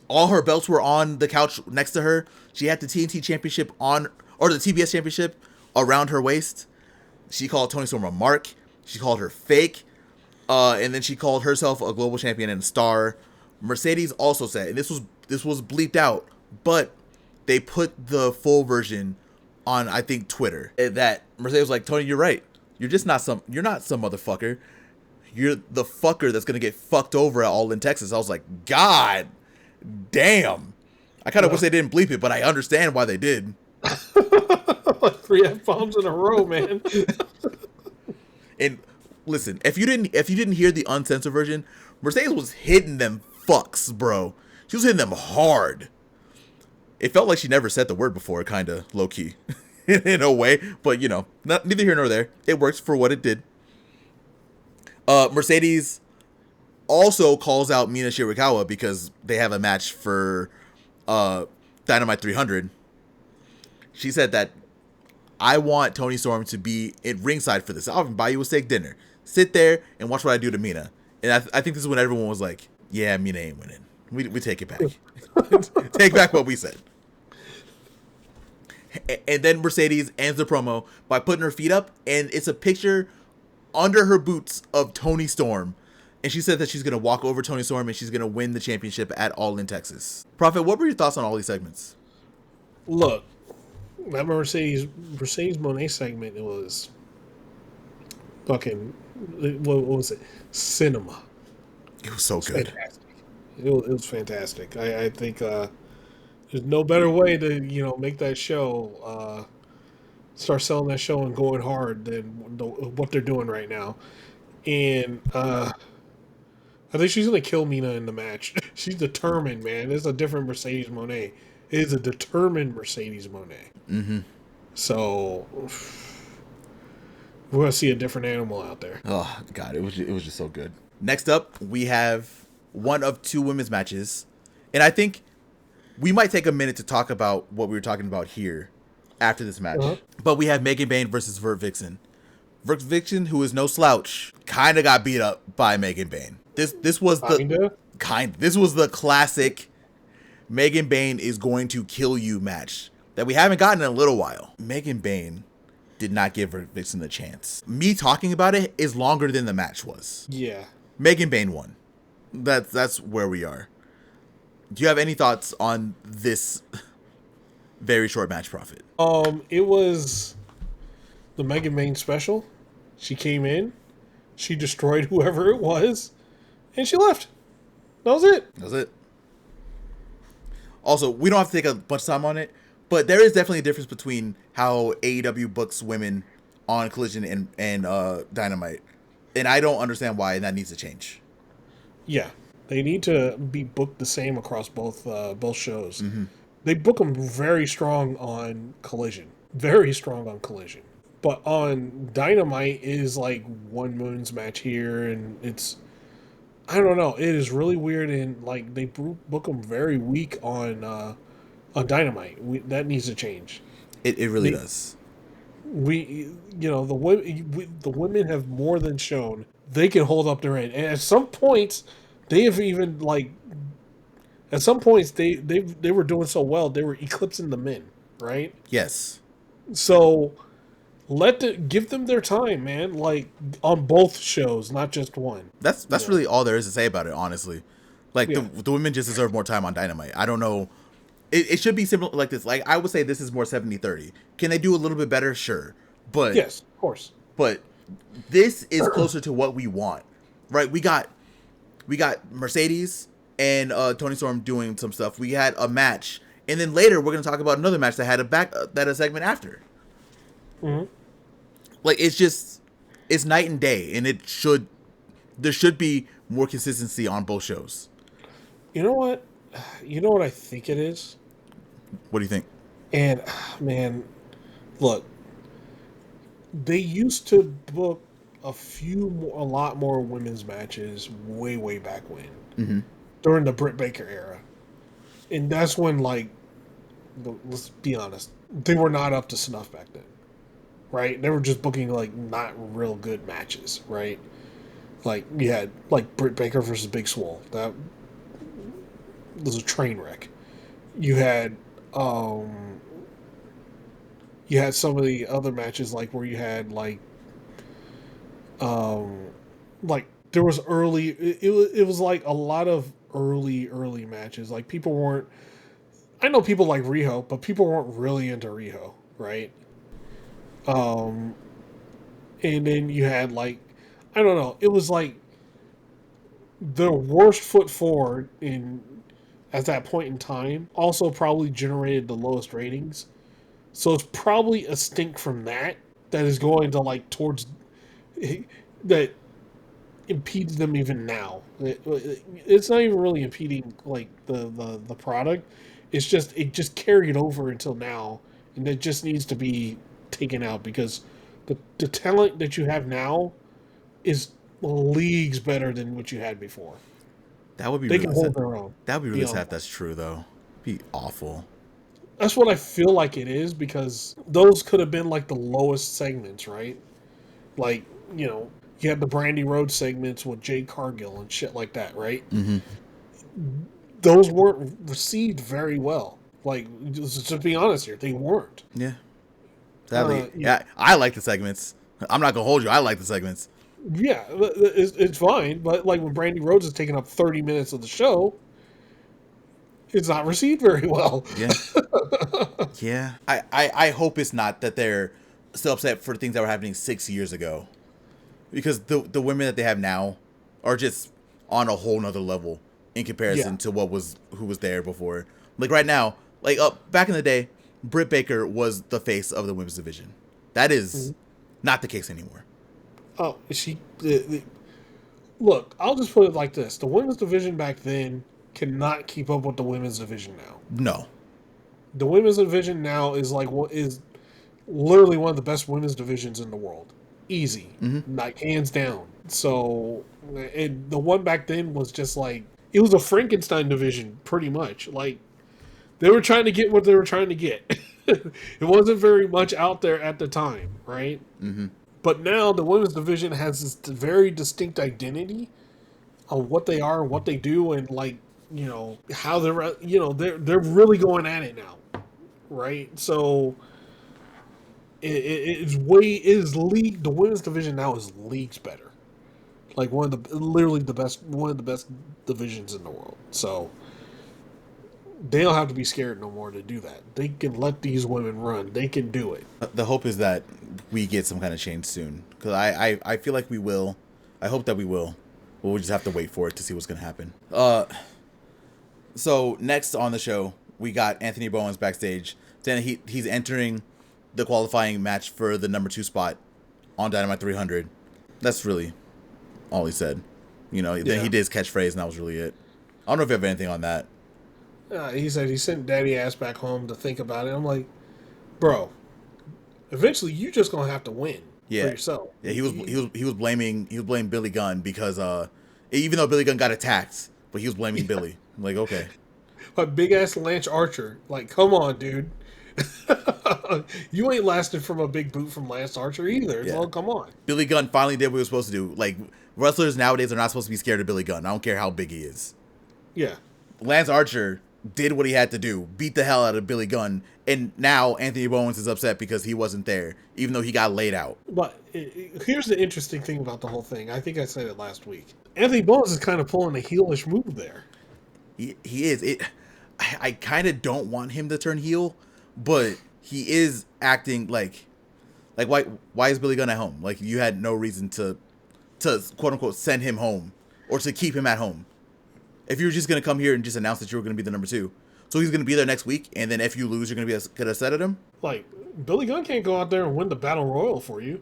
All her belts were on the couch next to her. She had the TNT Championship on, or the TBS Championship around her waist. She called Toni Storm a mark. She called her fake. And then she called herself a global champion and a star. Mercedes also said, and this was bleeped out, but they put the full version on, I think, Twitter, that Mercedes was like, Toni, you're right. You're not some motherfucker. You're the fucker that's gonna get fucked over at All in Texas. I was like, God damn. I kind of wish they didn't bleep it, but I understand why they did. Like 3 F-bombs in a row, man. And listen, if you didn't hear the uncensored version, Mercedes was hitting them fucks, bro. She was hitting them hard. It felt like she never said the word before, kind of low key, in a way. But you know, neither here nor there. It works for what it did. Mercedes also calls out Mina Shirakawa because they have a match for Dynamite 300. She said that I want Toni Storm to be at ringside for this. I'll even buy you a steak dinner. Sit there and watch what I do to Mina. And I think this is when everyone was like, yeah, Mina ain't winning. We take it back. Take back what we said. And then Mercedes ends the promo by putting her feet up, and it's a picture under her boots of Toni Storm. And she said that she's going to walk over Toni Storm and she's going to win the championship at All in Texas. Prophet, what were your thoughts on all these segments? Look, that Mercedes Monet segment, it was fucking, what was it? Cinema. It was so good. Fantastic. It was fantastic. I think there's no better way to make that show, start selling that show and going hard than what they're doing right now. And I think she's gonna kill Mina in the match. She's determined, man. It's a different Mercedes Monet. It is a determined Mercedes Monet. Mm-hmm. So we're gonna see a different animal out there. Oh God, it was just so good. Next up, we have one of 2 women's matches, and I think we might take a minute to talk about what we were talking about here after this match. Uh-huh. But we have Megan Bayne versus Vert Vixen. Vert Vixen, who is no slouch, kind of got beat up by Megan Bayne. This was the classic Megan Bayne is going to kill you match that we haven't gotten in a little while. Megan Bayne did not give Vert Vixen a chance. Me talking about it is longer than the match was. Yeah. Megan Bayne won. That's where we are. Do you have any thoughts on this very short match, Prophet? It was the Megan Bayne special. She came in, she destroyed whoever it was, and she left. That was it. Also, we don't have to take a bunch of time on it, but there is definitely a difference between how AEW books women on Collision and Dynamite, and I don't understand why that needs to change. Yeah, they need to be booked the same across both shows. Mm-hmm. They book them very strong on Collision. But on Dynamite, it is like one women's match here, and it's, I don't know, it is really weird, and like they book them very weak on Dynamite. That needs to change. It really does. The women have more than shown they can hold up their end, and at some points they have even they were doing so well they were eclipsing the men, right? Yes. So give them their time, man. Like on both shows, not just one. That's really all there is to say about it, honestly. Like the women just deserve more time on Dynamite. I don't know. It should be similar like this. Like I would say this is more 70-30. Can they do a little bit better? Sure. But yes, of course. But this is closer to what we want. Right? We got Mercedes and Toni Storm doing some stuff. We had a match And then later we're gonna talk about another match that had a segment after. Mm-hmm. Like it's night and day, and there should be more consistency on both shows. You know what? You know what I think it is? What do you think? And man, look, they used to book a lot more women's matches way back when, during the Britt Baker era, and that's when, like, let's be honest, they were not up to snuff back then, right? They were just booking like not real good matches, right? Like you had like Britt Baker versus Big Swole, that was a train wreck. You had some of the other matches, like where you had like there was it was like a lot of early matches. Like people weren't, I know people like Riho, but people weren't really into Riho, right? Um and then you had like, I don't know, it was like the worst foot forward in at that point in time also probably generated the lowest ratings. So it's probably a stink from that is going to like towards that impedes them even now. It's not even really impeding like the product. It's just it just carried over until now, and it just needs to be taken out because the talent that you have now is leagues better than what you had before. That would be They really can hold their own. That would be really Beyond sad if that. that's true, though. Be awful. That's what I feel like it is, because those could have been like the lowest segments, right? Like, you know, you had the Brandy Rhodes segments with Jade Cargill and shit like that, right? Mm-hmm. Those weren't received very well. Like, just to be honest here, they weren't. Yeah. Sadly, Yeah, I like the segments. I'm not gonna hold you. I like the segments. yeah, it's fine. But like when Brandy Rhodes is taking up 30 minutes of the show, it's not received very well. Yeah. Yeah. I hope it's not that they're still upset for things that were happening 6 years ago, because the women that they have now are just on a whole nother level in comparison Yeah. to who was there before. Like right now, like back in the day, Britt Baker was the face of the women's division. That is not the case anymore. Oh, look, I'll just put it like this: the women's division back then cannot keep up with the women's division now. No. The women's division now is like what is literally one of the best women's divisions in the world, easy, like hands down. So, and the one back then was just like it was a Frankenstein division, pretty much. Like they were trying to get what they were trying to get. It wasn't very much out there at the time, right? Mm-hmm. But now the women's division has this very distinct identity of what they are, what they do, and like, you know, how they're, you know, they're really going at it now, right? So it's way is league the women's division now is leagues better, like one of the literally the best, one of the best divisions in the world. So they don't have to be scared no more to do that. They can let these women run. They can do it. The hope is that we get some kind of change soon, because I feel like we will. I hope that we will. But we'll just have to wait for it to see what's going to happen. So next on the show, we got Anthony Bowens backstage. Then he's entering the qualifying match for the number 2 spot on Dynamite 300. That's really all he said. You know, then he did his catchphrase, and that was really it. I don't know if you have anything on that. He said he sent daddy ass back home to think about it. I'm like, bro, eventually you just gonna have to win for yourself. Yeah, he was blaming Billy Gunn because even though Billy Gunn got attacked, but he was blaming Billy. I'm like, okay. But big ass Lance Archer, like, come on, dude. You ain't lasted from a big boot from Lance Archer either. Yeah. Well, come on. Billy Gunn finally did what he was supposed to do. Like, wrestlers nowadays are not supposed to be scared of Billy Gunn. I don't care how big he is. Yeah. Lance Archer did what he had to do, beat the hell out of Billy Gunn, and now Anthony Bowens is upset because he wasn't there, even though he got laid out. But here's the interesting thing about the whole thing. I think I said it last week. Anthony Bowens is kind of pulling a heelish move there. He is. I kind of don't want him to turn heel, but he is acting like why is Billy Gunn at home? Like, you had no reason to quote unquote send him home or to keep him at home. If you were just going to come here and just announce that you were going to be the number 2. So he's gonna be there next week, and then if you lose, you're gonna get upset at him. Like, Billy Gunn can't go out there and win the Battle Royal for you.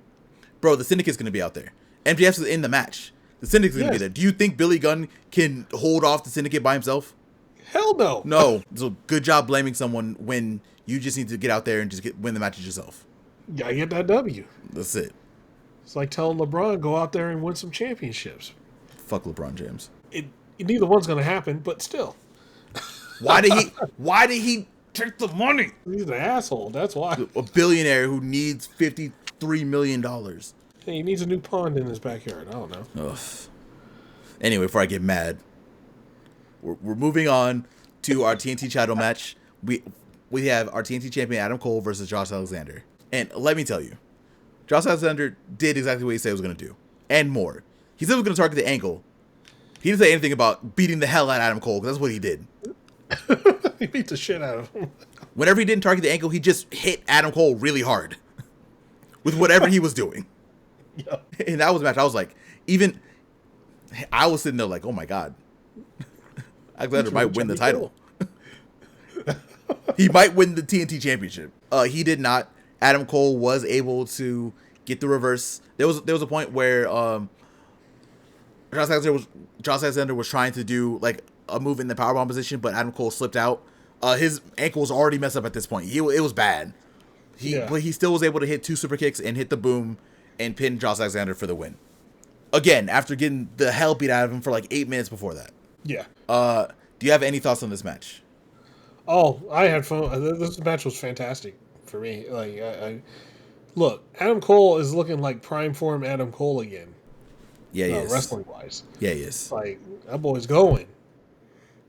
Bro, the Syndicate's gonna be out there. MJF is in the match. The Syndicate's gonna be there. Do you think Billy Gunn can hold off the Syndicate by himself? Hell no. No. So good job blaming someone when you just need to get out there and just win the matches yourself. You gotta get that W. That's it. It's like telling LeBron, go out there and win some championships. Fuck LeBron James. Neither one's gonna happen, but still. Why did he take the money? He's an asshole, that's why. A billionaire who needs $53 million. Hey, he needs a new pond in his backyard. I don't know. Ugh. Anyway, before I get mad, we're moving on to our TNT title match. We have our TNT champion Adam Cole versus Josh Alexander. And let me tell you, Josh Alexander did exactly what he said he was going to do. And more. He said he was going to target the ankle. He didn't say anything about beating the hell out of Adam Cole, because that's what he did. He beat the shit out of him. Whenever he didn't target the ankle, he just hit Adam Cole really hard. With whatever he was doing. Yep. And that was a match. I was like, I was sitting there like, oh my God. Alexander might win the title. He might win the TNT championship. He did not. Adam Cole was able to get the reverse. There was a point where Josh Alexander was trying to do like a move in the powerbomb position, but Adam Cole slipped out. His ankle was already messed up at this point. It was bad. But he still was able to hit 2 super kicks and hit the boom and pin Josh Alexander for the win. Again, after getting the hell beat out of him for like 8 minutes before that. Yeah. Do you have any thoughts on this match? Oh, I had fun. This match was fantastic for me. Like, look, Adam Cole is looking like prime form Adam Cole again. Yeah, he is. Wrestling wise. Yeah, he is. Like, that boy's going.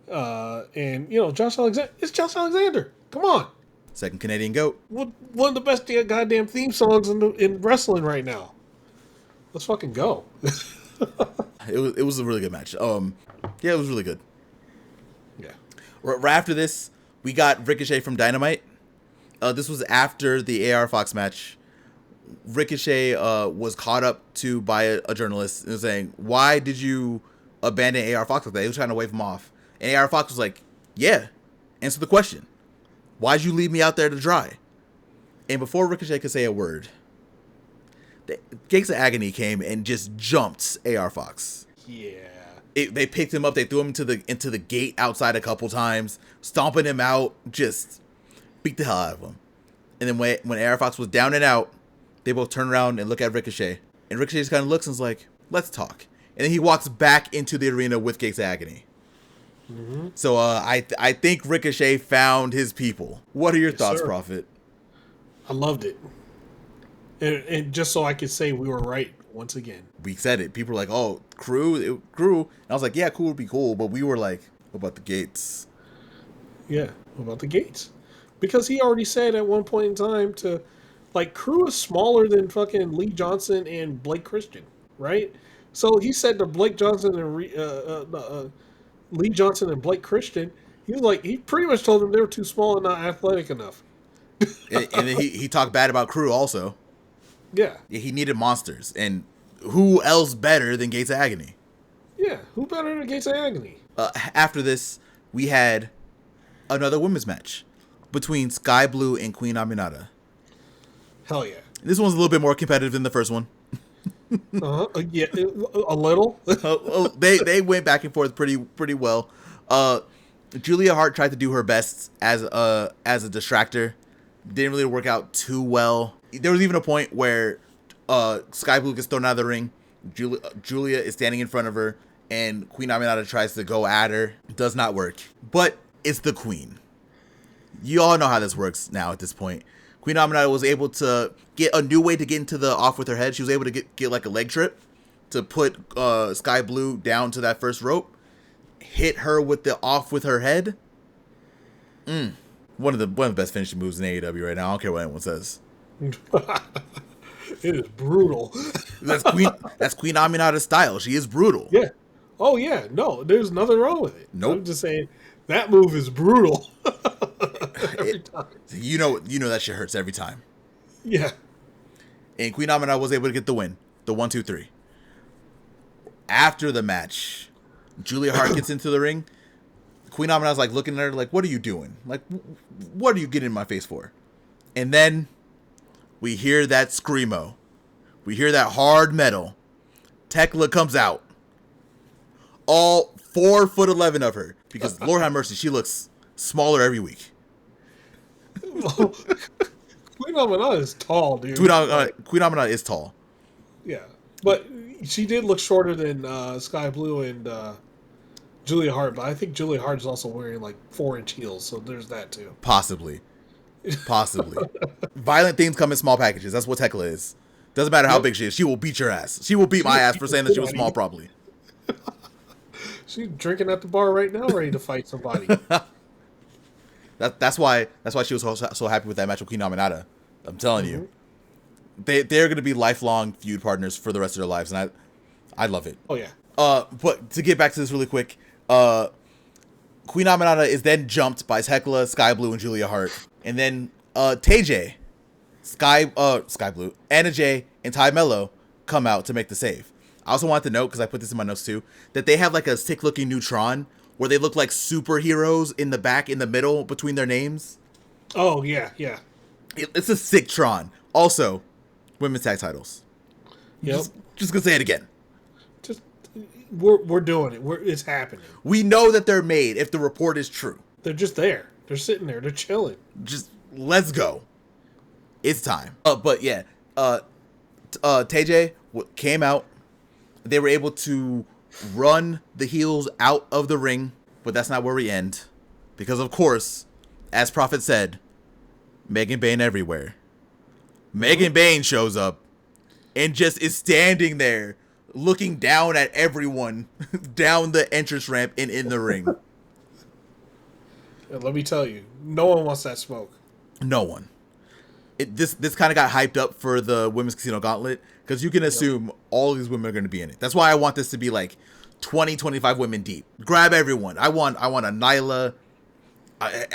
And, Josh Alexander. It's Josh Alexander. Come on. Second Canadian GOAT. One of the best goddamn theme songs in wrestling right now. Let's fucking go. It was a really good match. Yeah, it was really good. Yeah. Right after this, we got Ricochet from Dynamite. This was after the AR Fox match. Ricochet was caught up to by a journalist and was saying, "Why did you abandon AR Fox like that?" He was trying to wave him off, and AR Fox was like, "Yeah, answer the question. Why'd you leave me out there to dry?" And before Ricochet could say a word, the Gates of Agony came and just jumped AR Fox. Yeah. They picked him up. They threw him into the gate outside a couple times, stomping him out, just beat the hell out of him. And then when AR Fox was down and out, they both turn around and look at Ricochet. And Ricochet just kind of looks and is like, "Let's talk." And then he walks back into the arena with Gates of Agony. Mm-hmm. So I think Ricochet found his people. What are your thoughts, sir. Prophet? I loved it. And just so I could say we were right once again. We said it. People were like, "Oh, Crew." And I was like, "Yeah, cool would be cool." But we were like, "What about the Gates?" Yeah, what about the Gates? Because he already said at one point in time Crew is smaller than fucking Lee Johnson and Blake Christian, right? So he said to Blake Johnson and Lee Johnson and Blake Christian, he pretty much told them they were too small and not athletic enough. and then he talked bad about Crew also. Yeah. He needed monsters. And who else better than Gates of Agony? Yeah, who better than Gates of Agony? After this, we had another women's match between Sky Blue and Queen Aminata. Hell yeah. This one's a little bit more competitive than the first one. Yeah, a little. They went back and forth pretty well. Julia Hart tried to do her best as a distractor. Didn't really work out too well. There was even a point where Sky Blue gets thrown out of the ring. Julia is standing in front of her, and Queen Aminata tries to go at her. It does not work. But it's the Queen. You all know how this works now at this point. Queen Aminata was able to get a new way to get into the off with her head. She was able to get like a leg trip to put Sky Blue down to that first rope. Hit her with the off with her head. One of the best finishing moves in AEW right now. I don't care what anyone says. It is brutal. That's Queen Aminata's style. She is brutal. Yeah. Oh yeah. No, there's nothing wrong with it. Nope. I'm just saying that move is brutal. Every time. You know that shit hurts every time. Yeah. And Queen Aminata was able to get the win. The 1, 2, 3. After the match, Julia Hart gets into the ring. Queen Amina's like looking at her like, what are you doing? Like, what are you getting in my face for? And then we hear that screamo. We hear that hard metal. Tekla comes out. All 4'11" of her. Because Lord have mercy, she looks smaller every week. Queen Amina is tall, dude. Queen Amina is tall. Yeah. But she did look shorter than Sky Blue and Julia Hart, but I think Julia Hart is also wearing like 4-inch heels, so there's that too. Possibly. Violent things come in small packages. That's what Tekla is. Doesn't matter how big she is. She will beat your ass. She will beat my ass for saying that she was small, probably. She's drinking at the bar right now, ready to fight somebody. That's why she was so happy with that match with Queen Aminata. I'm telling you, they're going to be lifelong feud partners for the rest of their lives, and I love it. Oh yeah. But to get back to this really quick, Queen Aminata is then jumped by Tekla, Sky Blue, and Julia Hart, and then TJ, Sky Blue, Anna Jay, and Ty Mello come out to make the save. I also wanted to note, because I put this in my notes too, that they have like a sick-looking Neutron where they look like superheroes in the back, in the middle, between their names. Oh, yeah, yeah. It's a sick Tron. Also, women's tag titles. Yep. Just gonna say it again. We're doing it. It's happening. We know that they're made if the report is true. They're just there. They're sitting there. They're chilling. Just let's go. It's time. But yeah, TJ came out. They were able to run the heels out of the ring, but that's not where we end. Because of course, as Prophet said, Megan Bayne everywhere. Megan Bayne shows up and just is standing there looking down at everyone down the entrance ramp and in the ring. And let me tell you, no one wants that smoke. No one. This kind of got hyped up for the Women's Casino Gauntlet, because you can assume all these women are going to be in it. That's why I want this to be like 20, 25 women deep. Grab everyone. I want a Nyla,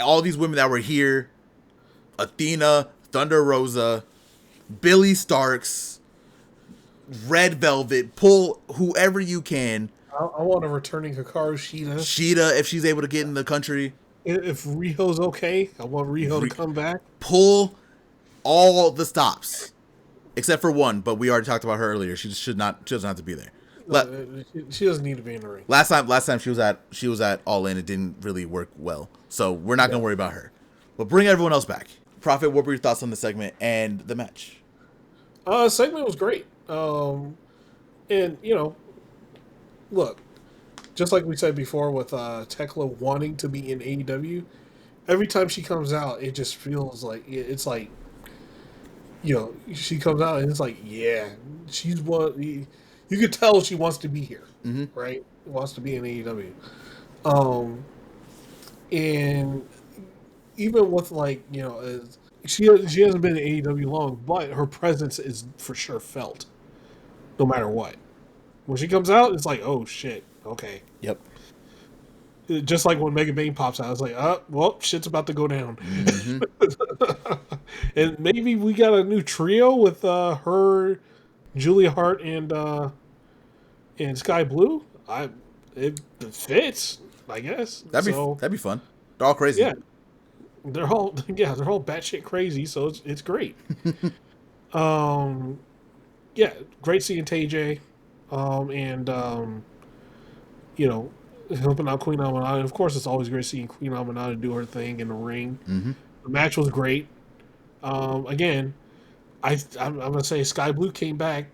all these women that were here, Athena, Thunder Rosa, Billy Starks, Red Velvet. Pull whoever you can. I want a returning Hikaru Shida. Shida, if she's able to get in the country. If Riho's okay, I want Riho to come back. Pull all the stops, except for one, but we already talked about her earlier. She doesn't have to be there. She doesn't need to be in the ring. Last time she was at All In, it didn't really work well, so we're not gonna worry about her. But bring everyone else back. Prophet, what were your thoughts on the segment and the match? Segment was great. And look, just like we said before with Tekla wanting to be in AEW, every time she comes out, it just feels like it's like, she comes out and it's like, yeah, she's what you could tell she wants to be here, right? Wants to be in AEW. And even with she hasn't been in AEW long, but her presence is for sure felt, no matter what. When she comes out, it's like, oh shit, okay. Yep. Just like when Megan Bayne pops out, it's like, well, shit's about to go down. And maybe we got a new trio with her, Julia Hart, and Sky Blue. It fits, I guess. That'd be fun. They're all crazy. Yeah, they're all batshit crazy. So it's great. Yeah, great seeing TJ, helping out Queen Aminata. Of course, it's always great seeing Queen Aminata do her thing in the ring. The match was great. Again, I'm gonna say Sky Blue came back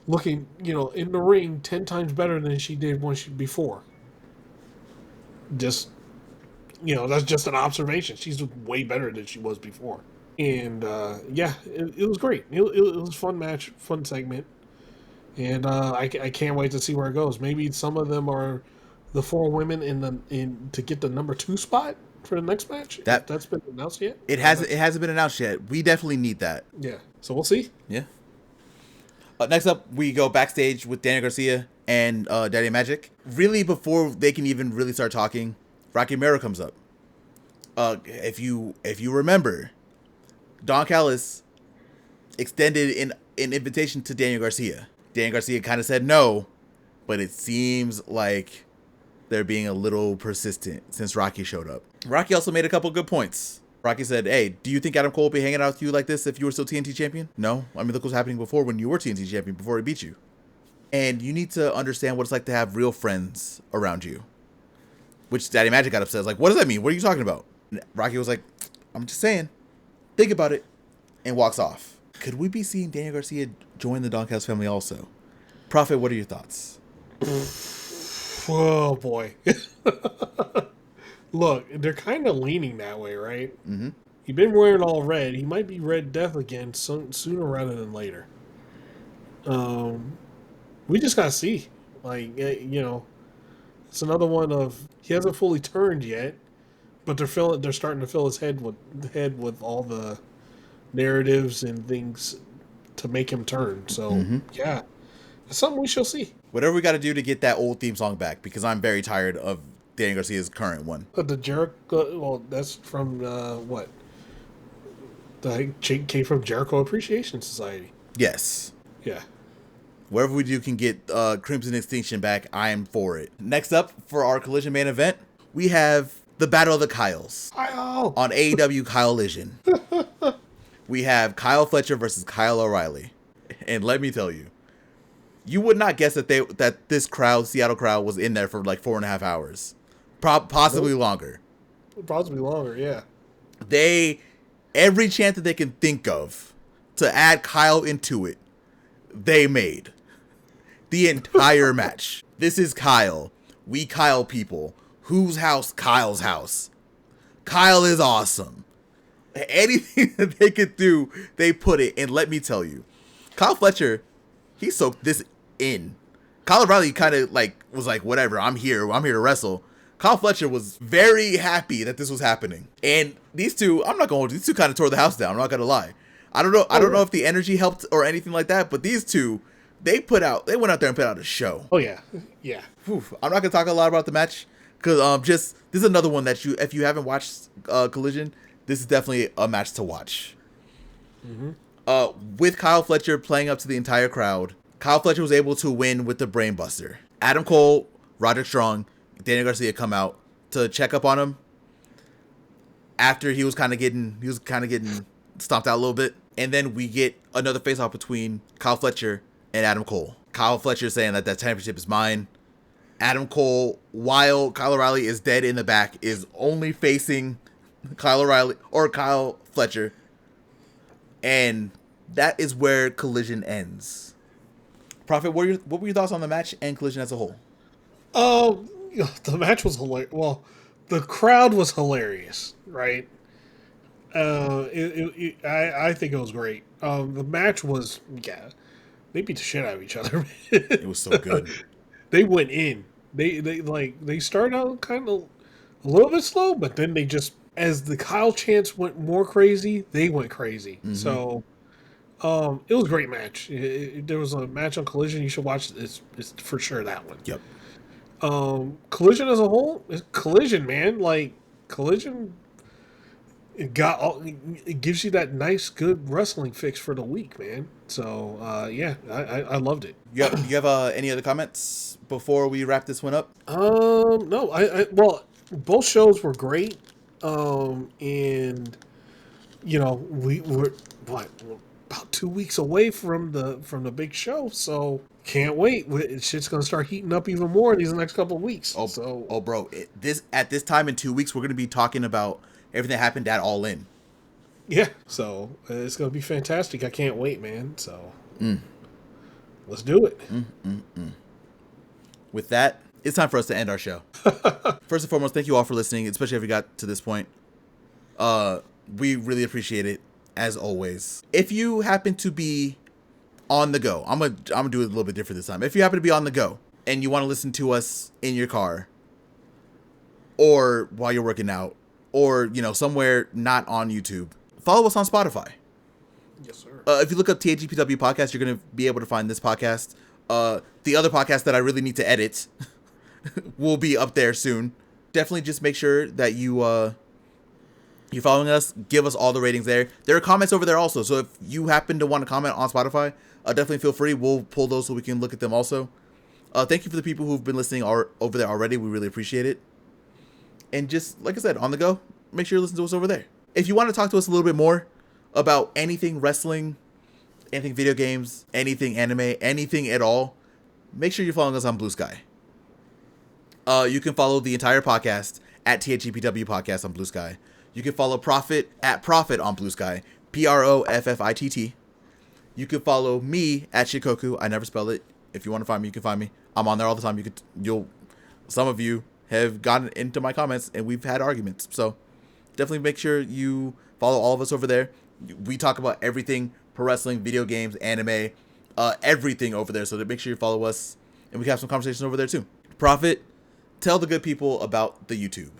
looking, in the ring 10 times better than she did before. Just, that's just an observation. She's way better than she was before. And it was great. It was a fun match, fun segment. And I can't wait to see where it goes. Maybe some of them are the 4 women to get the number 2 spot for the next match. That's been announced yet? It hasn't been announced yet. We definitely need that. Yeah. So we'll see. Yeah. Next up, we go backstage with Daniel Garcia and Daddy Magic. Really, before they can even really start talking, Rocky Romero comes up. If you remember, Don Callis extended an invitation to Daniel Garcia. Daniel Garcia kind of said no, but it seems like they're being a little persistent since Rocky showed up. Rocky also made a couple good points. Rocky said, hey, do you think Adam Cole would be hanging out with you like this if you were still TNT champion? No. I mean, look what's happening before when you were TNT champion, before he beat you. And you need to understand what it's like to have real friends around you. Which Daddy Magic got upset. Like, what does that mean? What are you talking about? And Rocky was like, I'm just saying. Think about it. And walks off. Could we be seeing Daniel Garcia join the Donkhouse family also? Prophet, what are your thoughts? Oh, boy. Look, they're kind of leaning that way, right? Mm-hmm. He's been wearing all red. He might be Red Death again sooner rather than later. We just got to see. Like, it's another one of, he hasn't fully turned yet, but they're starting to fill his head with all the narratives and things to make him turn. So, yeah, it's something we shall see. Whatever we got to do to get that old theme song back, because I'm very tired of Daniel Garcia's current one. The Jericho, well, that's from, what? Came from Jericho Appreciation Society. Yes. Yeah. Wherever we do can get Crimson Extinction back, I am for it. Next up for our Collision main event, we have the Battle of the Kyles on AEW Collision. We have Kyle Fletcher versus Kyle O'Reilly. And let me tell you, you would not guess that this crowd, Seattle crowd, was in there for like 4.5 hours. Possibly longer. Possibly longer, yeah. Every chance that they can think of to add Kyle into it, they made. The entire match. This is Kyle. We Kyle people. Whose house? Kyle's house. Kyle is awesome. Anything that they could do, they put it. And let me tell you, Kyle Fletcher, he soaked this in. Kyle O'Reilly kind of was like, whatever, I'm here to wrestle. Kyle Fletcher was very happy that this was happening. And these two kind of tore the house down. I'm not gonna lie. I don't know if the energy helped or anything like that, but these two, they went out there and put out a show. Oh yeah, yeah. Whew. I'm not gonna talk a lot about the match because this is another one that if you haven't watched Collision, this is definitely a match to watch. With Kyle Fletcher playing up to the entire crowd, Kyle Fletcher was able to win with the Brainbuster. Adam Cole, Roderick Strong, Daniel Garcia come out to check up on him after he was kind of getting stomped out a little bit. And then we get another face-off between Kyle Fletcher and Adam Cole. Kyle Fletcher saying that championship is mine. Adam Cole, while Kyle O'Reilly is dead in the back, is only facing Kyle O'Reilly or Kyle Fletcher. And that is where Collision ends. Prophet, what were your thoughts on the match and Collision as a whole? The match was hilarious. Well, the crowd was hilarious, right? I think it was great. The match was, they beat the shit out of each other. It was so good. They went in. They started out kind of a little bit slow, but then they just, as the Kyle chants went more crazy, they went crazy. So, it was a great match. There was a match on Collision you should watch. It's for sure that one. Yep. Collision as a whole, Collision, man, Collision. It gives you that nice, good wrestling fix for the week, man. So, I loved it. You have any other comments before we wrap this one up? No, well, both shows were great. And we were about 2 weeks away from the big show, so can't wait. Shit's gonna start heating up even more these next couple of weeks. Bro, at this time in 2 weeks, we're gonna be talking about everything that happened at All In. Yeah, so it's gonna be fantastic. I can't wait, man. So let's do it. With that, it's time for us to end our show. First and foremost, thank you all for listening, especially if you got to this point. We really appreciate it, as always. If you happen to be on the go, I'm gonna do it a little bit different this time. If you happen to be on the go and you want to listen to us in your car, or while you're working out, or somewhere not on YouTube, follow us on Spotify. Yes, sir. If you look up TJPW podcast, you're gonna be able to find this podcast. The other podcast that I really need to edit will be up there soon. Definitely just make sure that you're following us. Give us all the ratings there. There are comments over there also. So if you happen to want to comment on Spotify, definitely feel free. We'll pull those so we can look at them also. Thank you for the people who've been listening over there already. We really appreciate it. And just, like I said, on the go, make sure you listen to us over there. If you want to talk to us a little bit more about anything wrestling, anything video games, anything anime, anything at all, make sure you're following us on Blue Sky. You can follow the entire podcast at THEPW Podcast on Blue Sky. You can follow Profit at Profit on Blue Sky, PROFFITT. You can follow me at Shikoku. I never spell it. If you want to find me, you can find me. I'm on there all the time. Some of you have gotten into my comments and we've had arguments. So definitely make sure you follow all of us over there. We talk about everything pro wrestling, video games, anime, everything over there. So make sure you follow us and we can have some conversations over there too. Profit, tell the good people about the YouTube.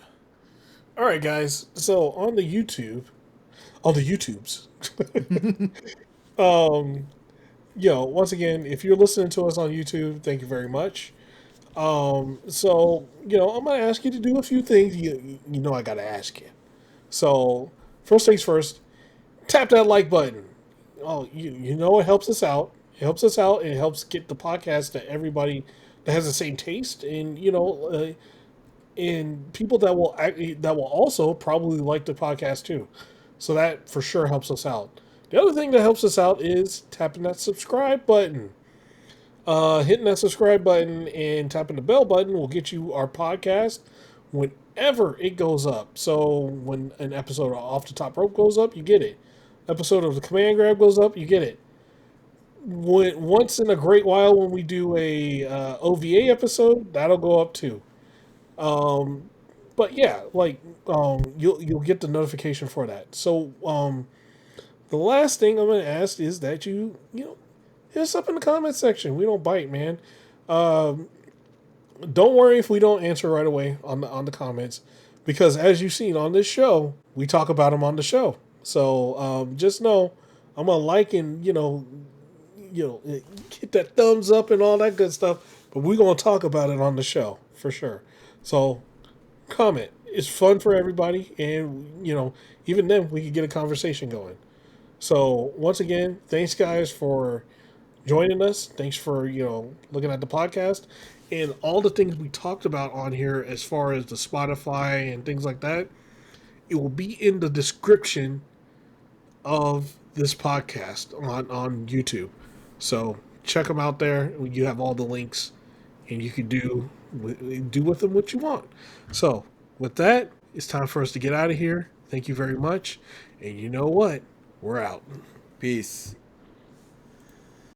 All right, guys. So on the YouTubes, once again, if you're listening to us on YouTube, thank you very much. I'm gonna ask you to do a few things. You know, I gotta ask you. So first things first, tap that like button. Oh, you know it helps us out. It helps us out. And it helps get the podcast to everybody that has the same taste, and and people that will also probably like the podcast too. So that for sure helps us out. The other thing that helps us out is tapping that subscribe button. Hitting that subscribe button and tapping the bell button will get you our podcast whenever it goes up. So when an episode of Off the Top Rope goes up, you get it. Episode of the Command Grab goes up, you get it. Once in a great while when we do a OVA episode, that'll go up too. But yeah, you'll get the notification for that. So the last thing I'm gonna ask is that you hit us up in the comment section. We don't bite, man. Don't worry if we don't answer right away on the comments, because as you've seen on this show, we talk about them on the show. So just know I'm gonna like and hit that thumbs up and all that good stuff. But we're gonna talk about it on the show for sure. So comment. It's fun for everybody, and even then we can get a conversation going. So once again, thanks guys for joining us. Thanks for looking at the podcast and all the things we talked about on here as far as the Spotify and things like that. It will be in the description of this podcast on YouTube. So check them out there. You have all the links, and you can do with them what you want. So with that, it's time for us to get out of here. Thank you very much. And you know what? We're out. Peace.